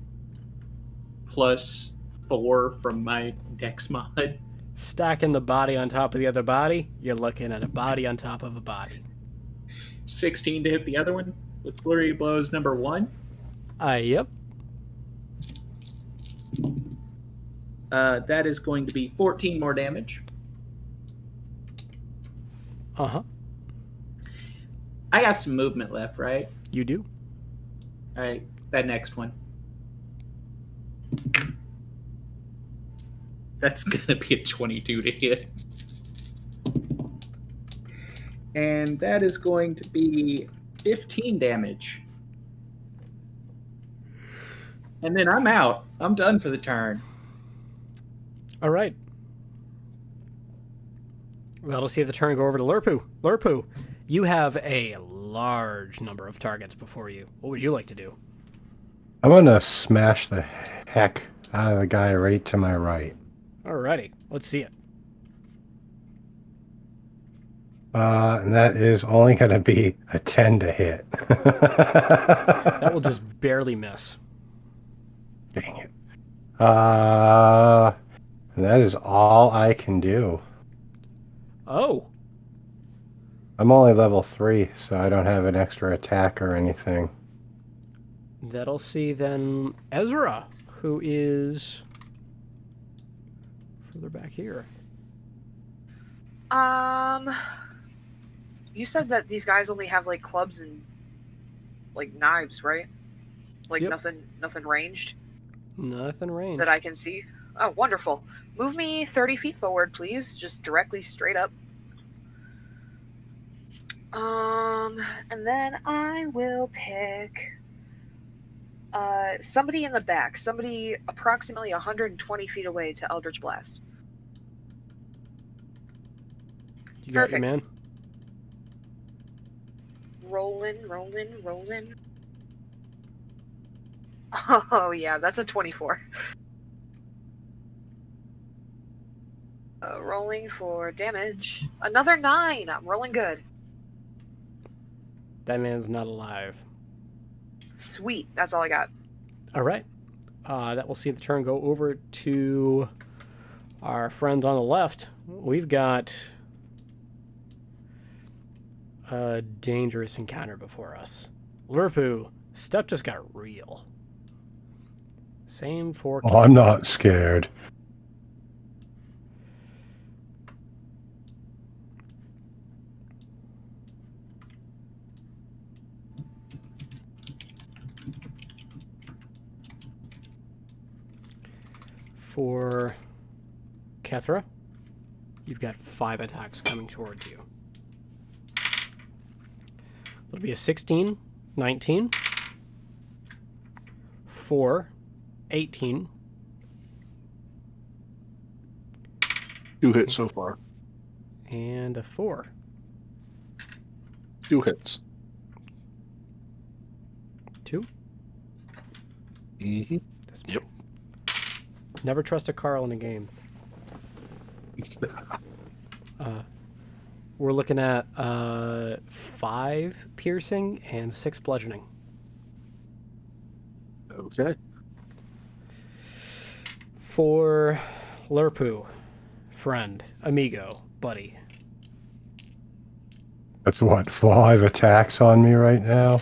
plus 4 from my dex mod. Stacking the body on top of the other body, you're looking at a body on top of a body. 16 to hit the other one with flurry of blows number 1. Yep. That is going to be 14 more damage. Uh-huh. I got some movement left, right? You do. All right, that next one. That's going to be a 22 to hit. And that is going to be 15 damage. And then I'm out. I'm done for the turn. All right. That'll see the turn go over to Lerpu. Lerpu, you have a large number of targets before you. What would you like to do? I'm going to smash the heck out of the guy right to my right. Alrighty, let's see it. And that is only going to be a 10 to hit. That will just barely miss. Dang it. That is all I can do. Oh. I'm only level 3, so I don't have an extra attack or anything. That'll see then Ezra, who is further back here. You said that these guys only have like clubs and like knives, right? Like Yep. nothing ranged Nothing ranged. that I can see. Oh, wonderful. Move me 30 feet forward, please. Just directly straight up. And then I will pick somebody in the back. Somebody approximately 120 feet away to Eldritch Blast. You got your Perfect. man? Rolling. Oh, yeah, that's a 24. Rolling for damage. Another 9. I'm rolling good. That man's not alive. Sweet. That's all I got. All right. That will see the turn go over to our friends on the left. We've got a dangerous encounter before us. Lerpu, stuff just got real. Same for... Oh, I'm not scared. For Kethra, you've got 5 attacks coming towards you. It'll be a 16, 19, 4, 18. 2 hits so far. And a 4. 2 hits. 2? Mm-hmm. Yep. Never trust a Carl in a game. We're looking at 5 piercing and 6 bludgeoning. Okay. For Lurpu, friend, amigo, buddy. That's what, 5 attacks on me right now?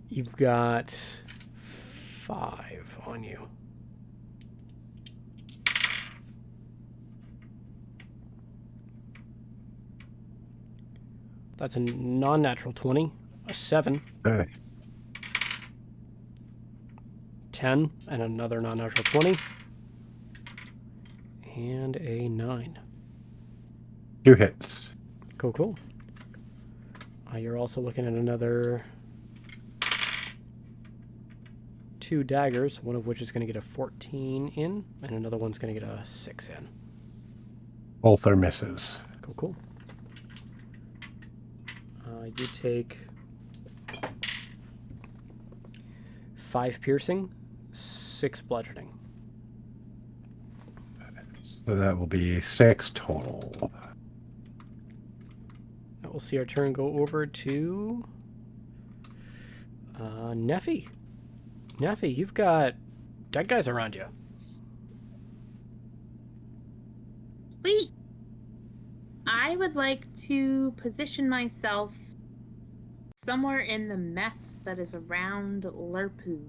You've got 5 on you. That's a non-natural 20, a 7, Okay. 10, and another non-natural 20, and a 9. 2 hits. Cool, cool. You're also looking at another 2 daggers, one of which is going to get a 14 in, and another one's going to get a 6 in. Both are misses. Cool, cool. You take 5 piercing, 6 bludgeoning. So that will be 6 total. Now we'll see our turn go over to Neffy. Neffy, you've got dead guys around you. Wait. I would like to position myself somewhere in the mess that is around Lurpu.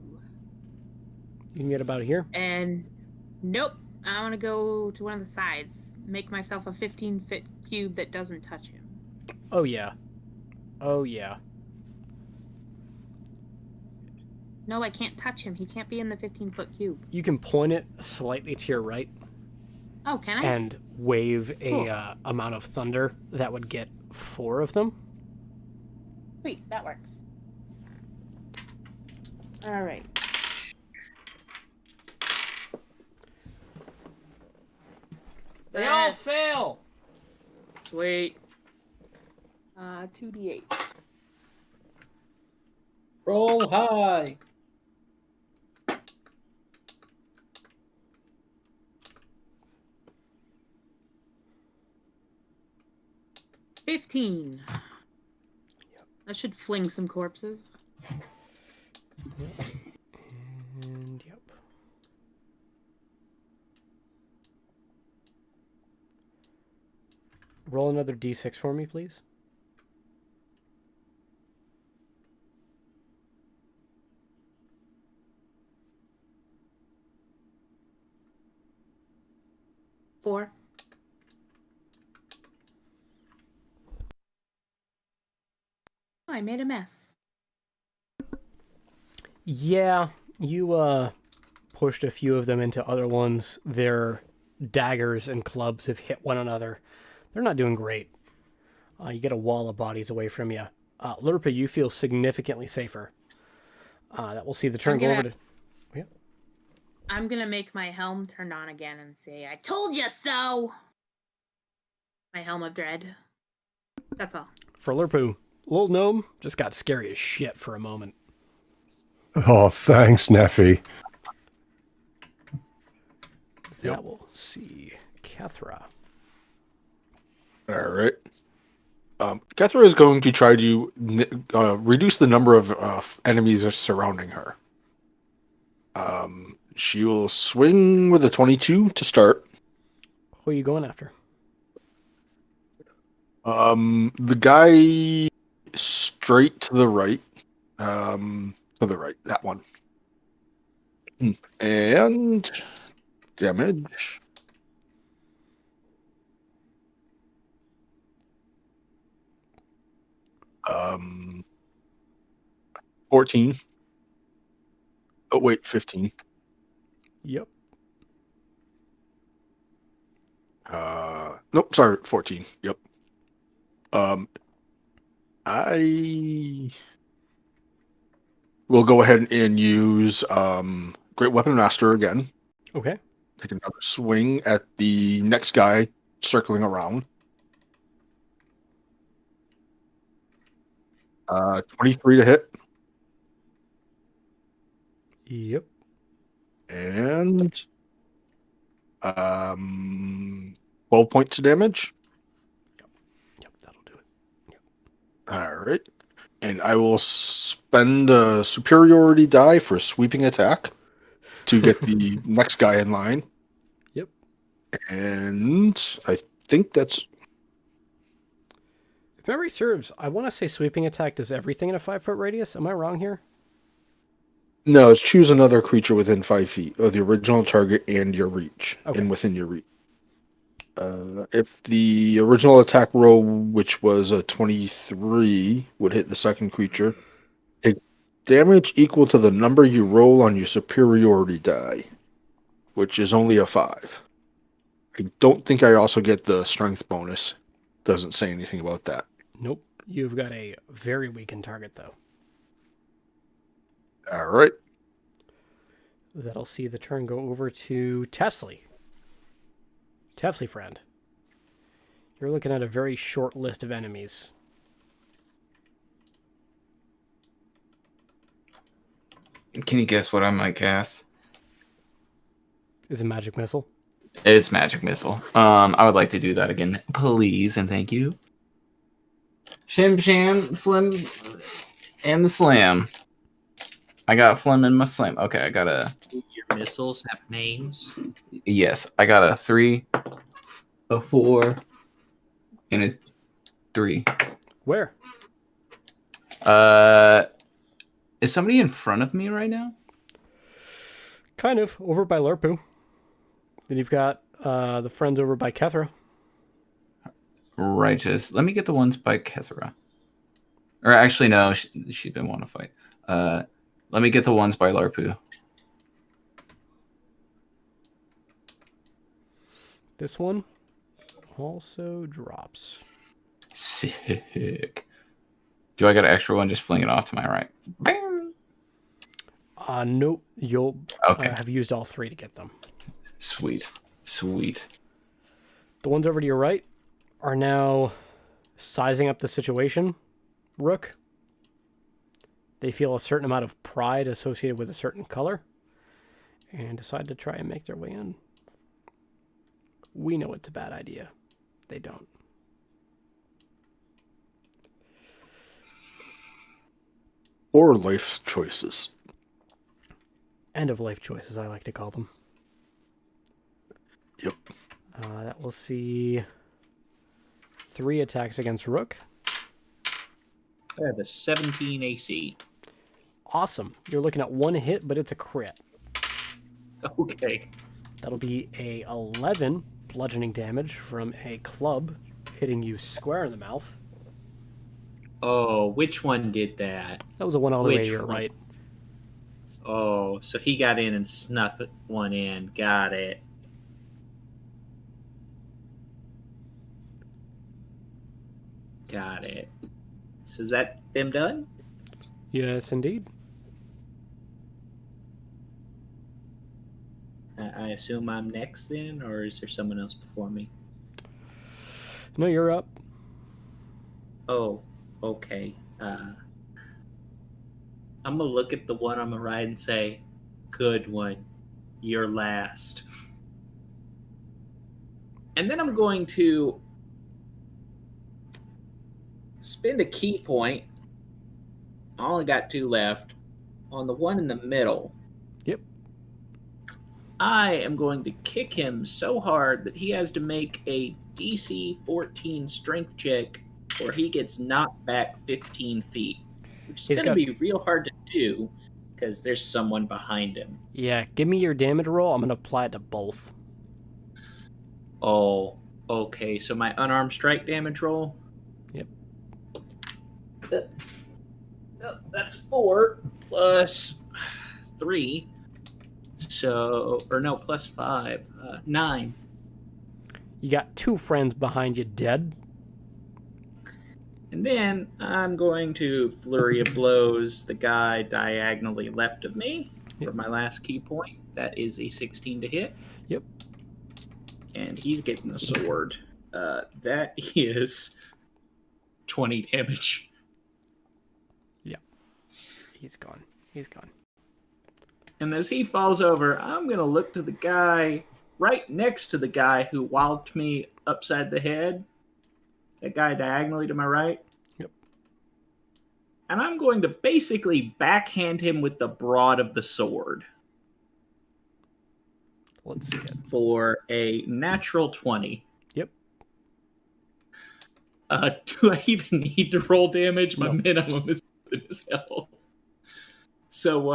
You can get about here. And nope, I want to go to one of the sides. Make myself a 15-foot cube that doesn't touch him. Oh, yeah. Oh, yeah. No, I can't touch him. He can't be in the 15-foot cube. You can point it slightly to your right Oh, can I? and wave Cool. a amount of thunder that would get 4 of them. Sweet, that works. All right. They all fail! Sweet. 2d8. Roll high. $15. That should fling some corpses. And yep. Roll another d6 for me, please. Four. Oh, I made a mess. Yeah, you pushed a few of them into other ones. Their daggers and clubs have hit one another. They're not doing great. You get a wall of bodies away from you. Lurpa, you feel significantly safer. That will see the turn go over to... Yeah. I'm gonna make my helm turn on again and say, I told you so! My helm of dread. That's all. For Lurpu, little gnome just got scary as shit for a moment. Oh, thanks, Neffy. That will see Kethra. All right. Kethra is going to try to reduce the number of enemies surrounding her. She will swing with a 22 to start. Who are you going after? The guy straight to the right. To the right, that one. And damage. Um, 14. Oh wait, 15. Yep. Nope, sorry, 14. Yep. I will go ahead and use Great Weapon Master again. Okay. Take another swing at the next guy circling around. 23 to hit. Yep. And 12 points of damage. Yep, that'll do it. Yep. All right. And I will spend a superiority die for a sweeping attack to get the next guy in line. Yep. And I think that's... If memory serves, I want to say sweeping attack does everything in a 5-foot radius. Am I wrong here? No, it's choose another creature within 5 feet of the original target and your reach. Okay. And within your reach. If the original attack roll, which was a 23, would hit the second creature, take damage equal to the number you roll on your superiority die, which is only a 5. I don't think I also get the strength bonus. Doesn't say anything about that. Nope. You've got a very weakened target, though. All right. That'll see the turn go over to Tesley. Tesley, friend. You're looking at a very short list of enemies. Can you guess what I might cast? Is it Magic Missile? It's Magic Missile. I would like to do that again, please, and thank you. Shim Sham, Flim, and the Slam. I got Flim and my Slam. Okay, I got a... Your missiles have names? Yes, I got a 3, a 4, and a 3. Where? Is somebody in front of me right now? Kind of. Over by Lurpu. Then you've got the friends over by Kethra. Righteous. Let me get the ones by Kethra. Or actually, no, she didn't want to fight. Let me get the ones by Larpu. This one also drops. Sick. Do I got an extra one? Just fling it off to my right. Bam! Nope. You'll Okay. have used all 3 to get them. Sweet. Sweet. The ones over to your right are now sizing up the situation, Rook. They feel a certain amount of pride associated with a certain color and decide to try and make their way in. We know it's a bad idea. They don't. Or life choices. End of life choices, I like to call them. Yep. That will see 3 attacks against Rook. I have a 17 AC. Awesome. You're looking at 1 hit, but it's a crit. Okay. That'll be a 11 bludgeoning damage from a club hitting you square in the mouth. Oh, which one did that? That was a one all the way Which to your one? right. Oh, so he got in and snuck one in. Got it. Got it. So is that them done? Yes, indeed. I assume I'm next then, or is there someone else before me? No, you're up. Oh, okay. I'm gonna look at the one on the right and say, "Good one, you're last." And then I'm going to spend a key point. I only got 2 left. On the one in the middle, Yep. I am going to kick him so hard that he has to make a DC 14 strength check or he gets knocked back 15 feet. Which is He's going to got- be real hard to do because there's someone behind him. Yeah, give me your damage roll. I'm going to apply it to both. Oh, okay. So my unarmed strike damage roll? Yep. That's 4 plus 3. So, or no, plus 5. 9. You got 2 friends behind you dead. And then I'm going to flurry of blows the guy diagonally left of me for my last key point. That is a 16 to hit. Yep. And he's getting a sword. That is 20 damage. Yeah. He's gone. He's gone. And as he falls over, I'm going to look to the guy right next to the guy who walloped me upside the head. That guy diagonally to my right. Yep. And I'm going to basically backhand him with the broad of the sword. Let's see it. For a natural 20. Yep. Do I even need to roll damage? My Nope. minimum is hell. So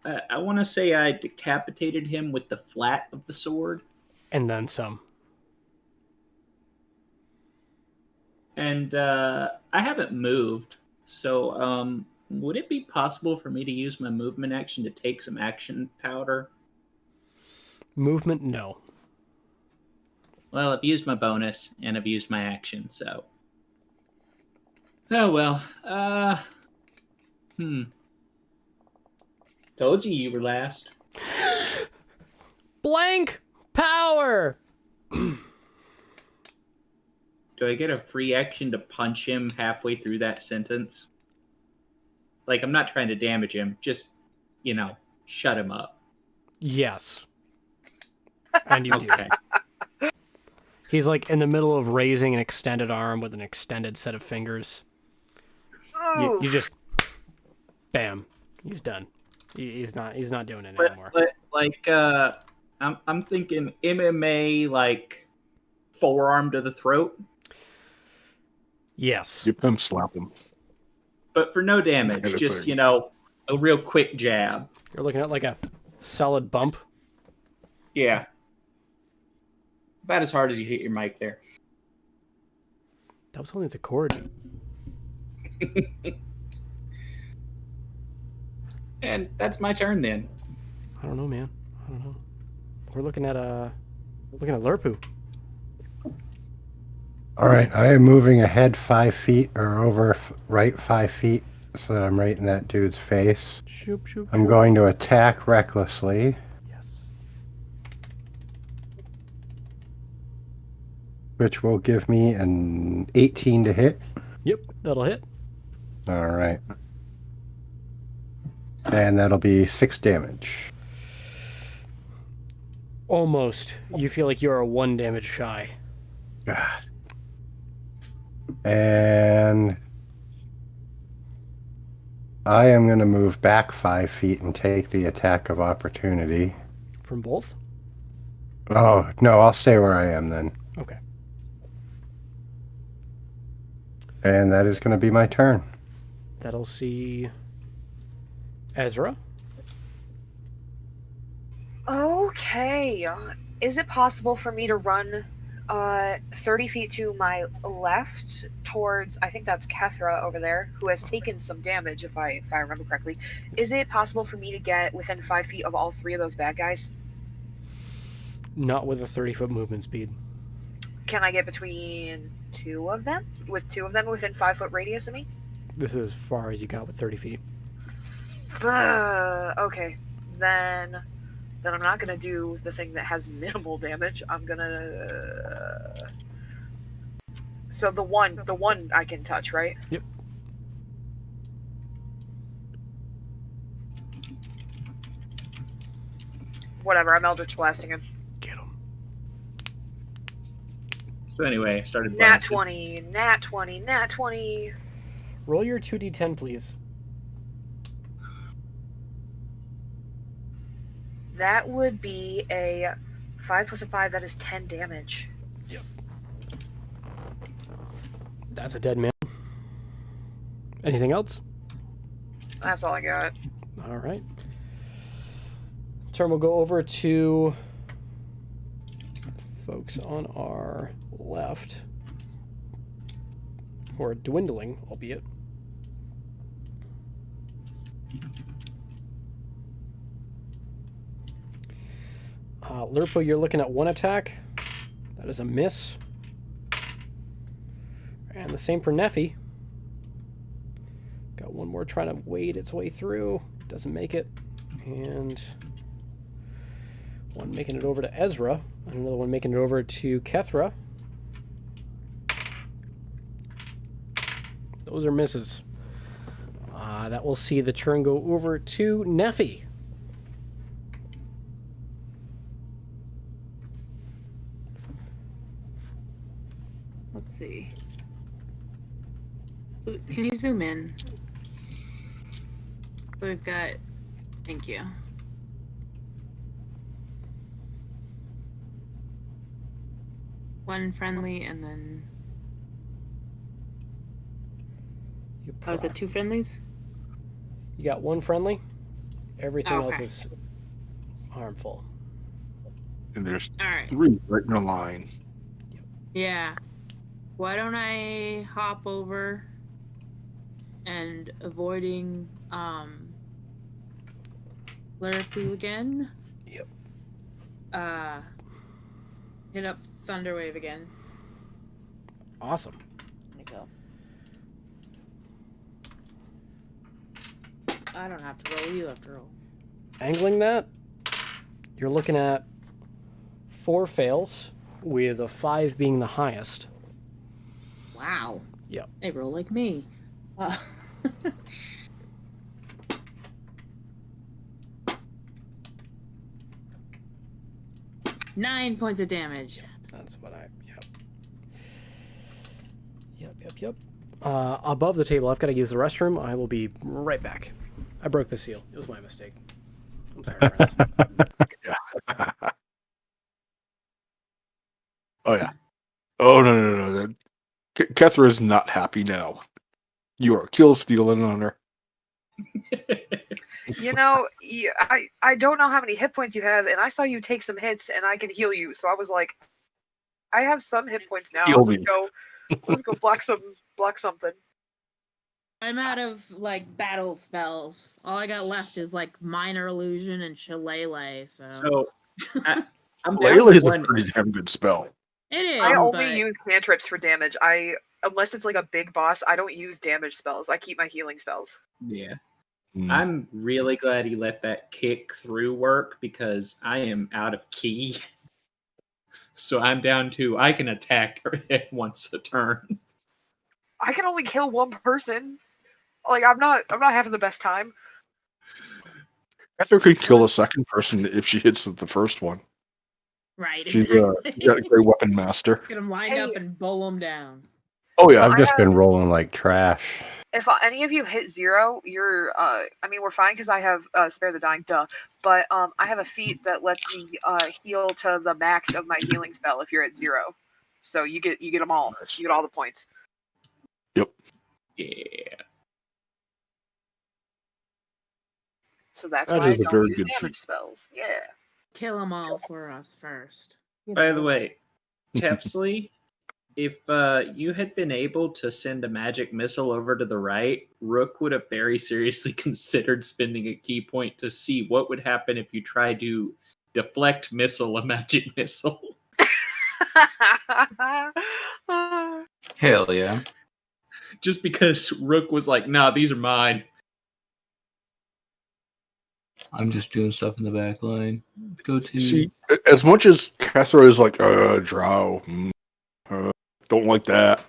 I want to say I decapitated him with the flat of the sword. And then some. And I haven't moved. So would it be possible for me to use my movement action to take some action powder? Movement, no. Well, I've used my bonus, and I've used my action, so... Oh, well. Told you were last. Blank power! Do I get a free action to punch him halfway through that sentence? Like, I'm not trying to damage him. Just, shut him up. Yes. And you do. Okay. He's like in the middle of raising an extended arm with an extended set of fingers. You just, bam, he's done. He's not doing it anymore. But like, I'm thinking MMA, like, forearm to the throat. Yes. You pimp slap him. But for no damage, Kind of just, thing. a real quick jab. You're looking at like a solid bump. Yeah. About as hard as you hit your mic there. That was only the cord. And that's my turn then. I don't know, man. I don't know. We're looking at Lurpu. All right, I am moving ahead 5 feet or over right 5 feet so that I'm right in that dude's face. Shoop, shoop, I'm shoop. going to attack recklessly, Yes. which will give me an 18 to hit. Yep, that'll hit. All right. And that'll be 6 damage. Almost. You feel like you're a 1 damage shy. God. And I am going to move back 5 feet and take the attack of opportunity. From both? Oh, no, I'll stay where I am then. Okay. And that is going to be my turn. That'll see Ezra. Okay. Is it possible for me to run 30 feet to my left towards, I think that's Kethra over there, who has taken some damage, if I remember correctly. Is it possible for me to get within 5 feet of all 3 of those bad guys? Not with a 30-foot movement speed. Can I get between 2 of them? With 2 of them within 5-foot radius of me? This is as far as you got with 30 feet. Okay. Then I'm not gonna do the thing that has minimal damage. I'm gonna. So the one I can touch, right? Yep. Whatever. I'm Eldritch blasting him. Get him. So anyway, I started Nat blasting. 20, nat 20, nat 20. Roll your 2d10, please. That would be a 5 plus a 5. That is 10 damage. Yep. That's a dead man. Anything else? That's all I got. All right. Turn will go over to folks on our left, who are dwindling, albeit. Lurpo, you're looking at 1 attack. That That is a miss. And the same for Neffy. Got one more trying to wade its way through. Doesn't make it. And one making it over to Ezra. And another one making it over to Kethra. Those are misses. That will see the turn go over to Neffy. Let's see. So can you zoom in? So we've got, thank you. One friendly and then, oh, is it two friendlies? You got one friendly. Everything else Okay. is harmful. And there's All right. 3 right in a line. Yeah. Why don't I hop over and avoiding Lurpoo again? Yep. Hit up Thunderwave again. Awesome. There you go. I don't have to roll, you have to roll. Angling that, you're looking at 4 fails, with a 5 being the highest. Wow. Yep. They roll like me. 9 points of damage. That's what Yep. Above the table, I've got to use the restroom. I will be right back. I broke the seal. It was my mistake. I'm sorry, friends. Oh, yeah. Oh, no. Kethra is not happy now. You are kill stealing on her. You know, I don't know how many hit points you have, and I saw you take some hits, and I can heal you. So I was like, I have some hit points now. Heal Let's go block something. I'm out of like battle spells. All I got left is like minor illusion and shillelagh. So I'm down Layla to is a one. pretty damn good spell. it is. I only but use cantrips for damage. Unless it's like a big boss, I don't use damage spells. I keep my healing spells. Yeah. Mm. I'm really glad he let that kick through work because I am out of key. So I'm down to I can attack once a turn. I can only kill one person. Like I'm not having the best time. Kethra could kill a second person if she hits with the first one. right. She's Exactly. got a great weapon master. Get them lined up and bowl them down. Oh, yeah. I've just been rolling like trash. If any of you hit 0, you're we're fine because I have spare the dying, but I have a feat that lets me heal to the max of my healing spell if you're at 0. So you get them all. You get all the points. Yep. Yeah. So that's That why is I a don't very use good damage feat. spells. Yeah. Kill them all for us first. By the way, Tepsley, if you had been able to send a magic missile over to the right, Rook would have very seriously considered spending a key point to see what would happen if you try to deflect missile a magic missile. Hell yeah. Just because Rook was like, nah, these are mine. I'm just doing stuff in the back line. Go to. See, as much as Kethra is like, drow, don't like that.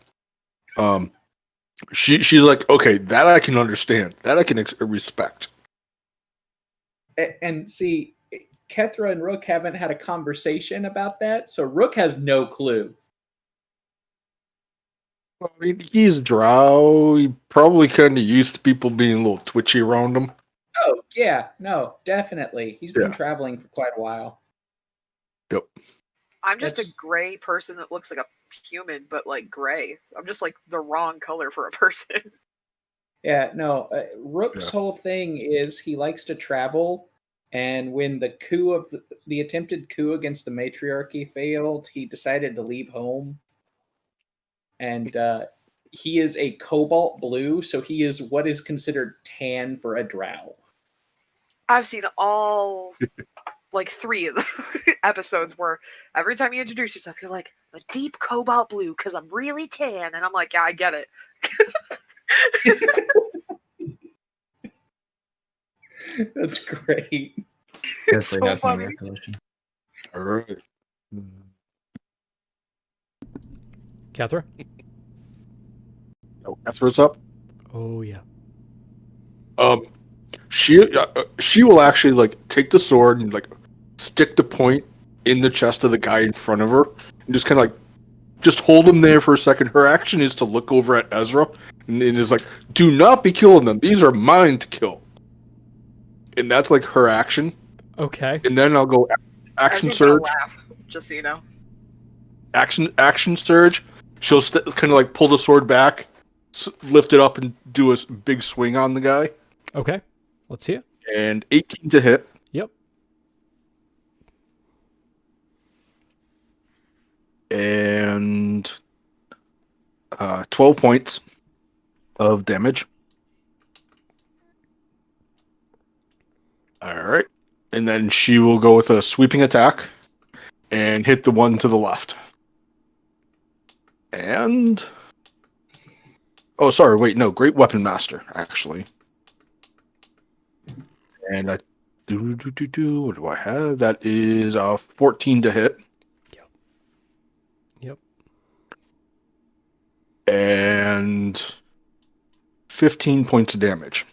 She's like, okay, that I can understand. That I can respect. And see, Kethra and Rook haven't had a conversation about that, so Rook has no clue. I mean, he's drow. He probably kind of used to people being a little twitchy around him. Oh, yeah, no, definitely. He's been Yeah. traveling for quite a while. Yep. I'm just That's- a gray person that looks like a human, but like gray. I'm just like the wrong color for a person. Yeah, no, Rook's Yeah. whole thing is he likes to travel, and when the coup of the attempted coup against the matriarchy failed, he decided to leave home. And he is a cobalt blue, so he is what is considered tan for a drow. I've seen all like 3 of the episodes where every time you introduce yourself, you're like, a deep cobalt blue because I'm really tan. And I'm like, yeah, I get it. That's great. It's so funny. All right. Kethra? Oh, Catherine's up. Oh, yeah. She will actually like take the sword and like stick the point in the chest of the guy in front of her and just kind of like just hold him there for a second. Her action is to look over at Ezra and is like, "Do not be killing them. These are mine to kill." And that's like her action. Okay. And then I'll go action Ezra's gonna surge. laugh, just so you know. Action surge. She'll kind of like pull the sword back, lift it up, and do a big swing on the guy. Okay. Let's see it. And 18 to hit. Yep. And 12 points of damage. All right. And then she will go with a sweeping attack and hit the one to the left. And... oh, sorry. Wait, no. Great Weapon Master, actually. And what do I have? That is 14 to hit. Yep. And 15 points of damage.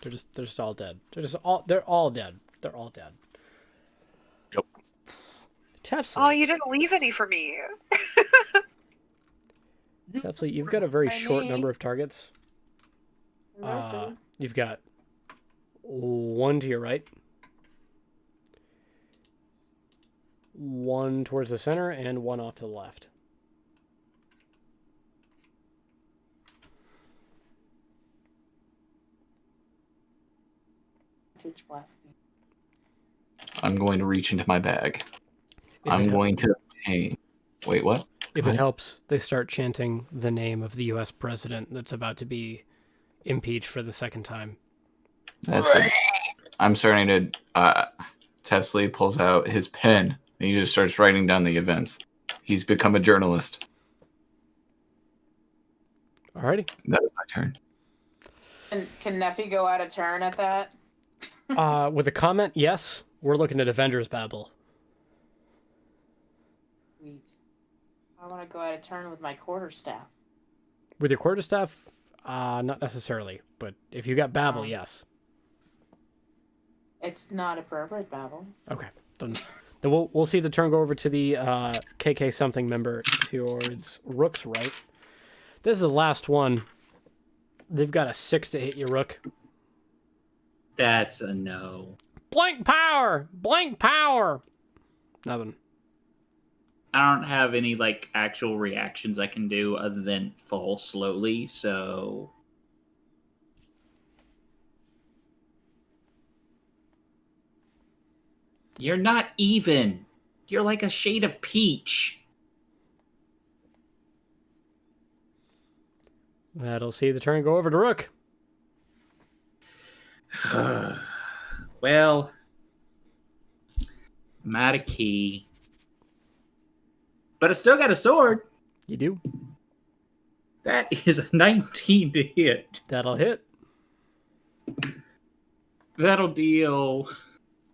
They're just all dead. They're all dead. They're all dead. Yep. Tefsley. Oh, you didn't leave any for me. Tefsley, you've got a very By short me. number of targets. You've got 1 to your right, 1 towards the center, and 1 off to the left. I'm going to reach into my bag. If I'm it going to obtain. Wait, what? If it helps, they start chanting the name of the U.S. president that's about to be impeached for the second time. That's it. I'm starting to. Tefsley pulls out his pen and he just starts writing down the events. He's become a journalist. Alrighty. That is my turn. And can Neffy go out of turn at that? With a comment, yes. We're looking at Avengers Babel. Sweet. I want to go out of turn with my quarterstaff. With your quarterstaff, not necessarily. But if you got Babel, yes. It's not appropriate, Babel. Okay. Then we'll see the turn go over to the KK something member towards Rook's right. This is the last one. They've got a 6 to hit you, Rook. That's a no. Blank power! Blank power! Nothing. I don't have any like actual reactions I can do other than fall slowly, so you're not even. You're like a shade of peach. That'll see the turn go over to Rook. Well, I'm out of key. But I still got a sword. You do. That is a 19 to hit. That'll hit. That'll deal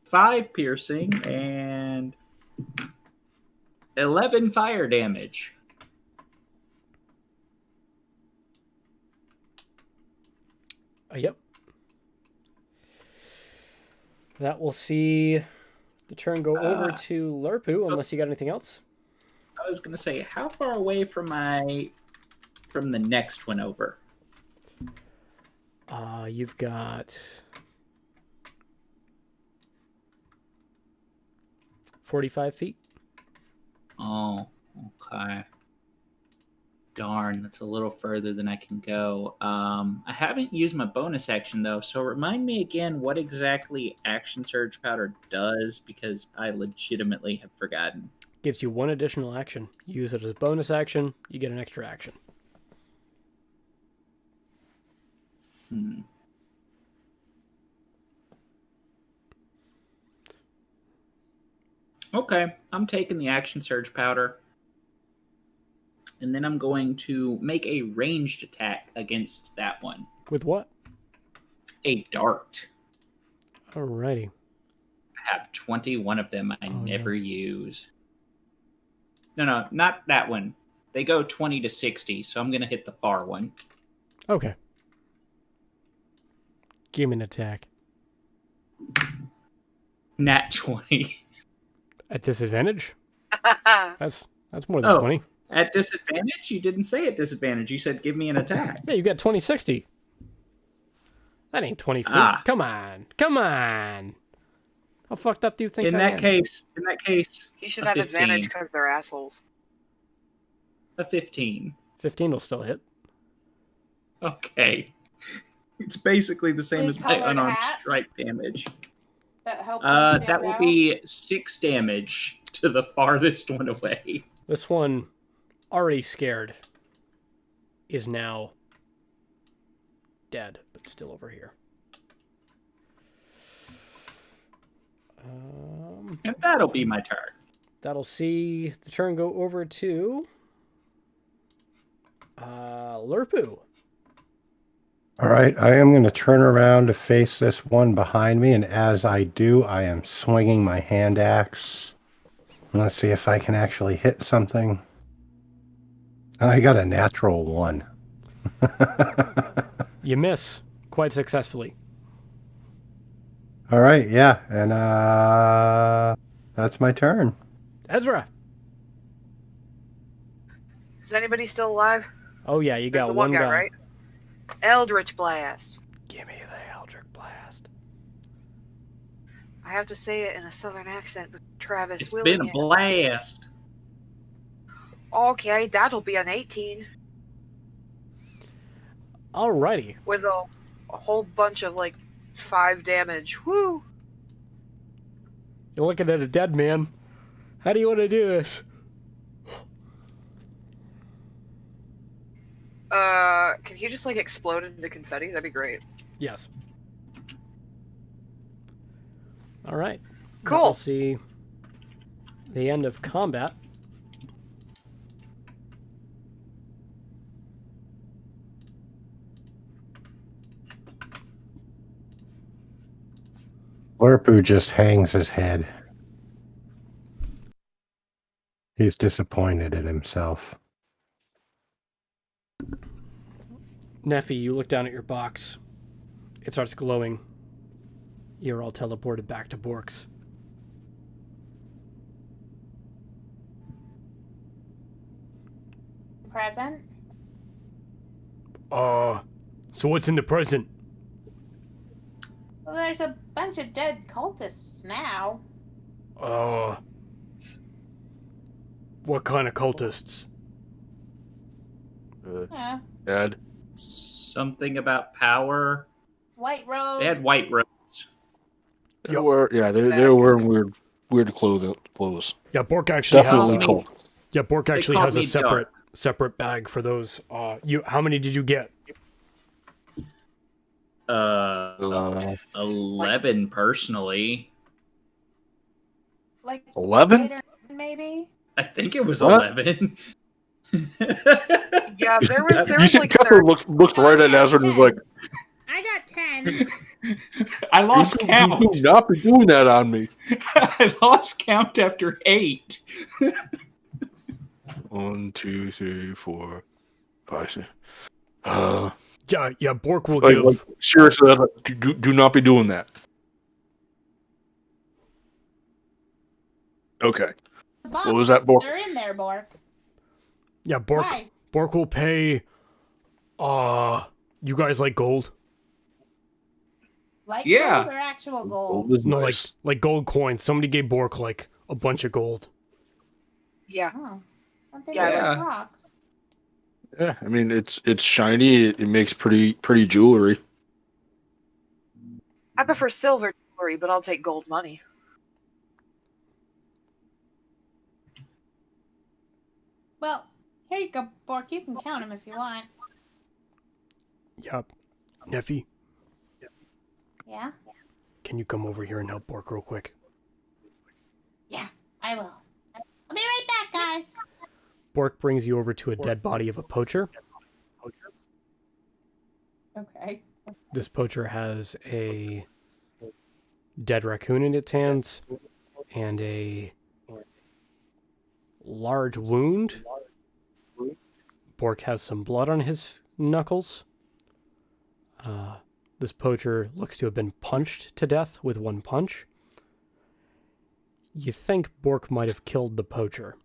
5 piercing and 11 fire damage. Yep. That will see the turn go over to Lerpu, unless you got anything else. I was gonna say, how far away from the next one over? You've got 45 feet. Oh, okay. Darn, that's a little further than I can go. I haven't used my bonus action though, so remind me again what exactly Action Surge Powder does, because I legitimately have forgotten. Gives you 1 additional action. Use it as a bonus action, you get an extra action. Okay, I'm taking the action surge powder. And then I'm going to make a ranged attack against that one. With what? A dart. Alrighty. I have 21 of them I Oh, never use. No, not that one. They go 20 to 60, so I'm going to hit the far one. Okay. Give me an attack. Nat 20. At disadvantage? That's more than Oh. 20. At disadvantage? You didn't say at disadvantage. You said give me an attack. Yeah, you got 2060. That ain't 20 feet. Ah. Come on. Come on. How fucked up do you think In I that am? case, He should a have 15. advantage because they're assholes. A 15. 15 will still hit. Okay. It's basically the same Blue as my colored unarmed hats? strike damage. That help them stand That will out? be 6 damage to the farthest one away. This one, already scared, is now dead, but still over here. And that'll be my turn. That'll see the turn go over to Lurpu. All right, I am going to turn around to face this one behind me, and as I do, I am swinging my hand axe. Let's see if I can actually hit something. I got a natural 1. You miss quite successfully. All right, yeah, and that's my turn. Ezra. Is anybody still alive? Oh yeah, you There's got the one guy, guy. right? Eldritch Blast. Give me the Eldritch Blast. I have to say it in a southern accent, but Travis It's willing been a it. blast. Okay, that'll be an 18 Alrighty. with a whole bunch of like 5 damage. Woo! You're looking at a dead man. How do you want to do this? Can he just like explode into confetti? That'd be great. Yes. All right. Cool. We'll see the end of combat. Lurpu just hangs his head. He's disappointed in himself. Neffy, you look down at your box. It starts glowing. You're all teleported back to Bork's. Present? So what's in the present? Well, there's a bunch of dead cultists now. What kind of cultists? Yeah. Dad. Something about power. White robes. They had white robes. They were, they're wearing weird clothes. Yeah, Bork actually Definitely has. cold. Yeah, Bork actually called has a me separate bag for those. How many did you get? 11 personally. Like 11? later, maybe? I think it was What? 11. Yeah, there was You said like Pepper looked right at Ezra and was like, I got 10. I lost you count. do not be doing that on me. I lost count after 8. 1, 2, 3, 4, 5, 6. Yeah, Bork will Like, give. seriously, do not be doing that. Okay. The box. What was that, Bork? They're in there, Bork. Yeah, Bork. Why? Bork will pay. You guys like gold? Like Yeah. gold or actual Gold gold? is No, nice. like gold coins. Somebody gave Bork like a bunch of gold. Yeah. Oh. Don't they Yeah. like rocks? Yeah, I mean it's shiny. It makes pretty jewelry. I prefer silver jewelry, but I'll take gold money. Well, here you go, Bork. You can count them if you want. Yep. Neffy, Yeah? can you come over here and help Bork real quick? Yeah. I will. I'll be right back, guys. Bork brings you over to a dead body of a poacher. Okay. This poacher has a dead raccoon in its hands and a large wound. Bork has some blood on his knuckles. This poacher looks to have been punched to death with one punch. You think Bork might have killed the poacher.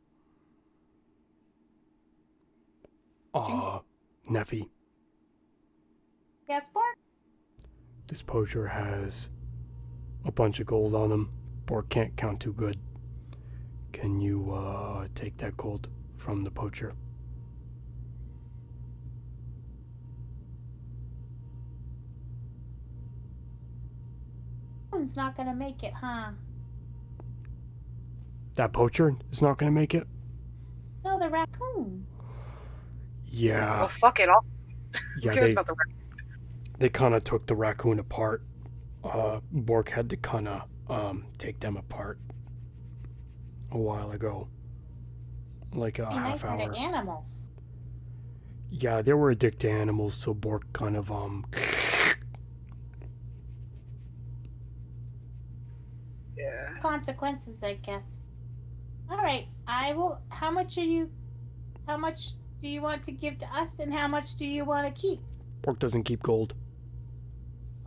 Neffy, Yes, Bork? this poacher has a bunch of gold on him. Bork can't count too good. Can you take that gold from the poacher? One's not gonna make it, huh? That poacher is not going to make it? No, the raccoon. Yeah. Well, fuck it. Who Yeah, cares about the raccoon? they kind of took the raccoon apart. Bork had to kind of take them apart a while ago. Like a Be half nicer hour. to animals. Yeah, they were addicted to animals, so Bork kind of Yeah. Consequences, I guess. All right, I will. How much do you want to give to us, and how much do you want to keep? Bork doesn't keep gold.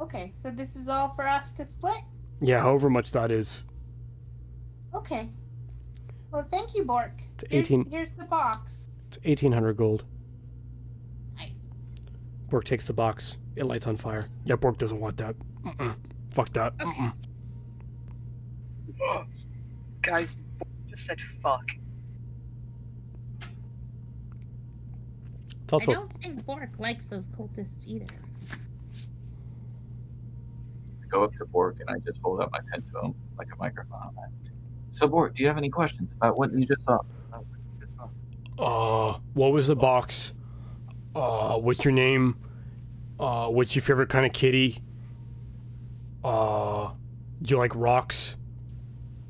Okay, so this is all for us to split? Yeah, however much that is. Okay. Well, thank you, Bork. It's 18. Here's the box. It's 1,800 gold. Nice. Bork takes the box. It lights on fire. Yeah, Bork doesn't want that. Fuck that. Okay. Guys, just said fuck. It's also I don't think Bork likes those cultists either. I go up to Bork and I just hold out my pen to him like a microphone. So, Bork, do you have any questions about what you just saw? What was the box? What's your name? What's your favorite kind of kitty? Do you like rocks?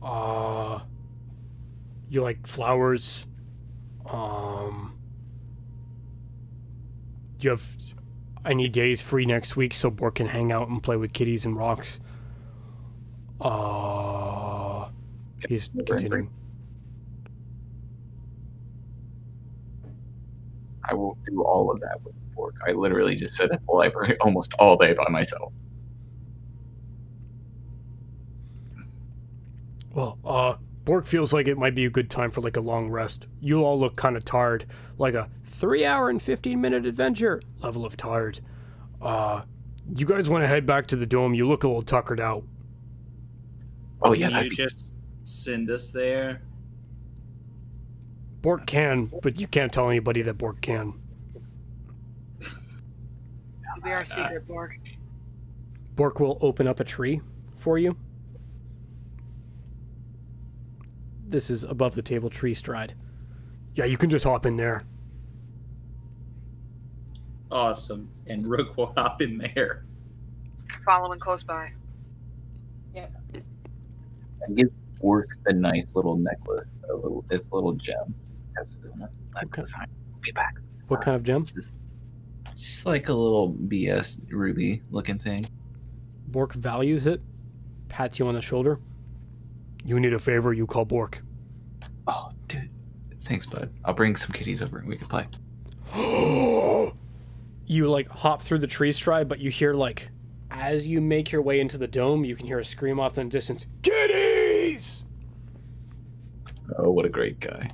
You like flowers? Do you have any days free next week so Bork can hang out and play with kitties and rocks? He's continuing. I will do all of that with Bork. I literally just sit at the library almost all day by myself. Well, Bork feels like it might be a good time for like a long rest. You all look kind of tired, like a 3-hour and 15-minute adventure level of tired. You guys want to head back to the dome? You look a little tuckered out. Oh yeah, Can you just send us there? Bork can, but you can't tell anybody that Bork can. It'll be our secret, Borg. Bork will open up a tree for you. This is above the table tree stride. Yeah, you can just hop in there. Awesome. And Rook will hop in there. Following close by. I give Bork a nice little necklace, this little gem. Okay. Be back. What kind of gem? Just like a little BS ruby looking thing. Bork values it, pats you on the shoulder. You need a favor, you call Bork. Oh, dude. Thanks, bud. I'll bring some kitties over and we can play. You like hop through the tree stride, but you hear like, as you make your way into the dome, you can hear a scream off in the distance. Kitties! Oh, what a great guy.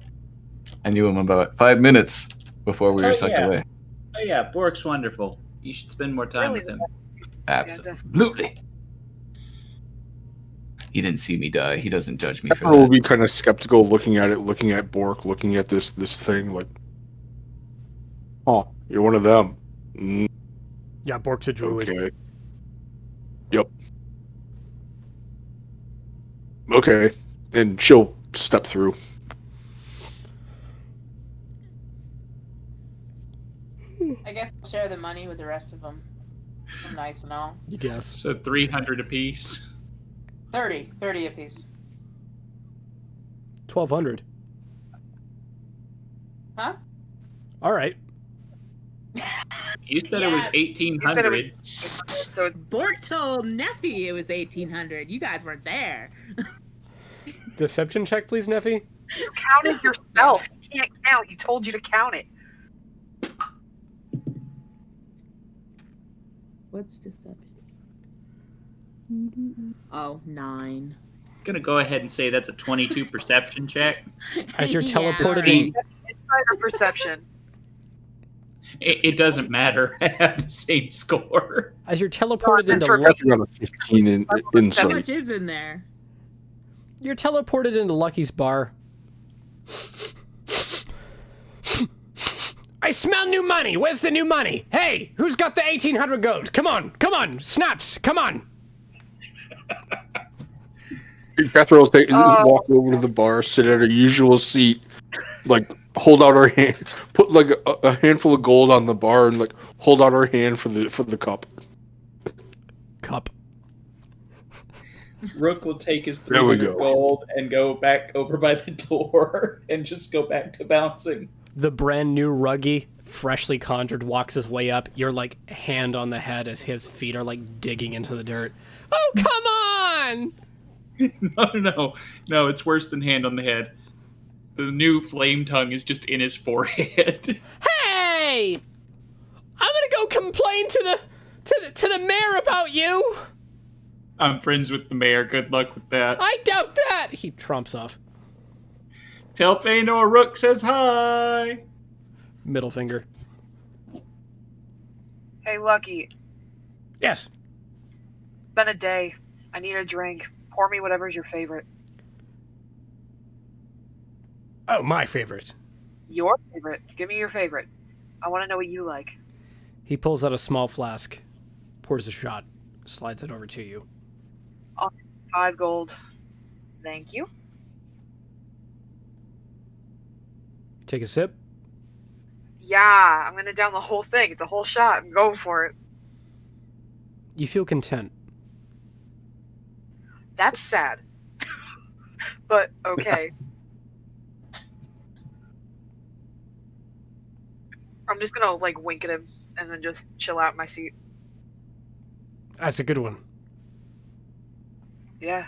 I knew him about 5 minutes before we were sucked away. Oh yeah, Bork's wonderful. You should spend more time Really? with him. Absolutely. He didn't see me die. He doesn't judge me for Pepper will that. be kind of skeptical, looking at it, looking at Bork, looking at this thing, like, oh, you're one of them. Mm, Yeah, Bork's a druid. okay. Yep. Okay. And she'll step through. I guess I'll share the money with the rest of them. I'm nice and all. You guess. So 300 apiece. 30 apiece. 1,200. Huh? All right. You said it was Yeah. 1,800. So Bort told Neffy it was 1,800. You guys weren't there. Deception check, please, Neffy. you counted yourself. You can't count. He told you to count it. What's deception? Oh, 9. Gonna go ahead and say that's a 22 perception check. As you're Yeah. teleported See, in, Insider perception. it doesn't matter. I have the same score. as you're teleported into Catherine got a 15 in How insight. much is in there? You're teleported into Lucky's bar. I smell new money. Where's the new money? Hey, who's got the 1,800 gold? Come on, snaps, come on. Catherine will just walk over to the bar, sit at her usual seat, like hold out her hand, put like a handful of gold on the bar, and like hold out her hand for the cup. Cup. Rook will take his There we 300 go. gold and go back over by the door and just go back to bouncing. The brand new Ruggy, freshly conjured, walks his way up. You're like hand on the head as his feet are like digging into the dirt. Oh, come on! No, it's worse than hand on the head. The new flame tongue is just in his forehead. Hey! I'm gonna go complain to the mayor about you. I'm friends with the mayor. Good luck with that. I doubt that. He trumps off. Tell Feanor Rook says hi. Middle finger. Hey, Lucky. Yes. It's been a day. I need a drink. Pour me whatever's your favorite. Oh, my favorite. Your favorite. Give me your favorite. I want to know what you like. He pulls out a small flask, pours a shot, slides it over to you. 5 gold. Thank you. Take a sip. Yeah, I'm gonna down the whole thing. It's a whole shot. I'm going for it. You feel content. That's sad. But okay. I'm just gonna like wink at him and then just chill out in my seat. That's a good one. Yeah,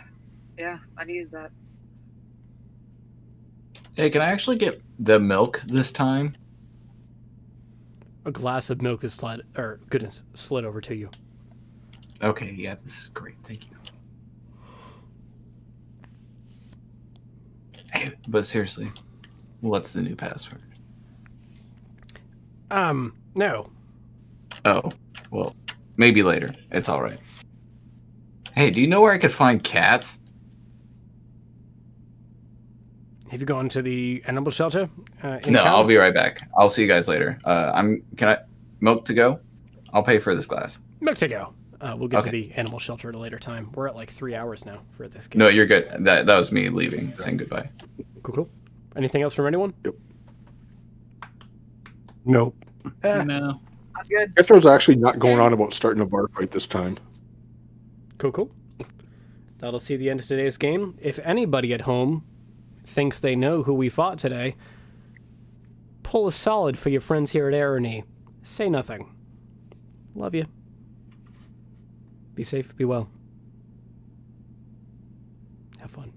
I needed that. Hey, can I actually get the milk this time? A glass of milk is slid over to you. Okay, yeah, this is great. Thank you. Hey, but seriously, what's the new password? No. Oh, well, maybe later. It's all right. Hey, do you know where I could find cats? Have you gone to the animal shelter? In No, town? I'll be right back. I'll see you guys later. Can I milk to go? I'll pay for this glass. Milk to go. We'll get to Okay. the animal shelter at a later time. We're at like 3 hours now for this game. No, you're good. That was me leaving, saying goodbye. Cool. Anything else from anyone? Nope. No. I'm good. Catherine's actually not going on about starting a bar fight this time. Cool. That'll see the end of today's game. If anybody at home thinks they know who we fought today, pull a solid for your friends here at Arrowknee. Say nothing. Love you. Be safe, be well. Have fun.